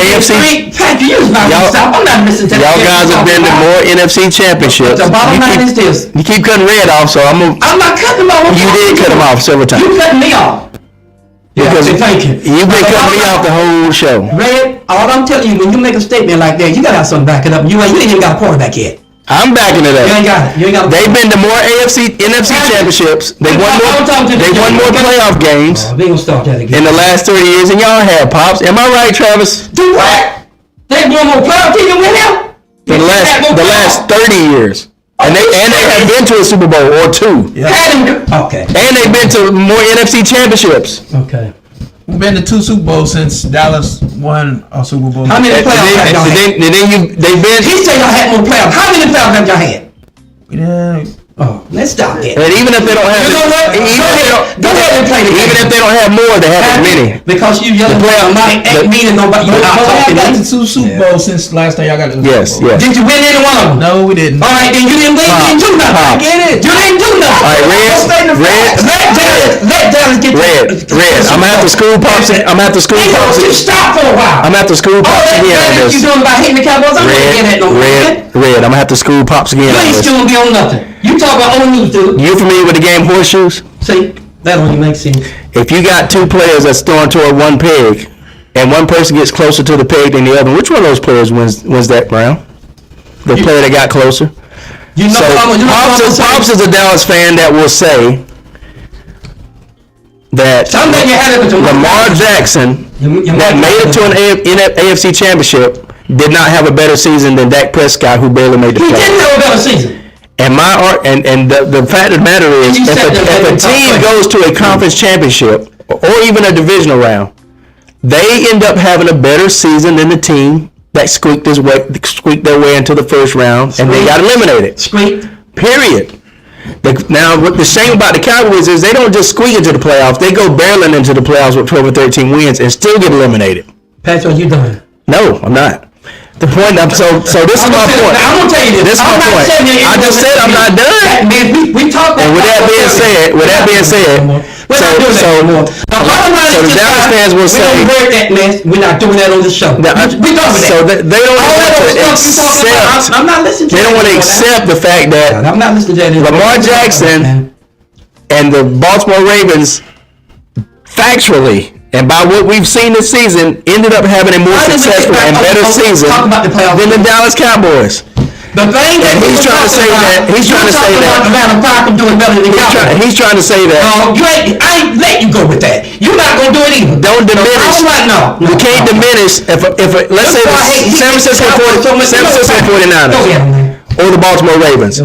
AFC. Patrick, you're not stop. I'm not missing to y'all guys have been to more NFC championships. The bottom line is this: you keep cutting Red off, so I'm not cutting him off. You did cut him off several times. You cutting me off. Because thank you. You've been cutting me off the whole show. Red, all I'm telling you, when you make a statement like that, you gotta have something back it up. You ain't even got a quarterback yet. I'm backing it up. You ain't got it. You ain't got it. They've been to more NFC championships. They won more playoff games they gonna start that again in the last 30 years than y'all have, Pops. Am I right, Travis? Do what? They won more playoff teams than we have? In the last 30 years. And they have been to a Super Bowl or 2. Yeah. Okay. And they've been to more NFC championships. Okay. We've been to 2 Super Bowls since Dallas won a Super Bowl. How many playoffs have y'all had? They've been. He said y'all had more playoffs. How many playoffs have y'all had? Yeah. Oh, let's stop that. And even if they don't have, you know what? Go ahead and play the game. Even if they don't have more, they have as many. Because you yelling playoff mic ain't meaning nobody. You're not talking. Y'all got to 2 Super Bowls since last time y'all got to. Yes. Did you win any one of them? No, we didn't. All right, then you didn't win. You didn't do nothing. I get it. You didn't do nothing. All right, Let Dallas get Red. I'm gonna have to school Pops. I'm gonna have to school Pops. You stop for a while. I'm gonna have to school Pops again on this. You doing about hating the Cowboys? I'm not getting that no more. Red. I'm gonna have to school Pops again on this. You ain't still gonna be on nothing. You talk about old news, dude. You familiar with the game horseshoes? See, that only makes sense. If you got 2 players that's throwing toward one peg, and one person gets closer to the peg than the other, which one of those players wins that round? The player that got closer. You know, Pops is a Dallas fan that will say that Lamar Jackson that made it to an AFC Championship did not have a better season than Dak Prescott, who barely made the playoffs. He didn't have a better season. And the fact of the matter is, if a team goes to a conference championship or even a divisional round, they end up having a better season than the team that squeaked their way into the first round and they got eliminated. Period. Now, what the shame about the Cowboys is they don't just squeak into the playoffs; they go barreling into the playoffs with 12 or 13 wins and still get eliminated. Patrick, are you done? No, I'm not. The point. So this is my point. I'm gonna tell you this. This is my point. I just said I'm not done. We talked. And with that being said, so the Dallas fans will say, we don't heard that mess. We're not doing that on the show. We done with that. So they don't want to accept. I'm not listening to They don't want to accept the fact that I'm not listening to that. Lamar Jackson and the Baltimore Ravens, factually, and by what we've seen this season, ended up having a more successful and better season than the Dallas Cowboys. The thing that he's trying to say that he's trying to say that he's trying to say that I ain't let you go with that. You're not gonna do it either. Don't diminish. No. You can't diminish if let's say the San Francisco 49ers or the Baltimore Ravens.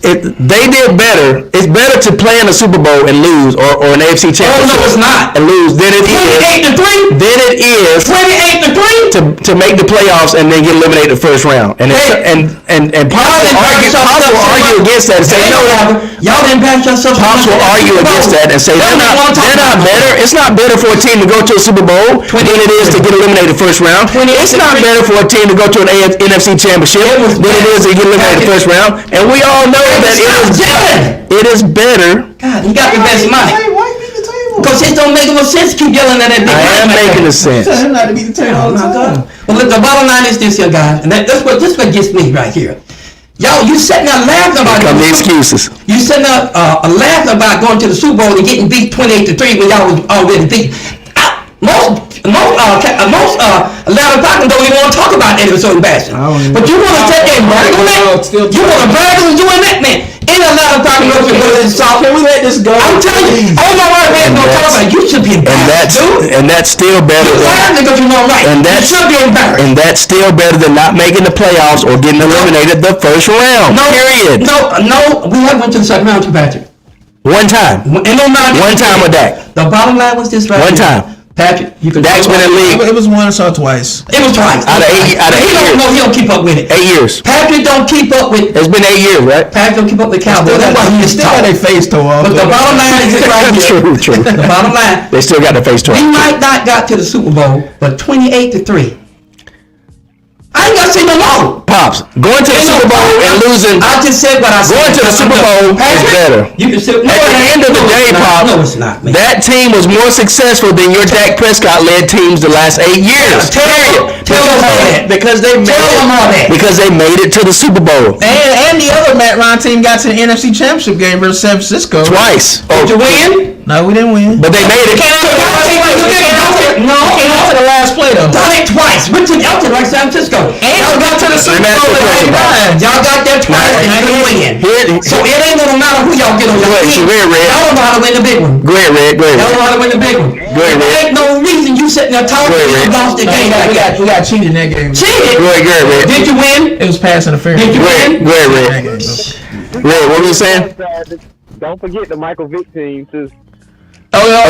They did better. It's better to play in a Super Bowl and lose, or an AFC Championship. Oh no, it's not. And lose than it is. 28-3. Then it is 28-3 to make the playoffs and then get eliminated the first round. And Pops will argue against that and say no. Y'all didn't pass yourself. Pops will argue against that and say they're not better. It's not better for a team to go to a Super Bowl than it is to get eliminated first round. It's not better for a team to go to an NFC Championship than it is to get eliminated the first round. And we all know that it is better. God, you got the best money. Because it don't make no sense to keep yelling at that big I am making a sense. Tell him not to be the tail all the time. Well, look, the bottom line is this here, guys. And this what gets me right here. Y'all, you sitting there laughing about the excuses. You sitting there laughing about going to the Super Bowl and getting beat 28-3 when y'all was already beat. Most Atlanta Falcons don't even want to talk about Anderson Bastion. But you want to sit there and brag on that? You want to brag on doing that, man? In Atlanta Falcons goes to South. Can we let this go? I'm telling you, all my right man don't talk about it. You should be embarrassed, dude. And that's still better because you know right. You should be embarrassed. And that's still better than not making the playoffs or getting eliminated the first round. Period. No, we haven't went to the second round too, Patrick. One time. One time with Dak. The bottom line was this right One here. time. Patrick, you can. Dak's been in the league. It was once or twice. It was twice. Out of 8 years. He don't keep up with it. 8 years. Patrick don't keep up with. It's been 8 years, right? Patrick don't keep up with Cowboys. That's why he is still got their face tore off. But the bottom line is this right here. True. The bottom line. They still got their face tore off. We might not got to the Super Bowl, but 28-3. I ain't got to say no more. Pops, going to the Super Bowl and losing. I just said what I said. Going to the Super Bowl is better. You can still. At the end of the day, Pops, no, it's not, man. that team was more successful than your Dak Prescott-led teams the last 8 years. Tell them that. Because they made it to the Super Bowl. And the other Matt Ryan team got to the NFC Championship game versus San Francisco. Twice. Did you win? No, we didn't win. But they made it. No, came out to the last play though. Done it twice. Went to Elton like San Francisco. And y'all got to the Super Bowl in 89. Y'all got there twice and I didn't win. So it ain't gonna matter who y'all get on your team. Y'all don't know how to win the big one. Go ahead, Red. Y'all know how to win the big one. There ain't no reason you sitting there talking and lost the game. We got cheated in that game. Cheated? Go ahead, Red. Did you win? It was pass interference. Did you win? Go ahead, Red. Red, what were you saying? Don't forget the Michael Vick team too. Oh yeah.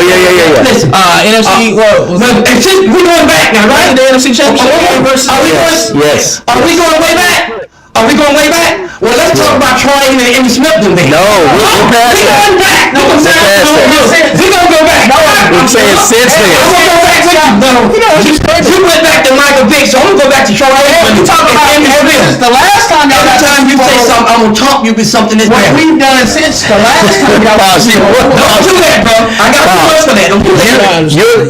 Listen, NFC. we going back now, right? The NFC Championship game versus. Yes. Are we going way back? Well, let's talk about Troy and Emmitt Smith then. No, we're past that. Going back. No, I'm saying we're gonna go back. I'm saying since then. I'm gonna go back with you. No, you went back to Michael Vick, so I'm gonna go back to Troy Aikman. You talking about Emmitt Smith? The last time y'all Every time you say something, I'm gonna talk you with something that's better. What we've done since the last time y'all. Don't do that, bro. I got too much for that. Don't do that.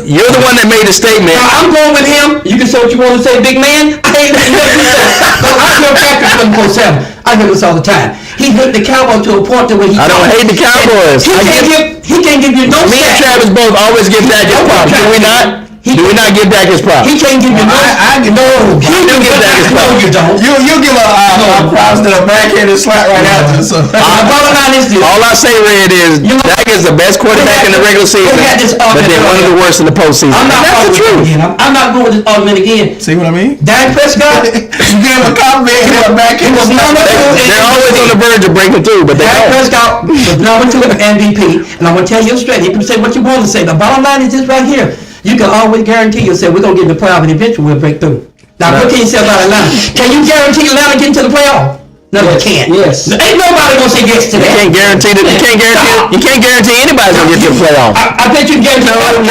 You're the one that made the statement. I'm going with him. You can say what you want to say, big man. I ain't letting you say. I hear Patrick 747. I hear this all the time. He hate the Cowboys to a point to where he. I don't hate the Cowboys. He can't give you no. Me and Travis both always give that just props. Do we not? Do we not give Dak his props? He can't give you no. I give No, You give Dak his no, props. you don't. you give a props to the backhanded slap right after. So Bottom line is this. All I say, Red, is Dak is the best quarterback in the regular season, but then one of the worst in the postseason. That's the truth. I'm not going with this argument again. see what I mean? Dak Prescott, You give him a compliment, give him a backhanded slap. They're always on the verge of breaking through, but they Dak don't. Prescott was number 2 MVP, and I'm gonna tell you straight. You can say what you want to say. The bottom line is this right here. You can always guarantee yourself we're gonna get in the playoff, and eventually we'll break through. Now, what can you say about Atlanta? Can you guarantee Atlanta get into the playoff? No, you can't. Yes. Ain't nobody gonna say yes to You that. can't guarantee that. You can't guarantee anybody's gonna get to the playoffs. I bet you can guarantee.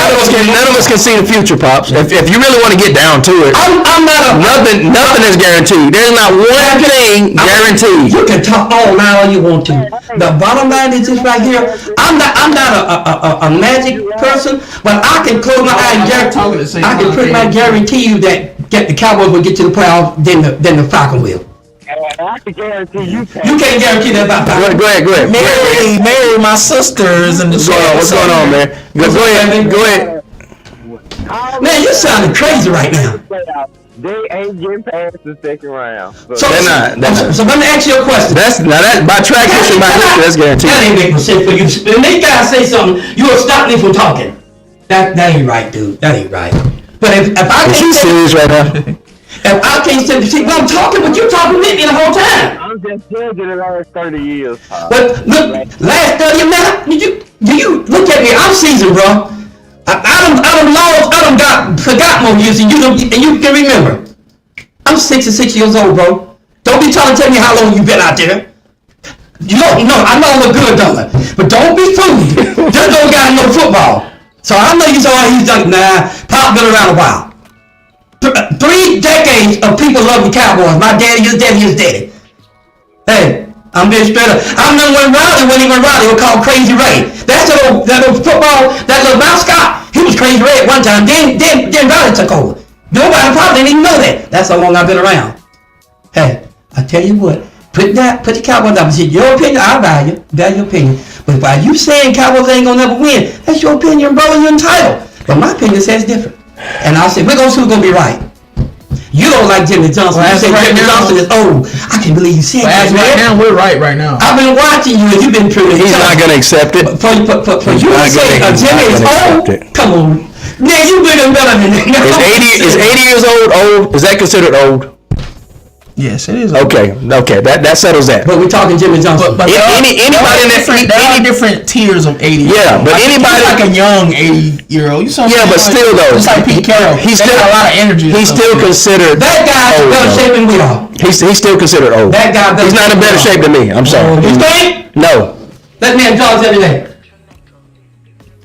None of us can see the future, pops. If you really want to get down to it, I'm not a. nothing is guaranteed. There's not one thing guaranteed. You can talk all night all you want to. The bottom line is this right here. I'm not a magic person, but I can close my eyes and guarantee. I can pretty much guarantee you that the Cowboys will get to the playoffs than the Falcons will. I can guarantee you. You can't guarantee that about Falcons. Go ahead. Mary, my sisters in the What's going on, man? Go ahead. Man, you sounding crazy right now. They ain't getting past the second round. So, They're not. So let me ask you a question. That's by track history, by history, that's guaranteed. That ain't making sense for you. When these guys say something, you will stop me from talking. That ain't right, dude. That ain't right. But if I Is he can't say, serious right now? if I can't say, see, I'm talking, but you're talking with me the whole time. I'm just judging the last 30 years. But look, last 30 minutes, do you look at me? I'm seasoned, bro. I done forgot more years than you can remember. I'm 66 years old, bro. Don't be trying to tell me how long you been out there. You don't know. I know I look good, don't I? But don't be fooled. Just don't got no football. So I know you say, oh, he's done. Nah, Pop been around a while. 3 decades of people love the Cowboys. My daddy, his daddy, his daddy. Hey, I'm being straight up. I remember when he went Rowdy, he was called Crazy Ray. That's that old football, that little mascot. He was Crazy Ray at one time. Then Rowdy took over. Nobody probably didn't even know that. That's how long I've been around. Hey, I tell you what. Put the Cowboys up. See, your opinion, I value your opinion. But while you saying Cowboys ain't gonna never win, that's your opinion, brother. You're entitled. But my opinion says different. And I'll say, we're gonna see who's gonna be right. You don't like Jimmy Johnson. You say Jimmy Johnson is old. I can't believe you said that. Right now, we're right now. I've been watching you and you've been pretty. He's not gonna accept it. For you to say Jimmy is old, come on. Man, you been better than that. Is 80 years old? Is that considered old? Yes, it is. Okay, that settles that. But we're talking Jimmy Johnson. But anybody in that there are different tiers of 80. Yeah, but anybody like a young 80-year-old. Yeah, but still though, it's like Pete Carroll. He's still got a lot of energy. He's still considered that guy's in better shape than we are. He's still considered old. That guy. He's not in better shape than me. I'm sorry. You think? No. That man jogs every day.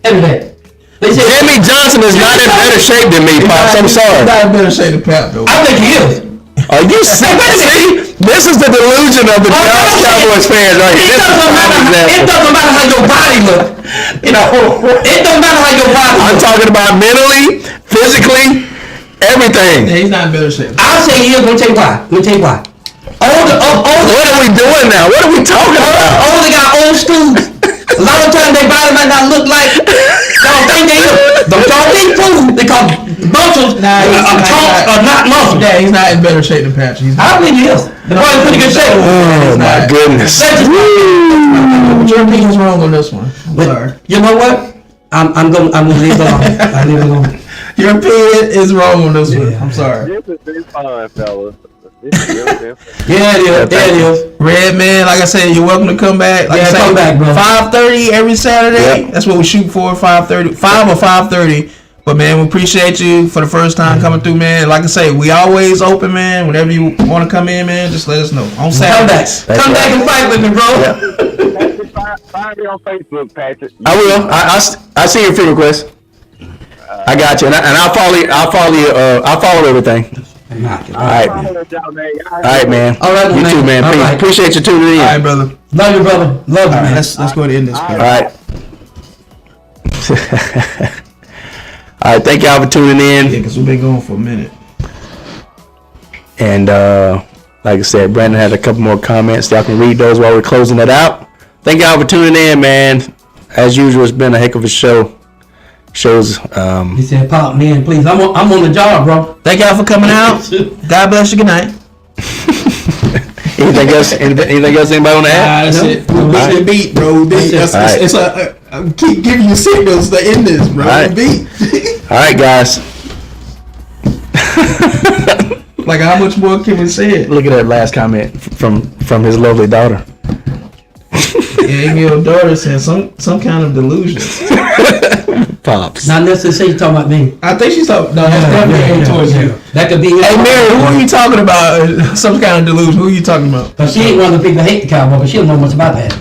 Every day. Jimmy Johnson is not in better shape than me, Pops. I'm sorry. He's not in better shape than Pat, though. I think he is. Are you serious? This is the delusion of the Dallas Cowboys fans right here. It doesn't matter how your body looks. You know, it doesn't matter how your body looks. I'm talking about mentally, physically, everything. Yeah, he's not in better shape. I'll say he is. Let me tell you why. What are we doing now? What are we talking about? Older got old schools. A lot of times their body might not look like y'all think they look. Don't y'all think food because muscles are not muscles. Yeah, he's not in better shape than Patrick. I think he is. The boy's in pretty good shape. Oh my goodness. Your opinion's wrong on this one. I'm sorry. You know what? I'm gonna leave it alone. I leave it alone. Your opinion is wrong on this one. I'm sorry. This has been fun, fellas. This is really been fun. Yeah, it is. Red man, like I said, you're welcome to come back. Like I said, come back, bro. 5:30 every Saturday. Yep. That's what we shoot for. 5:30, 5 or 5:30. But man, we appreciate you for the first time coming through, man. Like I say, we always open, man. Whenever you want to come in, man, just let us know. On Saturdays. Come back and fight with me, bro. Find me on Facebook, Patrick. I will. I see your friend request. I got you, and I'll follow you. I'll follow everything. All right, man. All right, man. All right, you man. too, man. All right. Appreciate you tuning in. All right, brother. Love you, brother. Love you, man. Let's go ahead and end this. All right. All right, thank y'all for tuning in. Yeah, because we've been going for a minute. And like I said, Brandon had a couple more comments. Y'all can read those while we're closing it out. Thank y'all for tuning in, man. As usual, it's been a heck of a show. shows. He said, "Pop, man, please. I'm on the job, bro." Thank y'all for coming out. God bless you. Good night. Anything else? Anything else? Anybody on the app? That's it. We missed the beat, bro. It's keep giving you signals to end this, bro. Right. Beat. All right, guys. Like, how much more can we say it? Look at that last comment from his lovely daughter. Yeah, your daughter said some kind of delusion. Pops. Not necessarily talking about me. I think she's talking. No, that's definitely aimed towards you. That could be. Hey, Mary, who are you talking about? Some kind of delusion. Who are you talking about? But she ain't one of the people that hate the Cowboy, but she don't know much about that.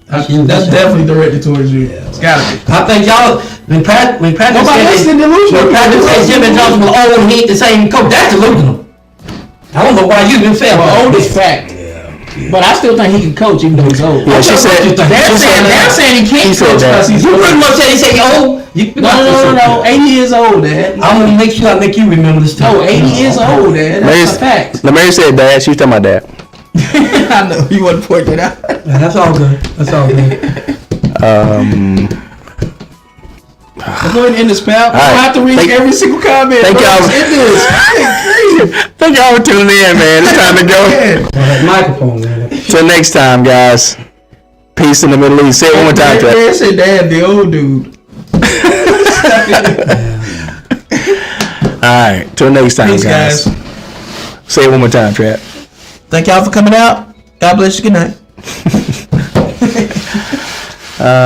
That's definitely directed towards you. Yeah. It's gotta be. I think y'all when Patrick Nobody else said in delusion. when Patrick said Jimmy Johnson was old and he ain't the same coach, that's delusional. I don't know why you even felt Well, old that. is fact. But I still think he can coach even though he's old. Yeah, she said. They're saying he can't coach because he's You old. pretty much said he said you old. No. 80 years old, Dad. I'm gonna make sure I make you remember this time. No, 80 years old, Dad. That's a fact. Mary said dad. She was talking about dad. I know you want to point that out. Yeah, that's all good. That's all good. Let's go ahead and end this, pal. right. I have to read every single comment. Thank bro. y'all. Let's end this. Thank y'all for tuning in, man. It's time to go. Well, that microphone, man. Till next time, guys. Peace in the Middle East. Say it one more time, Trey. Man said, "Dad, the old dude." All right. Till next time, Peace, guys. guys. Say it one more time, Trey. Thank y'all for coming out. God bless you. Good night.